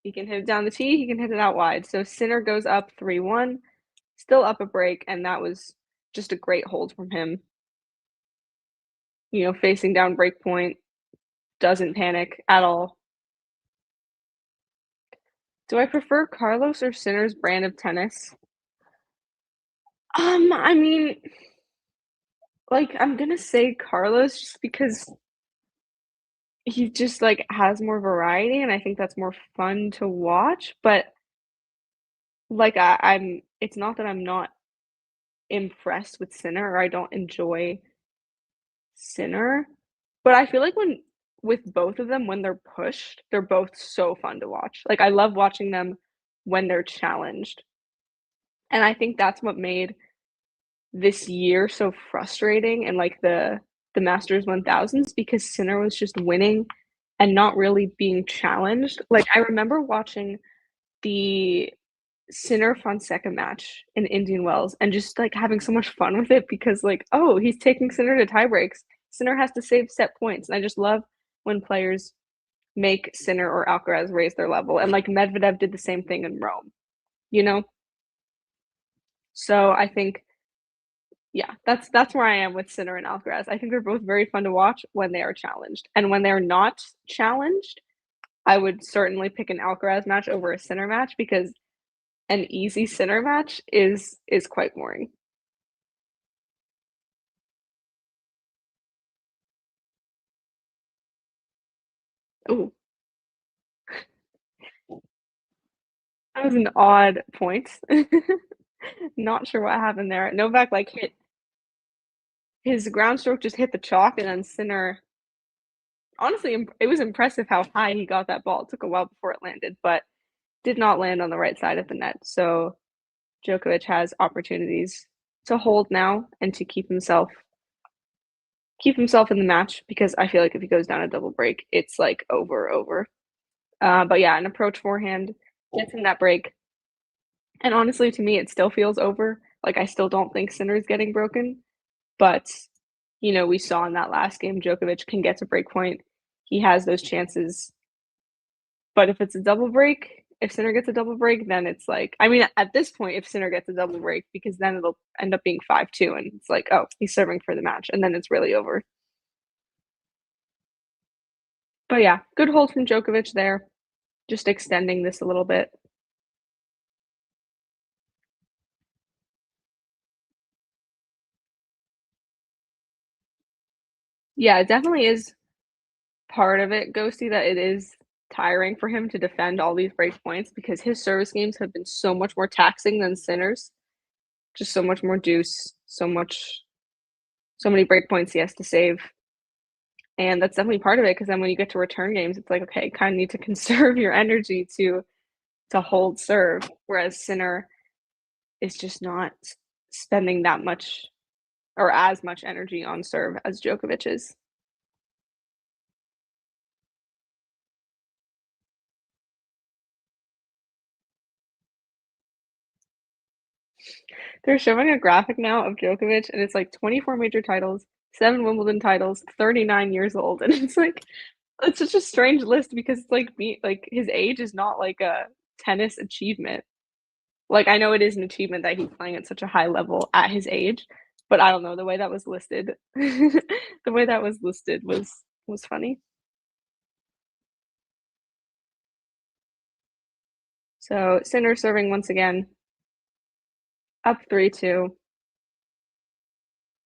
[SPEAKER 15] He can hit it down the tee, he can hit it out wide. So Sinner goes up 3-1, still up a break, and that was just a great hold from him. Facing down break point, doesn't panic at all. Do I prefer Carlos or Sinner's brand of tennis? I mean, like, I'm gonna say Carlos just because he just like has more variety, and I think that's more fun to watch. But like it's not that I'm not impressed with Sinner or I don't enjoy Sinner, but I feel like with both of them, when they're pushed, they're both so fun to watch. Like I love watching them when they're challenged. And I think that's what made this year so frustrating, and like the Masters 1000s, because Sinner was just winning and not really being challenged. Like I remember watching the Sinner Fonseca match in Indian Wells and just like having so much fun with it, because like, oh, he's taking Sinner to tie breaks. Sinner has to save set points. And I just love when players make Sinner or Alcaraz raise their level. And like Medvedev did the same thing in Rome, So I think, yeah, that's where I am with Sinner and Alcaraz. I think they're both very fun to watch when they are challenged. And when they're not challenged, I would certainly pick an Alcaraz match over a Sinner match, because an easy Sinner match is quite boring. Ooh. That was an odd point. Not sure what happened there. Novak like hit his ground stroke, just hit the chalk, and then Sinner, honestly, it was impressive how high he got that ball. It took a while before it landed, but did not land on the right side of the net. So Djokovic has opportunities to hold now and to keep himself in the match, because I feel like if he goes down a double break, it's like over. But yeah, an approach forehand gets in that break. And honestly, to me, it still feels over. Like, I still don't think Sinner's getting broken. But, you know, we saw in that last game, Djokovic can get to break point. He has those chances. But if it's a double break, if Sinner gets a double break, then it's like, I mean, at this point, if Sinner gets a double break, because then it'll end up being 5-2, and it's like, oh, he's serving for the match, and then it's really over. But yeah, good hold from Djokovic there, just extending this a little bit. Yeah, it definitely is part of it, Ghosty, that it is tiring for him to defend all these break points because his service games have been so much more taxing than Sinner's. Just so much more deuce, so many break points he has to save. And that's definitely part of it because then when you get to return games, it's like, okay, kind of need to conserve your energy to hold serve, whereas Sinner is just not spending that much or as much energy on serve as Djokovic is. They're showing a graphic now of Djokovic, and it's like 24 major titles, 7 Wimbledon titles, 39 years old, and it's like it's such a strange list because it's like his age is not like a tennis achievement. Like, I know it is an achievement that he's playing at such a high level at his age, but I don't know, the way that was listed the way that was listed was funny. So, Sinner serving once again. Up 3-2.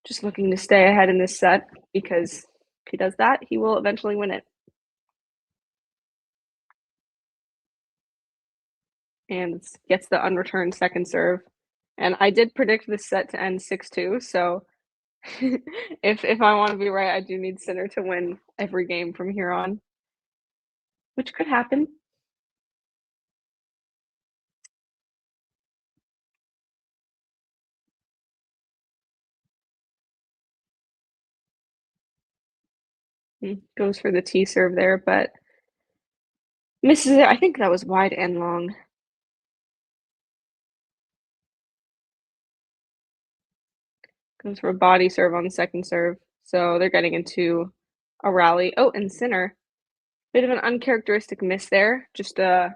[SPEAKER 15] Just looking to stay ahead in this set because if he does that, he will eventually win it. And gets the unreturned second serve. And I did predict this set to end 6-2, so if I want to be right, I do need Sinner to win every game from here on, which could happen. Goes for the T serve there, but misses it. I think that was wide and long. Goes for a body serve on the second serve. So they're getting into a rally. Oh, and Sinner. Bit of an uncharacteristic miss there. Just a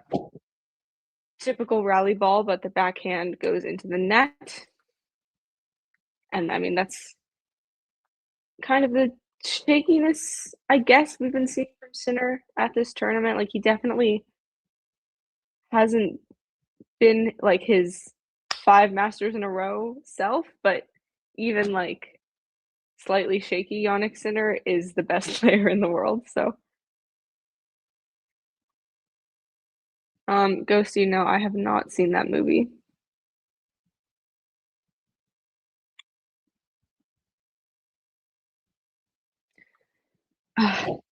[SPEAKER 15] typical rally ball, but the backhand goes into the net. And I mean, that's kind of the shakiness, I guess, we've been seeing from Sinner at this tournament. Like, he definitely hasn't been like his 5 Masters in a row self, but even like slightly shaky Jannik Sinner is the best player in the world. So, Ghosty, no, I have not seen that movie.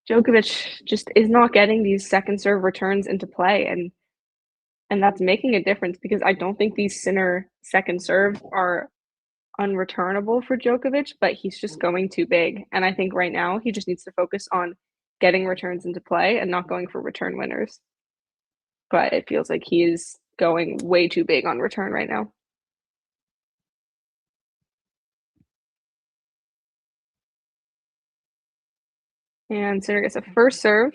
[SPEAKER 15] Djokovic just is not getting these second serve returns into play, and that's making a difference because I don't think these Sinner second serve are unreturnable for Djokovic, but he's just going too big. And I think right now he just needs to focus on getting returns into play and not going for return winners. But it feels like he is going way too big on return right now. And Sinner gets a first serve.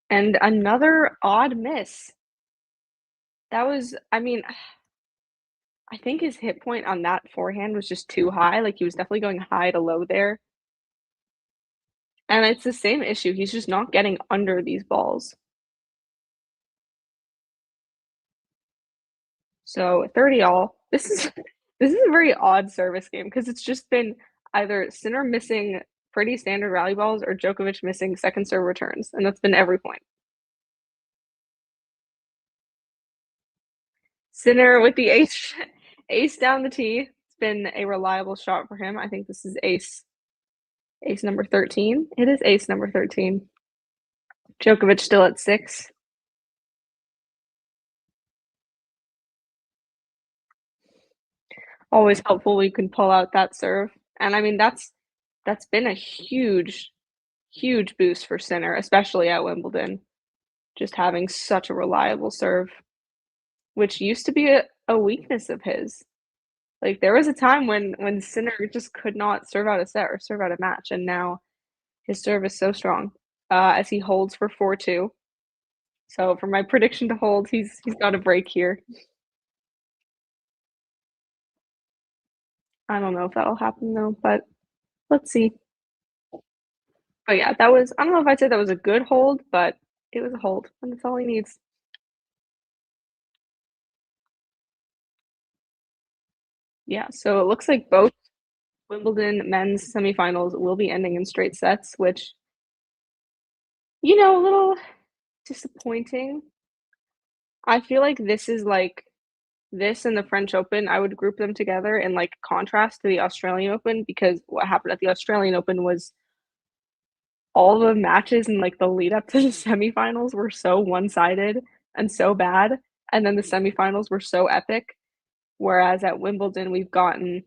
[SPEAKER 15] And another odd miss. That was, I mean, I think his hit point on that forehand was just too high. Like, he was definitely going high to low there. And it's the same issue. He's just not getting under these balls. So 30 all. This is a very odd service game because it's just been either Sinner missing pretty standard rally balls or Djokovic missing second serve returns, and that's been every point. Sinner with the ace down the tee. It's been a reliable shot for him. I think this is ace number 13. It is ace number 13. Djokovic still at 6. Always helpful when you can pull out that serve. And I mean, that's been a huge boost for Sinner, especially at Wimbledon. just having such a reliable serve, which used to be a weakness of his. Like, there was a time when Sinner just could not serve out a set or serve out a match, and now his serve is so strong, as he holds for 4-2. So for my prediction to hold, he's got a break here. I don't know if that'll happen though, but let's see. But yeah, that was, I don't know if I'd say that was a good hold, but it was a hold, and that's all he needs. Yeah, so it looks like both Wimbledon men's semifinals will be ending in straight sets, which, you know, a little disappointing. I feel like this is like this and the French Open, I would group them together in like contrast to the Australian Open, because what happened at the Australian Open was all the matches and like the lead up to the semifinals were so one-sided and so bad, and then the semifinals were so epic. Whereas at Wimbledon, we've gotten,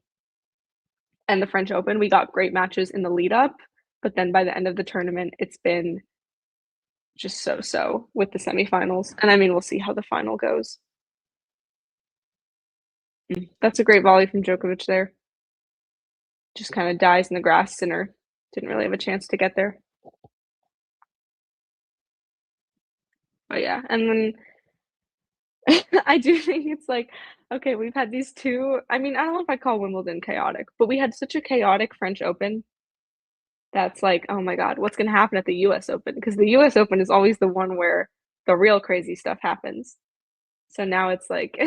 [SPEAKER 15] and the French Open, we got great matches in the lead up, but then by the end of the tournament, it's been just so with the semifinals. And I mean, we'll see how the final goes. That's a great volley from Djokovic there. Just kind of dies in the grass. Sinner didn't really have a chance to get there. But yeah, and then I do think it's like, okay, we've had these two, I mean, I don't know if I call Wimbledon chaotic, but we had such a chaotic French Open that's like, oh my God, what's going to happen at the US Open? Because the US Open is always the one where the real crazy stuff happens. So now it's like,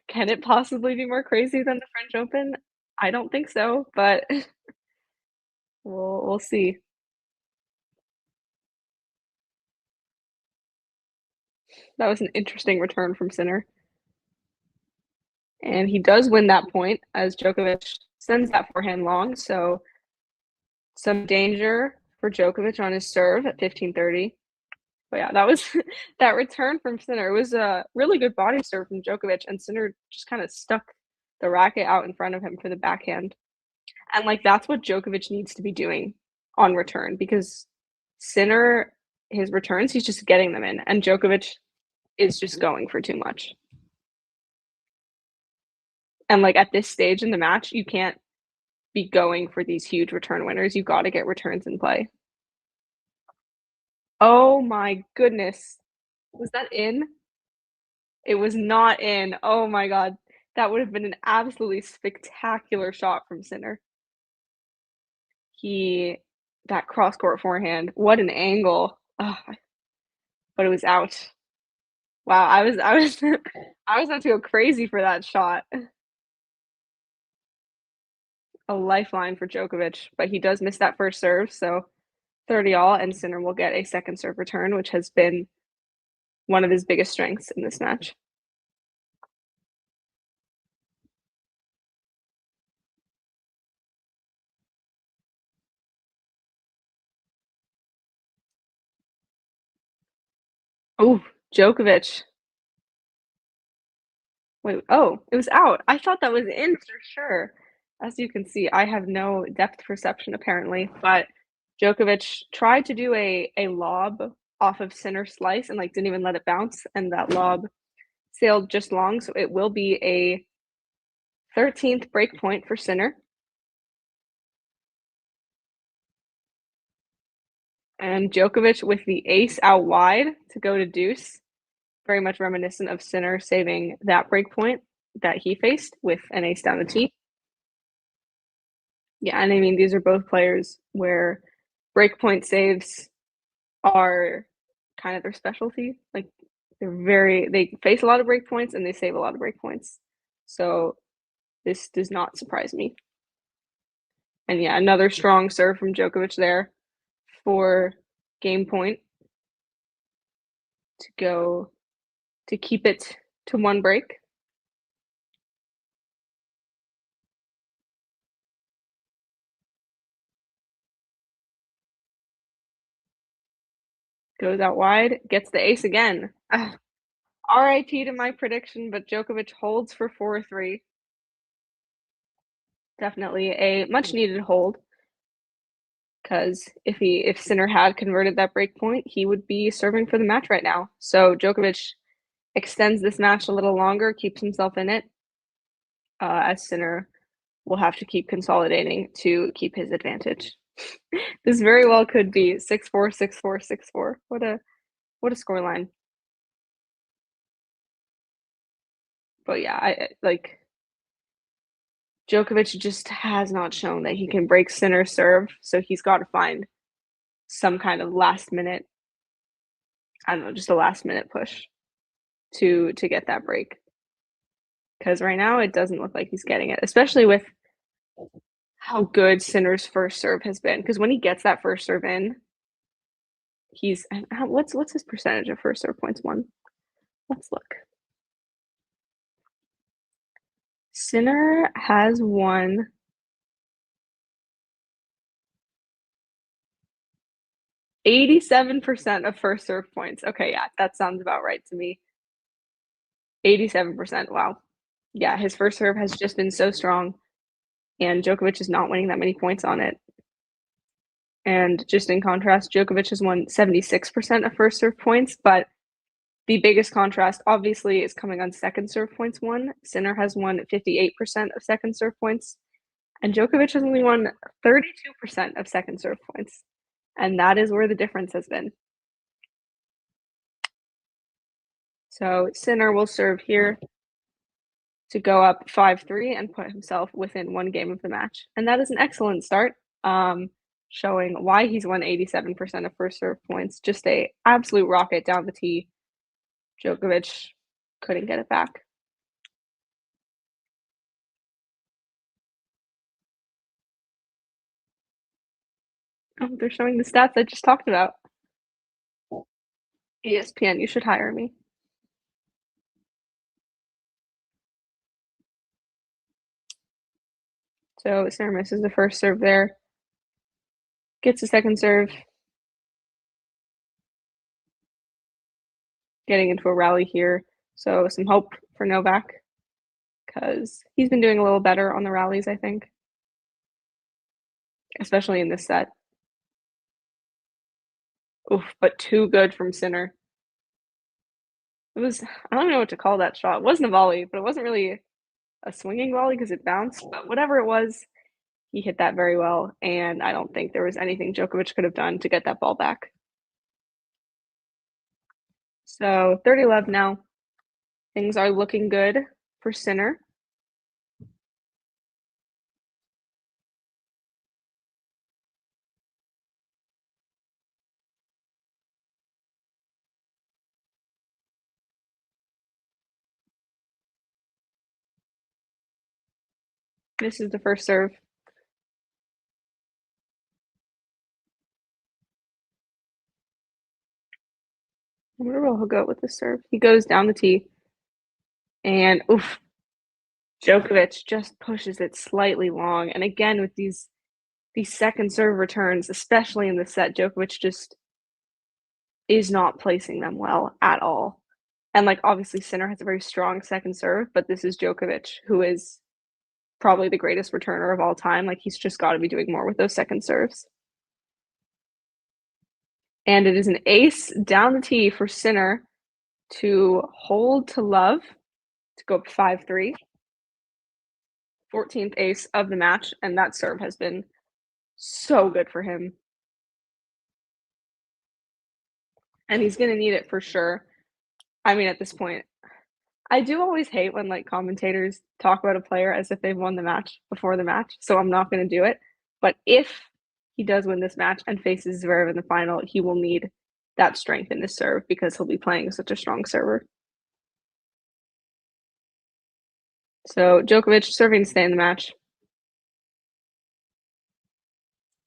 [SPEAKER 15] can it possibly be more crazy than the French Open? I don't think so, but we'll see. That was an interesting return from Sinner. And he does win that point as Djokovic sends that forehand long. So some danger for Djokovic on his serve at 15:30. But yeah, that was that return from Sinner. It was a really good body serve from Djokovic, and Sinner just kind of stuck the racket out in front of him for the backhand. And like, that's what Djokovic needs to be doing on return, because Sinner, his returns, he's just getting them in, and Djokovic is just going for too much. And like, at this stage in the match, you can't be going for these huge return winners. You got to get returns in play. Oh my goodness. Was that in? It was not in. Oh my God. That would have been an absolutely spectacular shot from Sinner. That cross-court forehand, what an angle. Oh, but it was out. Wow, I was I was about to go crazy for that shot. A lifeline for Djokovic, but he does miss that first serve, so 30-all, and Sinner will get a second serve return, which has been one of his biggest strengths in this match. Oh, Djokovic. Wait, oh, it was out. I thought that was in for sure. As you can see, I have no depth perception apparently, but Djokovic tried to do a lob off of Sinner's slice and like didn't even let it bounce, and that lob sailed just long, so it will be a 13th break point for Sinner. And Djokovic with the ace out wide to go to deuce. Very much reminiscent of Sinner saving that break point that he faced with an ace down the tee. Yeah, and I mean, these are both players where breakpoint saves are kind of their specialty. Like, they face a lot of breakpoints and they save a lot of breakpoints. So this does not surprise me. And yeah, another strong serve from Djokovic there for game point to keep it to one break. Goes out wide, gets the ace again. RIP to my prediction, but Djokovic holds for 4-3. Definitely a much needed hold, because if Sinner had converted that break point, he would be serving for the match right now. So Djokovic extends this match a little longer, keeps himself in it, as Sinner will have to keep consolidating to keep his advantage. This very well could be 6-4, 6-4, 6-4. What a scoreline. But yeah, I like Djokovic just has not shown that he can break Sinner's serve, so he's got to find some kind of last minute, I don't know, just a last minute push to get that break. Because right now it doesn't look like he's getting it, especially with how good Sinner's first serve has been. Because when he gets that first serve in, he's what's his percentage of first serve points won? Let's look. Sinner has won 87% of first serve points. Okay, yeah, that sounds about right to me. 87%. Wow. Yeah, his first serve has just been so strong, and Djokovic is not winning that many points on it. And just in contrast, Djokovic has won 76% of first serve points, but the biggest contrast, obviously, is coming on second serve points won. Sinner has won 58% of second serve points, and Djokovic has only won 32% of second serve points. And that is where the difference has been. So Sinner will serve here to go up 5-3 and put himself within one game of the match. And that is an excellent start, showing why he's won 87% of first serve points. Just a absolute rocket down the tee. Djokovic couldn't get it back. Oh, they're showing the stats I just talked about. ESPN, you should hire me. So Sinner misses the first serve there. Gets the second serve. Getting into a rally here. So some hope for Novak, because he's been doing a little better on the rallies, I think. Especially in this set. Oof, but too good from Sinner. It was, I don't know what to call that shot. It wasn't a volley, but it wasn't really a swinging volley because it bounced. But whatever it was, he hit that very well. And I don't think there was anything Djokovic could have done to get that ball back. So 30-love now. Things are looking good for Sinner. This is the first serve. I wonder where he'll go with this serve. He goes down the tee. And oof, Djokovic just pushes it slightly long. And again, with these second serve returns, especially in the set, Djokovic just is not placing them well at all. And like obviously Sinner has a very strong second serve, but this is Djokovic, who is probably the greatest returner of all time. Like he's just got to be doing more with those second serves. And it is an ace down the tee for Sinner to hold to love, to go up 5-3. 14th ace of the match, and that serve has been so good for him. And he's going to need it for sure. I mean, at this point, I do always hate when like commentators talk about a player as if they've won the match before the match, so I'm not going to do it. But if he does win this match and faces Zverev in the final, he will need that strength in his serve because he'll be playing such a strong server. So Djokovic serving to stay in the match.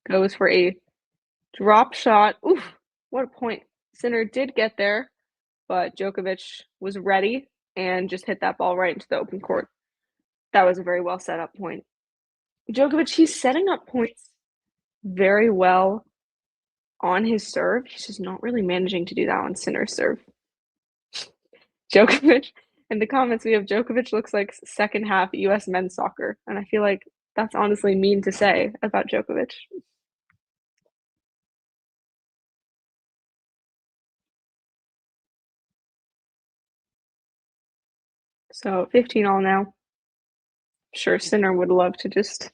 [SPEAKER 15] Goes for a drop shot. Oof, what a point. Sinner did get there, but Djokovic was ready and just hit that ball right into the open court. That was a very well set up point. Djokovic, he's setting up points very well on his serve. He's just not really managing to do that on Sinner's serve. Djokovic, in the comments, we have Djokovic looks like second half US men's soccer. And I feel like that's honestly mean to say about Djokovic. So 15 all now. I'm sure Sinner would love to just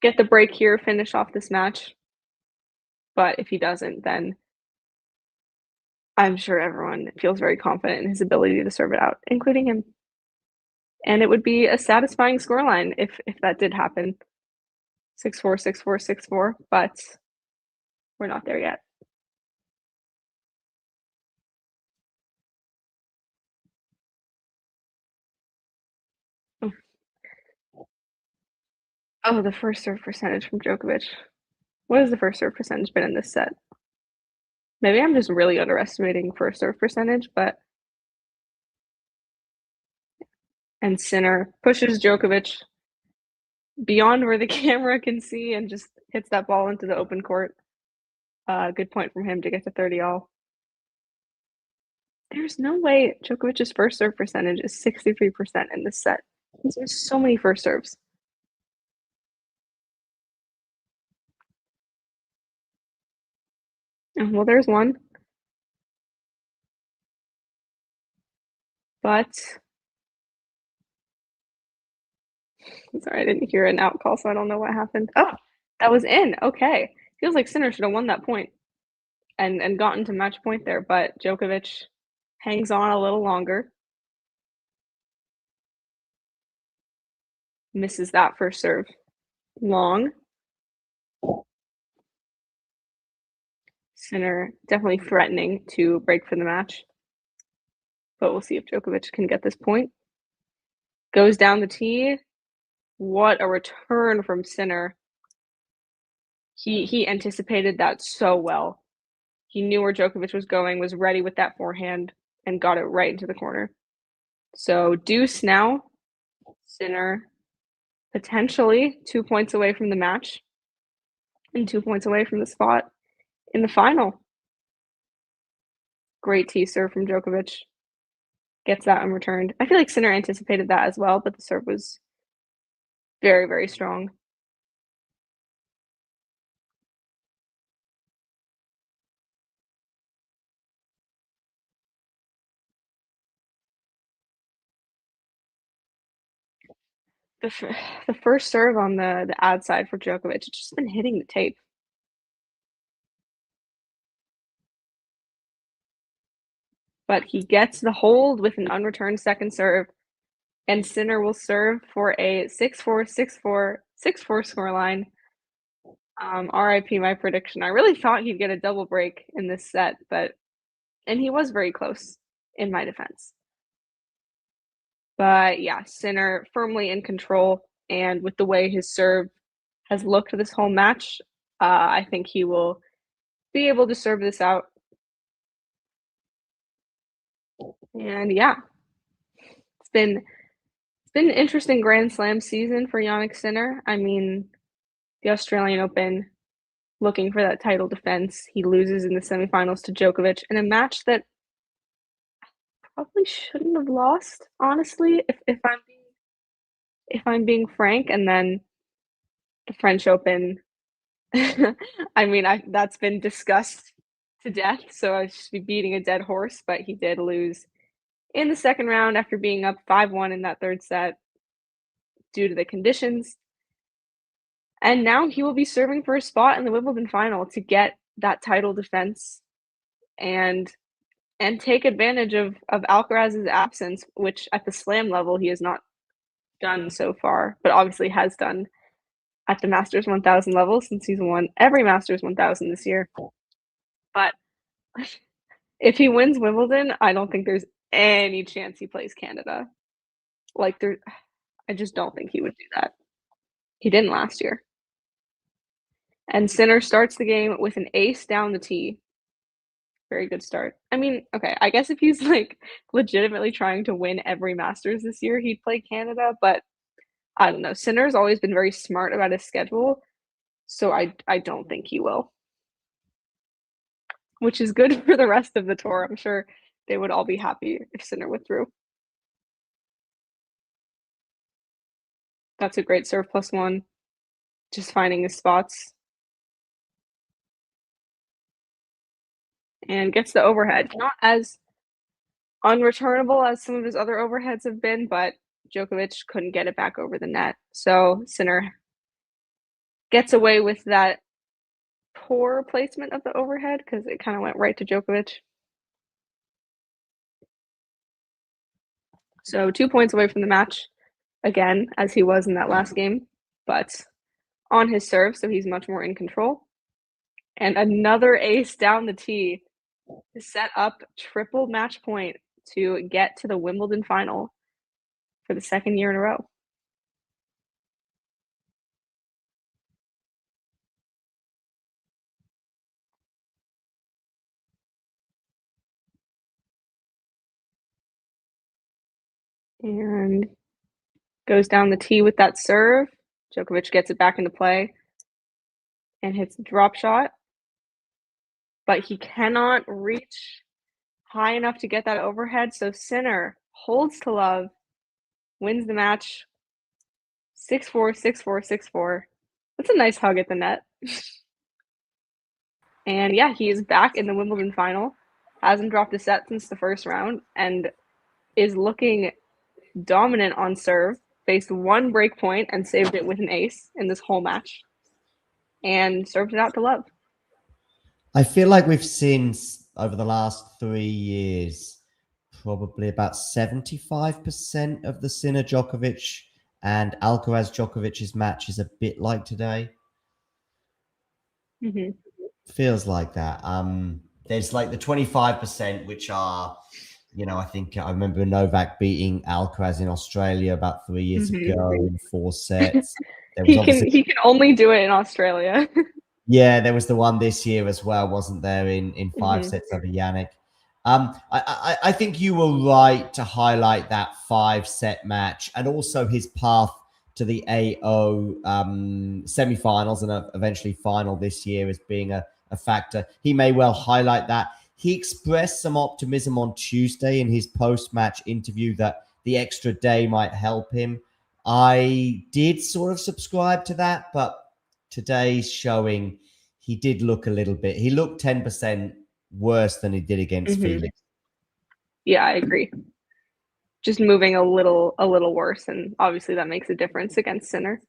[SPEAKER 15] get the break here, finish off this match. But if he doesn't, then I'm sure everyone feels very confident in his ability to serve it out, including him. And it would be a satisfying scoreline if that did happen. 6-4, 6-4, 6-4, but we're not there yet. Oh, the first serve percentage from Djokovic. What has the first serve percentage been in this set? Maybe I'm just really underestimating first serve percentage, but and Sinner pushes Djokovic beyond where the camera can see and just hits that ball into the open court. Good point from him to get to 30 all. There's no way Djokovic's first serve percentage is 63% in this set. He's missed so many first serves. Well, there's one. But sorry, I didn't hear an out call, so I don't know what happened. Oh, that was in. Okay. Feels like Sinner should have won that point and gotten to match point there, but Djokovic hangs on a little longer. Misses that first serve. Long. Sinner definitely threatening to break for the match. But we'll see if Djokovic can get this point. Goes down the tee. What a return from Sinner. He anticipated that so well. He knew where Djokovic was going, was ready with that forehand, and got it right into the corner. So deuce now. Sinner potentially 2 points away from the match and 2 points away from the spot in the final. Great tee serve from Djokovic. Gets that unreturned. I feel like Sinner anticipated that as well, but the serve was very, very strong. The first serve on the ad side for Djokovic, it's just been hitting the tape. But he gets the hold with an unreturned second serve, and Sinner will serve for a 6-4, 6-4, 6-4 scoreline. RIP my prediction. I really thought he'd get a double break in this set, and he was very close in my defense. But yeah, Sinner firmly in control, and with the way his serve has looked this whole match, I think he will be able to serve this out. And yeah, it's been an interesting Grand Slam season for Jannik Sinner. I mean, the Australian Open, looking for that title defense. He loses in the semifinals to Djokovic in a match that probably shouldn't have lost, honestly, if I'm being frank. And then the French Open, I mean, that's been discussed to death, so I should be beating a dead horse, but he did lose in the second round after being up 5-1 in that third set due to the conditions. And now he will be serving for a spot in the Wimbledon final to get that title defense and take advantage of Alcaraz's absence, which at the slam level he has not done so far, but obviously has done at the Masters 1000 level since he's won every Masters 1000 this year. But if he wins Wimbledon, I don't think there's any chance he plays Canada. I just don't think he would do that. He didn't last year. And Sinner starts the game with an ace down the tee. Very good start. I mean, okay, I guess if he's legitimately trying to win every Masters this year, he'd play Canada, but I don't know. Sinner's always been very smart about his schedule, so I don't think he will. Which is good for the rest of the tour. I'm sure they would all be happy if Sinner withdrew. That's a great serve +1. Just finding his spots. And gets the overhead. Not as unreturnable as some of his other overheads have been, but Djokovic couldn't get it back over the net. So Sinner gets away with that poor placement of the overhead because it kind of went right to Djokovic. So 2 points away from the match, again, as he was in that last game, but on his serve, so he's much more in control. And another ace down the tee to set up triple match point to get to the Wimbledon final for the second year in a row. And goes down the tee with that serve. Djokovic gets it back into play and hits the drop shot. But he cannot reach high enough to get that overhead, so Sinner holds to love, wins the match 6-4, 6-4, 6-4. That's a nice hug at the net. And yeah, he is back in the Wimbledon final. Hasn't dropped a set since the first round and is looking dominant on serve. Faced one break point and saved it with an ace in this whole match. And served it out to love.
[SPEAKER 1] I feel like we've seen over the last 3 years probably about 75% of the Sinner Djokovic and Alcaraz Djokovic's match is a bit like today.
[SPEAKER 15] Mm-hmm.
[SPEAKER 1] Feels like that. There's like the 25%, which are, you know, I think I remember Novak beating Alcaraz in Australia about 3 years ago in 4 sets.
[SPEAKER 15] He can only do it in Australia.
[SPEAKER 1] Yeah, there was the one this year as well, wasn't there, in 5 sets over Jannik. I think you were right to highlight that 5-set match and also his path to the AO semi-finals and eventually final this year as being a factor. He may well highlight that. He expressed some optimism on Tuesday in his post-match interview that the extra day might help him. I did sort of subscribe to that, but today's showing, he did look a little bit. He looked 10% worse than he did against Felix.
[SPEAKER 15] Yeah, I agree. Just moving a little worse, and obviously that makes a difference against Sinner.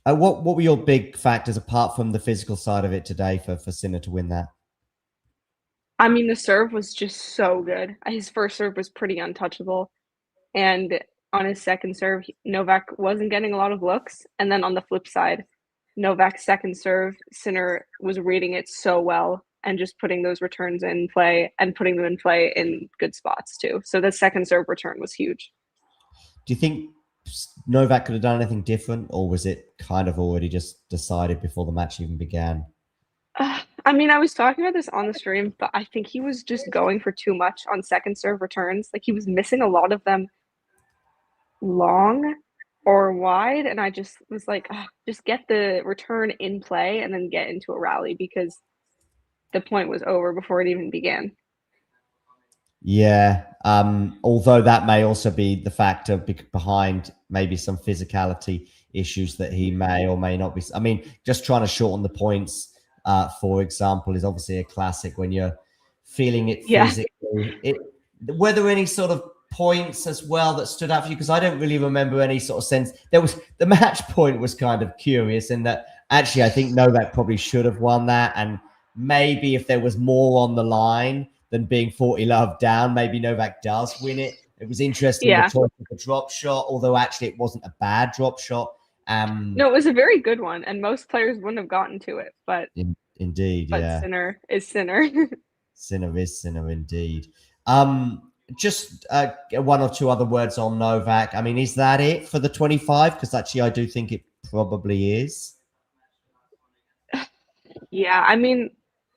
[SPEAKER 1] What were your big factors apart from the physical side of it today for Sinner to win that?
[SPEAKER 15] I mean, the serve was just so good. His first serve was pretty untouchable, and on his second serve, Novak wasn't getting a lot of looks. And then on the flip side, Novak's second serve, Sinner was reading it so well and just putting those returns in play and putting them in play in good spots too. So the second serve return was huge.
[SPEAKER 1] Do you think Novak could have done anything different, or was it kind of already just decided before the match even began?
[SPEAKER 15] I mean, I was talking about this on the stream, but I think he was just going for too much on second serve returns. Like, he was missing a lot of them long or wide, and I just was like, just get the return in play and then get into a rally, because the point was over before it even began.
[SPEAKER 1] Yeah, although that may also be the factor behind maybe some physicality issues that he may or may not be. I mean, just trying to shorten the points, for example, is obviously a classic when you're feeling it physically. Were there any sort of points as well that stood out for you? Because I don't really remember any sort of sense. There was the match point was kind of curious in that actually I think Novak probably should have won that, and maybe if there was more on the line than being 40-love down, maybe Novak does win it. It was interesting the choice of the drop shot, although actually it wasn't a bad drop shot.
[SPEAKER 15] No, it was a very good one, and most players wouldn't have gotten to it. But
[SPEAKER 1] indeed,
[SPEAKER 15] but Sinner is Sinner.
[SPEAKER 1] Sinner is Sinner, indeed. Just one or two other words on Novak. I mean, is that it for the 25? Because actually, I do think it probably is.
[SPEAKER 15] Yeah, I mean,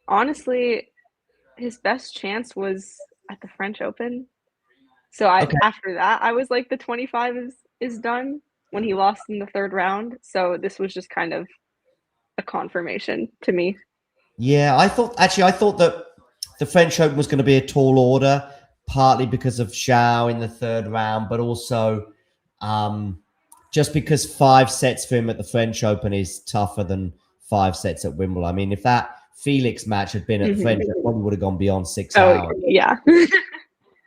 [SPEAKER 15] honestly, his best chance was at the French Open. So after that, I was like, the 25 is done when he lost in the third round. So this was just kind of a confirmation to me.
[SPEAKER 1] Yeah, I thought that the French Open was going to be a tall order, partly because of Zhao in the third round, but also just because 5 sets for him at the French Open is tougher than 5 sets at Wimbledon. I mean, if that Felix match had been at French, it probably would have gone beyond 6 hours.
[SPEAKER 15] Yeah.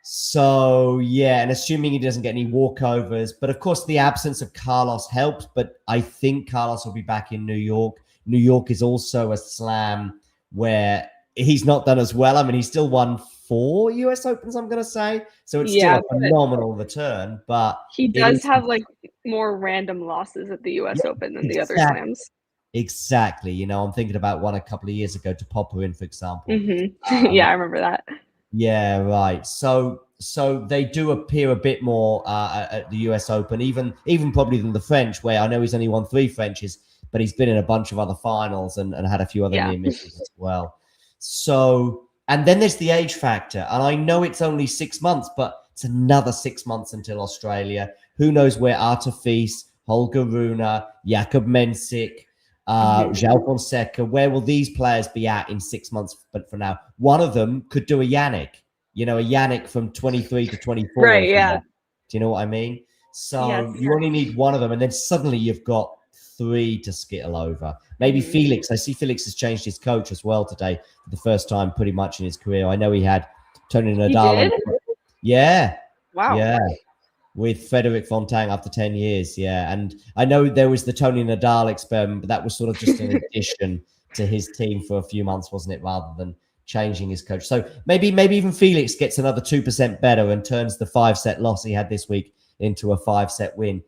[SPEAKER 1] So, yeah, and assuming he doesn't get any walkovers. But, of course, the absence of Carlos helps. But I think Carlos will be back in New York. New York is also a slam where he's not done as well. I mean, he still won 4 US Opens, I'm going to say. So it's still a phenomenal return. But
[SPEAKER 15] he does have, like, more random losses at the US Open than the other slams.
[SPEAKER 1] Exactly. You know, I'm thinking about one a couple of years ago to Popperin, for example.
[SPEAKER 15] Yeah, I remember that.
[SPEAKER 1] Yeah, right. So they do appear a bit more at the US Open, even probably than the French, where I know he's only won 3 Frenches, but he's been in a bunch of other finals and had a few other near misses as well. So, and then there's the age factor. And I know it's only 6 months, but it's another 6 months until Australia. Who knows where Artefis, Holger Rune, Jakob Mensik, João Fonseca, where will these players be at in 6 months? But for now, one of them could do a Jannik, you know, a Jannik from 23 to 24.
[SPEAKER 15] Right, yeah.
[SPEAKER 1] Do you know what I mean? So
[SPEAKER 15] Yes.
[SPEAKER 1] you only need one of them, and then suddenly you've got 3 to skittle over. Maybe Felix. I see Felix has changed his coach as well today for the first time pretty much in his career. I know he had Tony Nadal. Yeah.
[SPEAKER 15] Wow.
[SPEAKER 1] Yeah. With Frederic Fontang after 10 years. Yeah. And I know there was the Tony Nadal experiment, but that was sort of just an addition to his team for a few months, wasn't it? Rather than changing his coach. So maybe even Felix gets another 2% better and turns the 5-set loss he had this week into a 5-set win.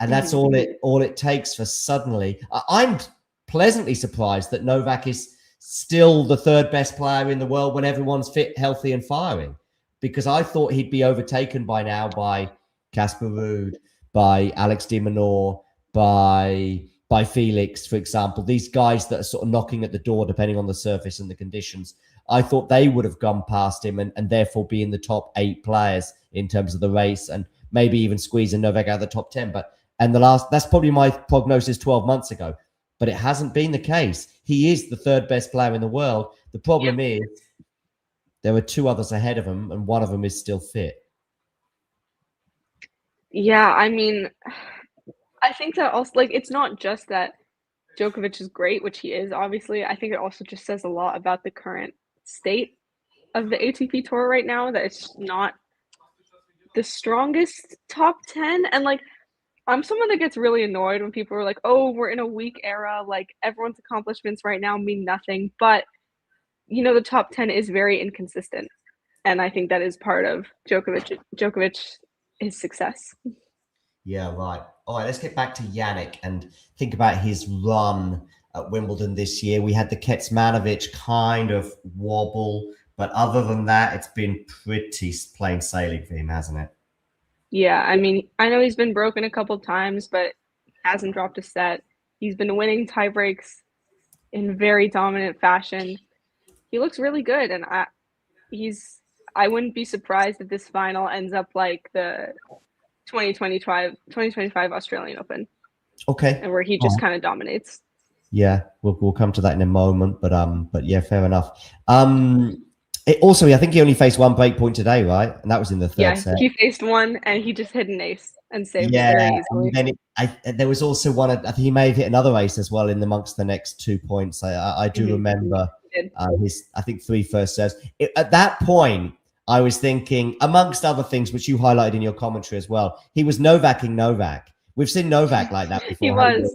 [SPEAKER 1] And that's all it takes for suddenly. I'm pleasantly surprised that Novak is still the 3rd best player in the world when everyone's fit, healthy, and firing, because I thought he'd be overtaken by now by Casper Ruud, by Alex de Minaur, by Felix, for example. These guys that are sort of knocking at the door, depending on the surface and the conditions. I thought they would have gone past him and therefore be in the top 8 players in terms of the race, and maybe even squeezing Novak out of the top 10. That's probably my prognosis 12 months ago, but it hasn't been the case. He is the 3rd best player in the world. The problem is there are 2 others ahead of him, and one of them is still fit.
[SPEAKER 15] Yeah, I mean, I think that also, like, it's not just that Djokovic is great, which he is, obviously. I think it also just says a lot about the current state of the ATP Tour right now, that it's not the strongest top 10. And, like, I'm someone that gets really annoyed when people are like, oh, we're in a weak era, like, everyone's accomplishments right now mean nothing. But, you know, the top 10 is very inconsistent. And I think that is part of Djokovic's success.
[SPEAKER 1] Yeah, right. All right, let's get back to Jannik and think about his run at Wimbledon this year. We had the Kecmanovic kind of wobble, but other than that, it's been pretty plain sailing for him, hasn't it?
[SPEAKER 15] Yeah, I mean, I know he's been broken a couple times, but hasn't dropped a set. He's been winning tie breaks in very dominant fashion. He looks really good, and I wouldn't be surprised if this final ends up like the 2025 Australian Open.
[SPEAKER 1] Okay.
[SPEAKER 15] And where he just kind of dominates.
[SPEAKER 1] Yeah, we'll come to that in a moment, but yeah, fair enough. I think he only faced 1 break point today, right? And that was in the 3rd set.
[SPEAKER 15] He faced 1 and he just hit an ace and saved it very easily.
[SPEAKER 1] And then there was also one. I think he may have hit another ace as well in amongst the next 2 points. I do remember his, I think, 3 first serves. At that point, I was thinking, amongst other things, which you highlighted in your commentary as well, he was Novaking Novak. We've seen Novak like that before.
[SPEAKER 15] He was.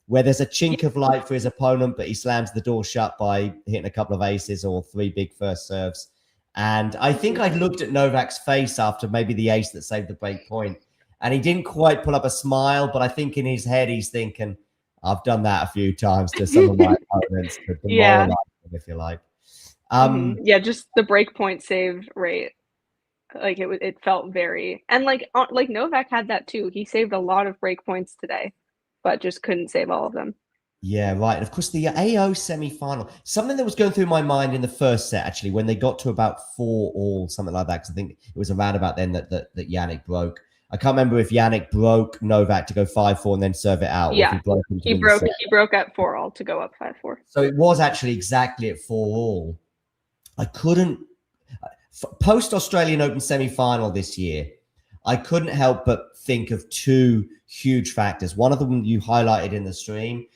[SPEAKER 1] Where there's a chink of light for his opponent, but he slams the door shut by hitting a couple of aces or 3 big first serves. And I think I looked at Novak's face after maybe the ace that saved the break point, and he didn't quite pull up a smile, but I think in his head he's thinking, I've done that a few times to some of my opponents to demoralize them, if you like.
[SPEAKER 15] Yeah, just the break point save rate. Like it felt very, and like Novak had that too. He saved a lot of break points today, but just couldn't save all of them.
[SPEAKER 1] Yeah, right. And of course, the AO semi-final, something that was going through my mind in the first set, actually, when they got to about 4-all, something like that, because I think it was around about then that Jannik broke. I can't remember if Jannik broke Novak to go 5-4 and then serve it out.
[SPEAKER 15] Yeah, he broke at 4-all to go up 5-4.
[SPEAKER 1] So it was actually exactly at 4-all. I couldn't, post-Australian Open semi-final this year, I couldn't help but think of 2 huge factors. One of them you highlighted in the stream,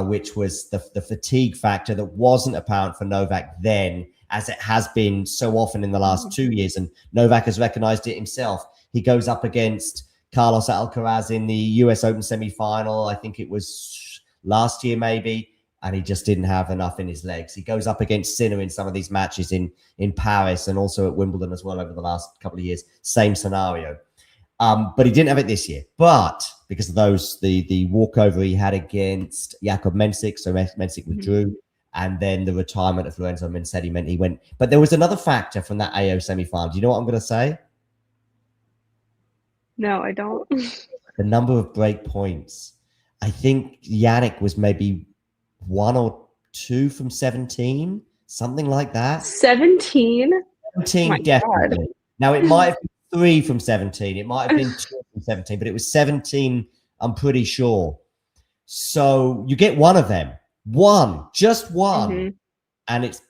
[SPEAKER 1] which was the fatigue factor that wasn't apparent for Novak then as it has been so often in the last 2 years. And Novak has recognized it himself. He goes up against Carlos Alcaraz in the US Open semi-final. I think it was last year maybe. And he just didn't have enough in his legs. He goes up against Sinner in some of these matches in Paris and also at Wimbledon as well over the last couple of years. Same scenario. But he didn't have it this year. But because of those, the walkover he had against Jakob Mensik, so Mensik withdrew, and then the retirement of Lorenzo Mensetti meant he went. But there was another factor from that AO semi-final. Do you know what I'm going to say?
[SPEAKER 15] No, I don't.
[SPEAKER 1] The number of break points. I think Jannik was maybe 1 or 2 from 17, something like that.
[SPEAKER 15] 17?
[SPEAKER 1] 17, definitely. God. Now, it might have been 3 from 17. It might have been 2 from 17, but it was 17, I'm pretty sure. So you get one of them. Just one. And it's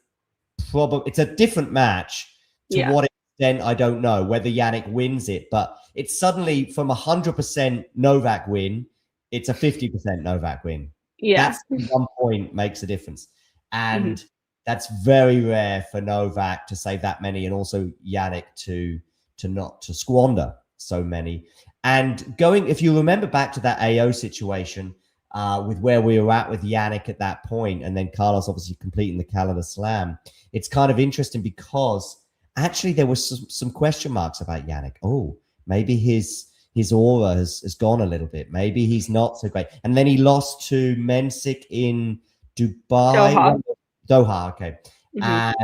[SPEAKER 1] a different match. To what extent, I don't know whether Jannik wins it, but it's suddenly from 100% Novak win, it's a 50% Novak win.
[SPEAKER 15] Yeah.
[SPEAKER 1] That's 1 point makes a difference. And that's very rare for Novak to save that many, and also Jannik to not to squander so many. And if you remember back to that AO situation with where we were at with Jannik at that point, and then Carlos obviously completing the calendar slam, it's kind of interesting because actually there was some question marks about Jannik. Oh, maybe his aura has gone a little bit. Maybe he's not so great. And then he lost to Mensik in Doha, okay. And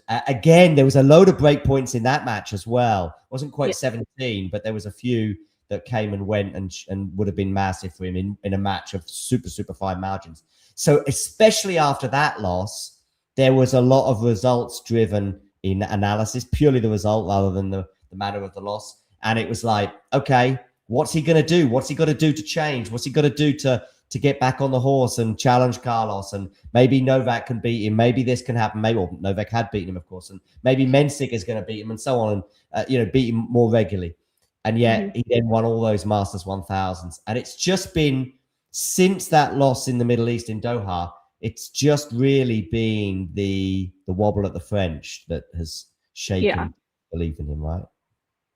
[SPEAKER 1] again, there was a load of break points in that match as well. It wasn't quite 17, but there was a few that came and went and would have been massive for him in a match of super, super fine margins. So especially after that loss, there was a lot of results-driven in analysis, purely the result rather than the manner of the loss. And it was like, okay, what's he going to do? What's he got to do to change? What's he got to do to get back on the horse and challenge Carlos? And maybe Novak can beat him. Maybe this can happen. Maybe Novak had beaten him, of course. And maybe Mensik is going to beat him and so on. And, beat him more regularly. And yet he then won all those Masters 1000s. And it's just been, since that loss in the Middle East in Doha, it's just really been the wobble at the French that has shaken belief in him, right?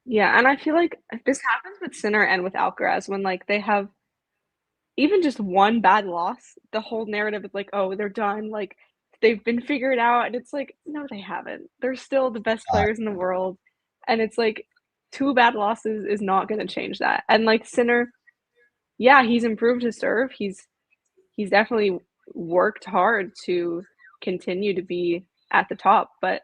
[SPEAKER 15] Yeah, and I feel like this happens with Sinner and with Alcaraz when they have even just one bad loss, the whole narrative is like, oh, they're done, they've been figured out, and it's like, no, they haven't. They're still the best players in the world, and it's like 2 bad losses is not going to change that. And Sinner, yeah, he's improved his serve. He's definitely worked hard to continue to be at the top, but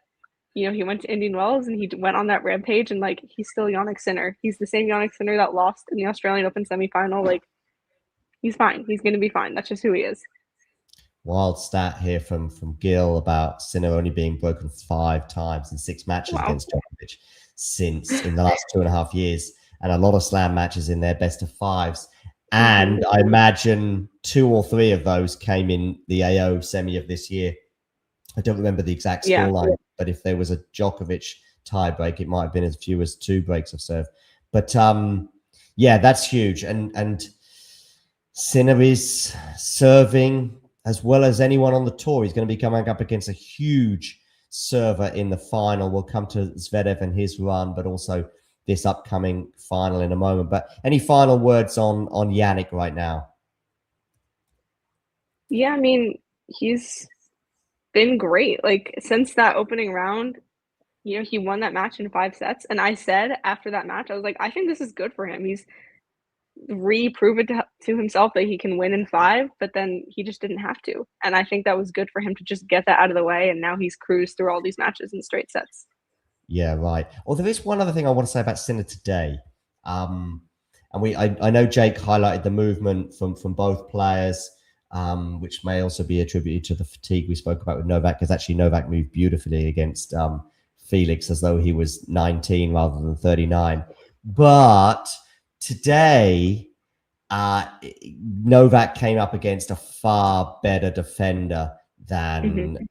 [SPEAKER 15] he went to Indian Wells and he went on that rampage, and he's still Jannik Sinner. He's the same Jannik Sinner that lost in the Australian Open semifinal. He's fine. He's going to be fine. That's just who he is.
[SPEAKER 1] Wild stat here from Gil about Sinner only being broken 5 times in 6 matches against Djokovic since in the last 2.5 years, and a lot of slam matches in their best of 5s. And I imagine 2 or 3 of those came in the AO semi of this year. I don't remember the exact scoreline, but if there was a Djokovic tiebreak, it might have been as few as 2 breaks of serve. But yeah, that's huge. And Sinner is serving as well as anyone on the tour. He's going to be coming up against a huge server in the final. We'll come to Zverev and his run, but also this upcoming final in a moment. But any final words on Jannik right now?
[SPEAKER 15] Yeah, I mean, he's been great. Since that opening round, he won that match in 5 sets. And I said after that match, I was like, I think this is good for him. He's re-proven to himself that he can win in 5, but then he just didn't have to. And I think that was good for him to just get that out of the way. And now he's cruised through all these matches in straight sets.
[SPEAKER 1] Yeah, right. Well, there is one other thing I want to say about Sinner today. And I know Jake highlighted the movement from both players, which may also be attributed to the fatigue we spoke about with Novak, because actually Novak moved beautifully against Felix as though he was 19 rather than 39. But today, Novak came up against a far better defender than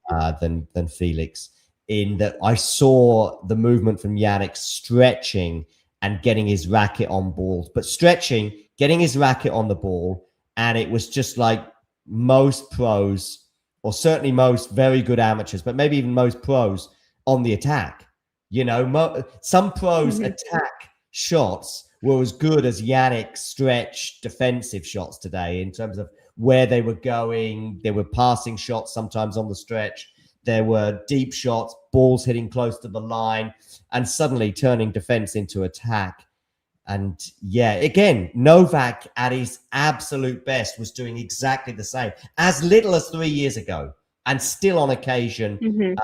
[SPEAKER 1] Felix, in that I saw the movement from Jannik stretching and getting his racket on balls, but stretching, getting his racket on the ball. And it was just like most pros, or certainly most very good amateurs, but maybe even most pros, on the attack. You know, some pros attack shots were as good as Jannik's stretch defensive shots today in terms of where they were going. There were passing shots sometimes on the stretch. There were deep shots, balls hitting close to the line, and suddenly turning defense into attack. And yeah, again, Novak at his absolute best was doing exactly the same, as little as 3 years ago, and still on occasion in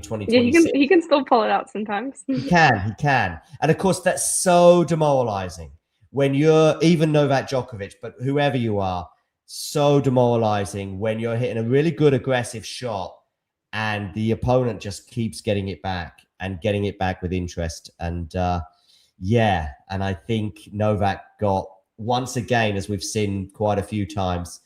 [SPEAKER 1] 2026.
[SPEAKER 15] Yeah, he can still pull it out sometimes.
[SPEAKER 1] He can. And of course, that's so demoralizing when you're even Novak Djokovic, but whoever you are, so demoralizing when you're hitting a really good aggressive shot and the opponent just keeps getting it back and getting it back with interest. And yeah, and I think Novak got, once again, as we've seen quite a few times,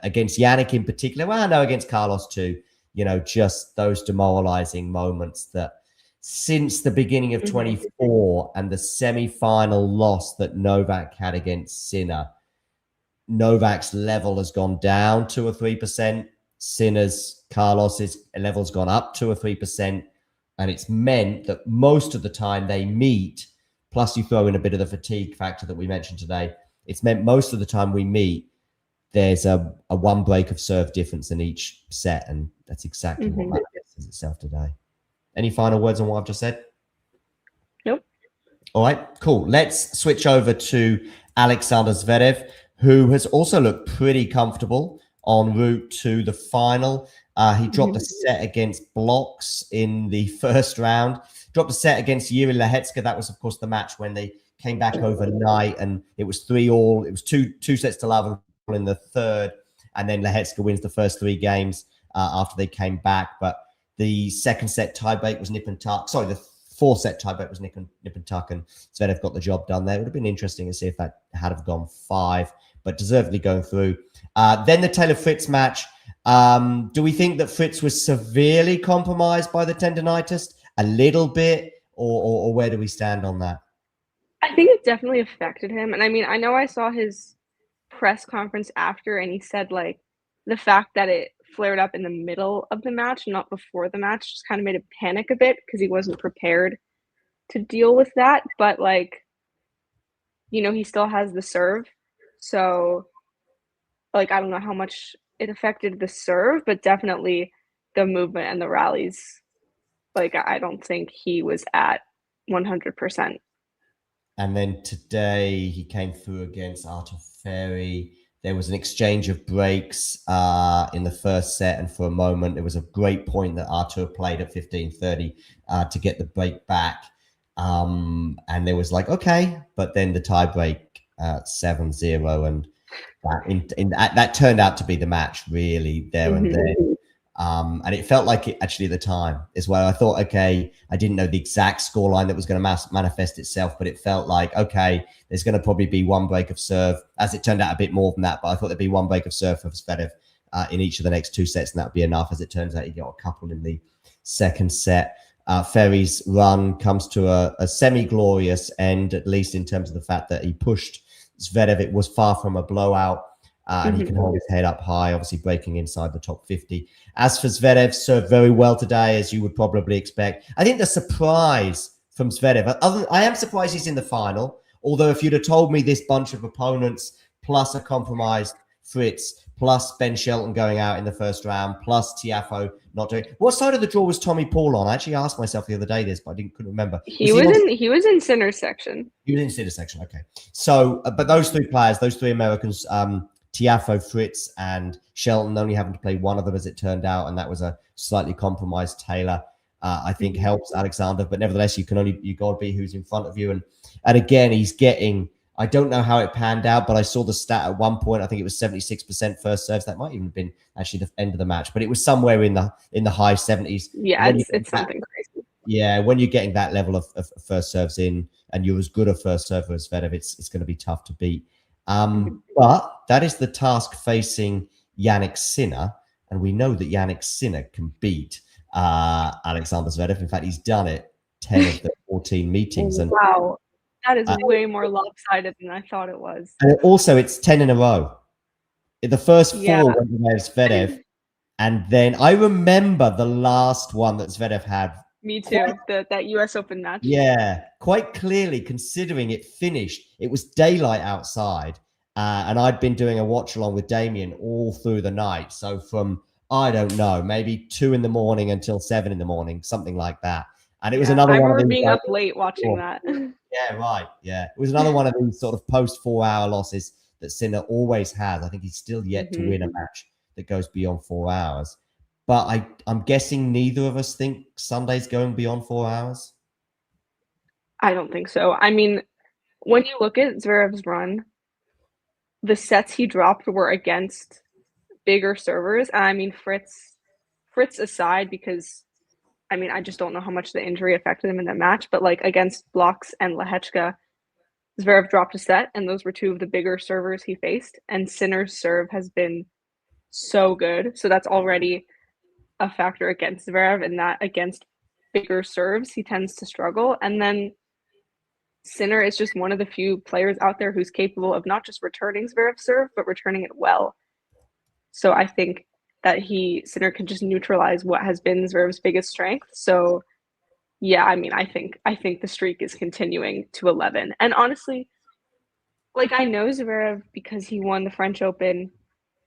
[SPEAKER 1] against Jannik in particular, well, I know against Carlos too, you know, just those demoralizing moments that since the beginning of 24 and the semi-final loss that Novak had against Sinner, Novak's level has gone down 2 or 3%. Sinner's, Carlos's level's gone up 2 or 3%. And it's meant that most of the time they meet, plus you throw in a bit of the fatigue factor that we mentioned today, it's meant most of the time we meet, there's a one break of serve difference in each set. And that's exactly what manifests itself today. Any final words on what I've just said?
[SPEAKER 15] Nope.
[SPEAKER 1] All right, cool. Let's switch over to Alexander Zverev, who has also looked pretty comfortable en route to the final. He dropped a set against Blocks in the first round, dropped a set against Yuri Lehecka. That was, of course, the match when they came back overnight, and it was 3-all. It was two sets to love in the third, and then Lehecka wins the first 3 games after they came back. But the second set tiebreak was nip and tuck. Sorry, the 4th set tiebreak was nip and tuck, and Zverev got the job done there. It would have been interesting to see if that had have gone 5, but deservedly going through. Then the Taylor Fritz match. Do we think that Fritz was severely compromised by the tendonitis? A little bit, or where do we stand on that?
[SPEAKER 15] I think it definitely affected him. And I mean, I know I saw his press conference after, and he said, like, the fact that it flared up in the middle of the match, not before the match, just kind of made him panic a bit because he wasn't prepared to deal with that. But, like, you know, he still has the serve. So, like, I don't know how much it affected the serve, but definitely the movement and the rallies. Like, I don't think he was at 100%.
[SPEAKER 1] And then today he came through against Artur Ferry. There was an exchange of breaks in the first set, and for a moment there was a great point that Artur played at 15:30 to get the break back. And there was like, okay, but then the tie break 7-0, and that turned out to be the match really there and then. And it felt like it actually at the time as well. I thought, okay, I didn't know the exact scoreline that was going to manifest itself, but it felt like, okay, there's going to probably be one break of serve. As it turned out, a bit more than that, but I thought there'd be one break of serve for Zverev in each of the next 2 sets, and that would be enough. As it turns out, he got a couple in the second set. Ferry's run comes to a semi-glorious end, at least in terms of the fact that he pushed Zverev. It was far from a blowout. And he can hold his head up high, obviously breaking inside the top 50. As for Zverev, served very well today, as you would probably expect. I think the surprise from Zverev, I am surprised he's in the final, although if you'd have told me this bunch of opponents, plus a compromised Fritz, plus Ben Shelton going out in the first round, plus Tiafoe not doing... What side of the draw was Tommy Paul on? I actually asked myself the other day this, but I couldn't remember.
[SPEAKER 15] He was in center section.
[SPEAKER 1] He was in center section, okay. So, but those 3 players, those 3 Americans... Tiafoe, Fritz, and Shelton only having to play one of them, as it turned out, and that was a slightly compromised Taylor. I think helps Alexander, but nevertheless, you got to be who's in front of you. And again, he's getting. I don't know how it panned out, but I saw the stat at one point. I think it was 76% first serves. That might even have been actually the end of the match, but it was somewhere in the high 70s.
[SPEAKER 15] Yeah, it's something crazy.
[SPEAKER 1] Yeah, when you're getting that level of first serves in, and you're as good a first server as Zverev, it's going to be tough to beat. But that is the task facing Jannik Sinner, and we know that Jannik Sinner can beat Alexander Zverev. In fact, he's done it 10 of the 14 meetings. And
[SPEAKER 15] wow, that is way more lopsided than I thought it was.
[SPEAKER 1] And also, it's 10 in a row. In the first 4 went against Zverev, And then I remember the last one that Zverev had.
[SPEAKER 15] Me too. That US Open match.
[SPEAKER 1] Yeah, quite clearly, considering it finished. It was daylight outside, and I'd been doing a watch along with Damien all through the night. So from, I don't know, maybe 2 in the morning until 7 in the morning, something like that. And it was another one of
[SPEAKER 15] remember
[SPEAKER 1] these,
[SPEAKER 15] being up late watching that.
[SPEAKER 1] Yeah, right. Yeah, it was another one of these sort of post 4-hour losses that Sinner always has. I think he's still yet to win a match that goes beyond 4 hours. But I'm guessing neither of us think Sunday's going beyond 4 hours.
[SPEAKER 15] I don't think so. I mean, when you look at Zverev's run, the sets he dropped were against bigger servers. And I mean, Fritz aside, because I mean, I just don't know how much the injury affected him in that match. But like against Blocks and Lehechka, Zverev dropped a set, and those were two of the bigger servers he faced. And Sinner's serve has been so good. So that's already a factor against Zverev, and that against bigger serves, he tends to struggle. And then Sinner is just one of the few players out there who's capable of not just returning Zverev's serve, but returning it well. So I think that Sinner can just neutralize what has been Zverev's biggest strength. So yeah, I mean, I think the streak is continuing to 11. And honestly, like, I know Zverev because he won the French Open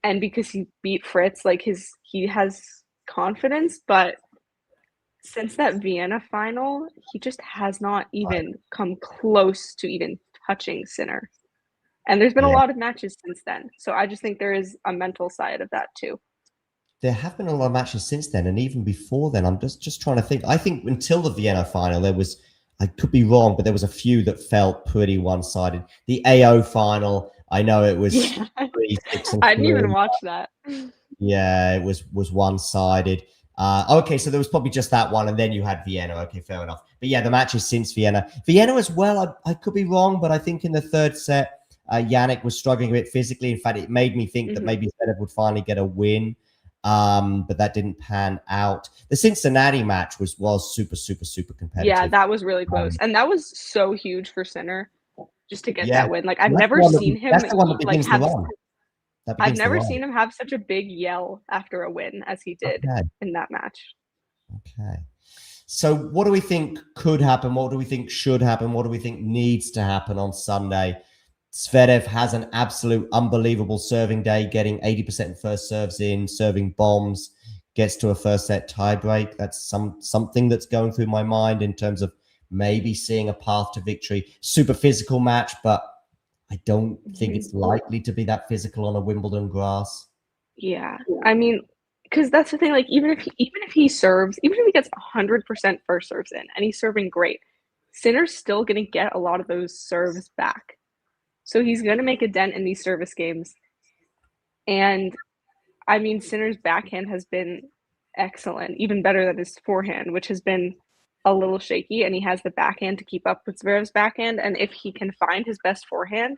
[SPEAKER 15] and because he beat Fritz, like he has confidence, but since that Vienna final, he just has not even come close to even touching Sinner. And there's been a lot of matches since then. So I just think there is a mental side of that too.
[SPEAKER 1] There have been a lot of matches since then, and even before then. I'm just trying to think. I think until the Vienna final, there was, I could be wrong, but there was a few that felt pretty one-sided. The AO final, I know it was 3-6 and
[SPEAKER 15] I didn't
[SPEAKER 1] 3.
[SPEAKER 15] even watch that.
[SPEAKER 1] Yeah, it was one-sided. Okay, so there was probably just that one, and then you had Vienna. Okay, fair enough. But yeah, the matches since Vienna as well, I could be wrong, but I think in the third set, Jannik was struggling a bit physically. In fact, it made me think that maybe Zverev would finally get a win, but that didn't pan out. The Cincinnati match was super, super, super competitive.
[SPEAKER 15] Yeah, that was really close, and that was so huge for Sinner just to get that win. Like, I've never seen him like have. I've never seen him have such a big yell after a win as he did in that match.
[SPEAKER 1] Okay. So what do we think could happen? What do we think should happen? What do we think needs to happen on Sunday? Zverev has an absolute unbelievable serving day, getting 80% first serves in, serving bombs, gets to a first set tiebreak. That's something that's going through my mind in terms of maybe seeing a path to victory. Super physical match, but I don't think it's likely to be that physical on a Wimbledon grass.
[SPEAKER 15] Yeah, I mean, because that's the thing. Like, even if he serves, even if he gets 100% first serves in, and he's serving great, Sinner's still going to get a lot of those serves back. So he's going to make a dent in these service games. And I mean, Sinner's backhand has been excellent, even better than his forehand, which has been a little shaky, and he has the backhand to keep up with Zverev's backhand. And if he can find his best forehand,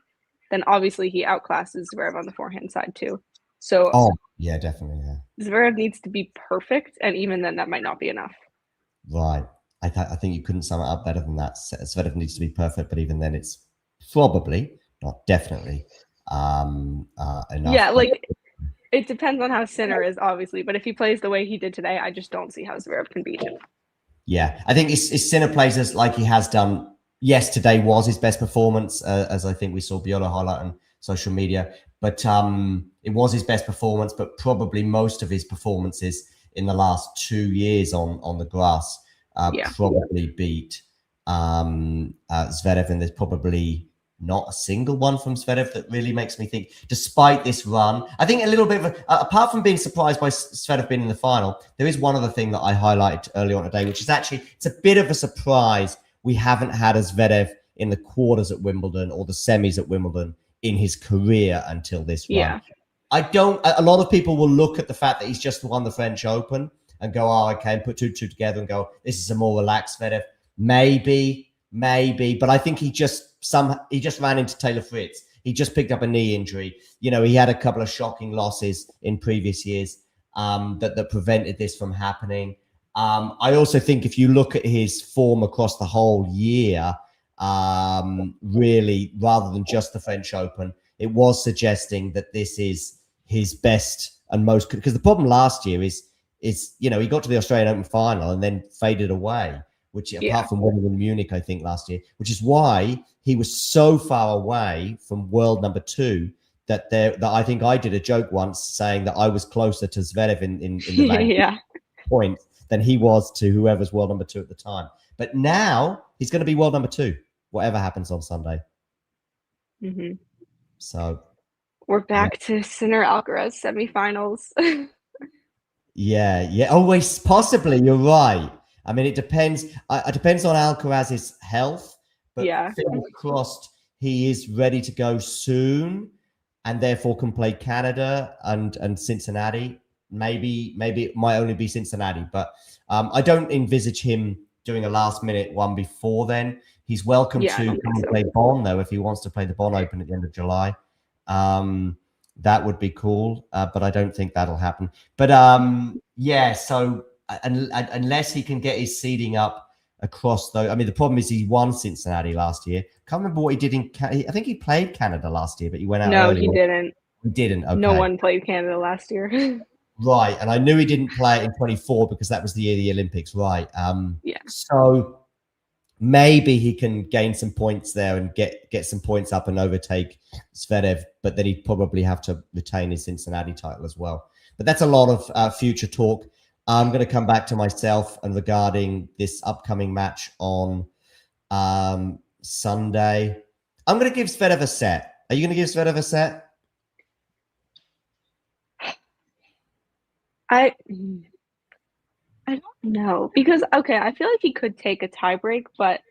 [SPEAKER 15] then obviously he outclasses Zverev on the forehand side too. So
[SPEAKER 1] yeah, definitely. Yeah.
[SPEAKER 15] Zverev needs to be perfect, and even then that might not be enough.
[SPEAKER 1] Right. I think you couldn't sum it up better than that. Zverev needs to be perfect, but even then it's probably, not definitely, enough.
[SPEAKER 15] Yeah, like, it depends on how Sinner is, obviously, but if he plays the way he did today, I just don't see how Zverev can beat him.
[SPEAKER 1] Yeah, I think if Sinner plays us like he has done, yes, today was his best performance, as I think we saw Biolo highlight on social media. But it was his best performance, but probably most of his performances in the last 2 years on the grass probably beat Zverev, and there's probably not a single one from Zverev that really makes me think, despite this run, I think a little bit of apart from being surprised by Zverev being in the final, there is one other thing that I highlighted earlier on today, which is actually, it's a bit of a surprise we haven't had a Zverev in the quarters at Wimbledon or the semis at Wimbledon in his career until this run. A lot of people will look at the fact that he's just won the French Open and go, oh, okay, and put two together and go, this is a more relaxed Zverev. Maybe, but I think he just ran into Taylor Fritz. He just picked up a knee injury. You know, he had a couple of shocking losses in previous years that prevented this from happening. I also think if you look at his form across the whole year, really, rather than just the French Open, it was suggesting that this is his best and most, because the problem last year is he got to the Australian Open final and then faded away, which apart from winning in Munich, I think last year, which is why he was so far away from world number 2 that I think I did a joke once saying that I was closer to Zverev in the point than he was to whoever's world number 2 at the time. But now he's going to be world number 2, whatever happens on Sunday.
[SPEAKER 15] Mm-hmm.
[SPEAKER 1] So
[SPEAKER 15] we're back to Sinner Alcaraz semifinals.
[SPEAKER 1] Yeah. Always possibly. You're right. I mean, it depends. It depends on Alcaraz's health. But fingers crossed, he is ready to go soon, and therefore can play Canada and Cincinnati. Maybe it might only be Cincinnati, but I don't envisage him doing a last-minute one before then. He's welcome to come and play Bonn, though, if he wants to play the Bonn Open at the end of July. That would be cool, but I don't think that'll happen. But so unless he can get his seeding up across, though, I mean, the problem is he won Cincinnati last year. Can't remember what he did in. I think he played Canada last year, but he went out.
[SPEAKER 15] No,
[SPEAKER 1] early.
[SPEAKER 15] he didn't.
[SPEAKER 1] He didn't. Okay.
[SPEAKER 15] No one played Canada last year.
[SPEAKER 1] Right, and I knew he didn't play it in 24 because that was the year of the Olympics. Right. So maybe he can gain some points there and get some points up and overtake Zverev, but then he'd probably have to retain his Cincinnati title as well. But that's a lot of future talk. I'm going to come back to myself and regarding this upcoming match on Sunday. I'm going to give Zverev a set. Are you going to give Zverev a set?
[SPEAKER 15] I don't know, because I feel like he could take a tiebreak, but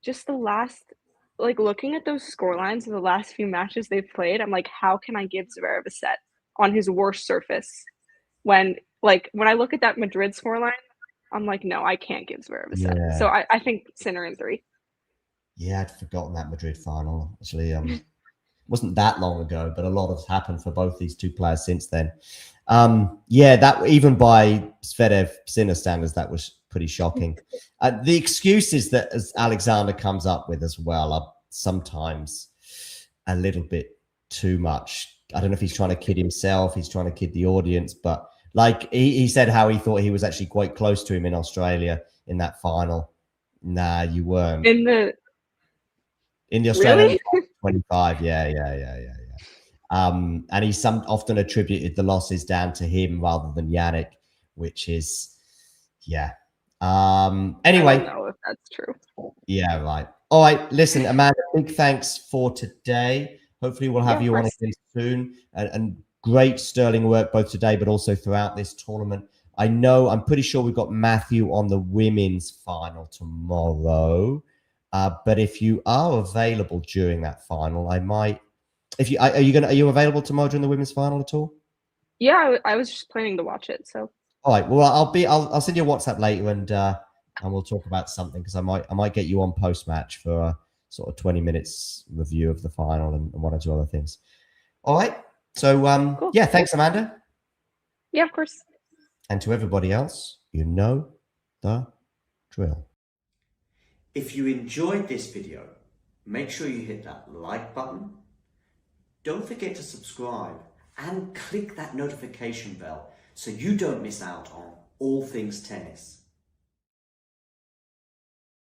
[SPEAKER 15] just the last, looking at those score lines of the last few matches they've played, I'm like, how can I give Zverev a set on his worst surface? When I look at that Madrid scoreline, I'm like, no, I can't give Zverev a set. So I think Sinner in 3.
[SPEAKER 1] Yeah, I'd forgotten that Madrid final. Actually, wasn't that long ago, but a lot has happened for both these two players since then. That even by Zverev Sinner standards, that was pretty shocking. The excuses that as Alexander comes up with as well are sometimes a little bit too much. I don't know if he's trying to kid himself, he's trying to kid the audience, but he said how he thought he was actually quite close to him in Australia in that final. Nah, you weren't.
[SPEAKER 15] In the
[SPEAKER 1] Australian 25, yeah. And he's often attributed the losses down to him rather than Jannik, which is, anyway.
[SPEAKER 15] I don't know if that's true.
[SPEAKER 1] Yeah, right. All right, listen, Amanda, big thanks for today. Hopefully we'll have you on again soon. And great sterling work both today, but also throughout this tournament. I'm pretty sure we've got Matthew on the women's final tomorrow. But if you are available during that final, I might. Are you available tomorrow during the women's final at all?
[SPEAKER 15] Yeah, I was just planning to watch it. So.
[SPEAKER 1] All right. Well, I'll send you a WhatsApp later and we'll talk about something because I might get you on post match for a sort of 20 minutes review of the final and one or two other things. All right. So cool. Thanks, Amanda.
[SPEAKER 15] Yeah, of course.
[SPEAKER 1] And to everybody else, you know the drill.
[SPEAKER 5] If you enjoyed this video, make sure you hit that like button. Don't forget to subscribe and click that notification bell so you don't miss out on all things tennis.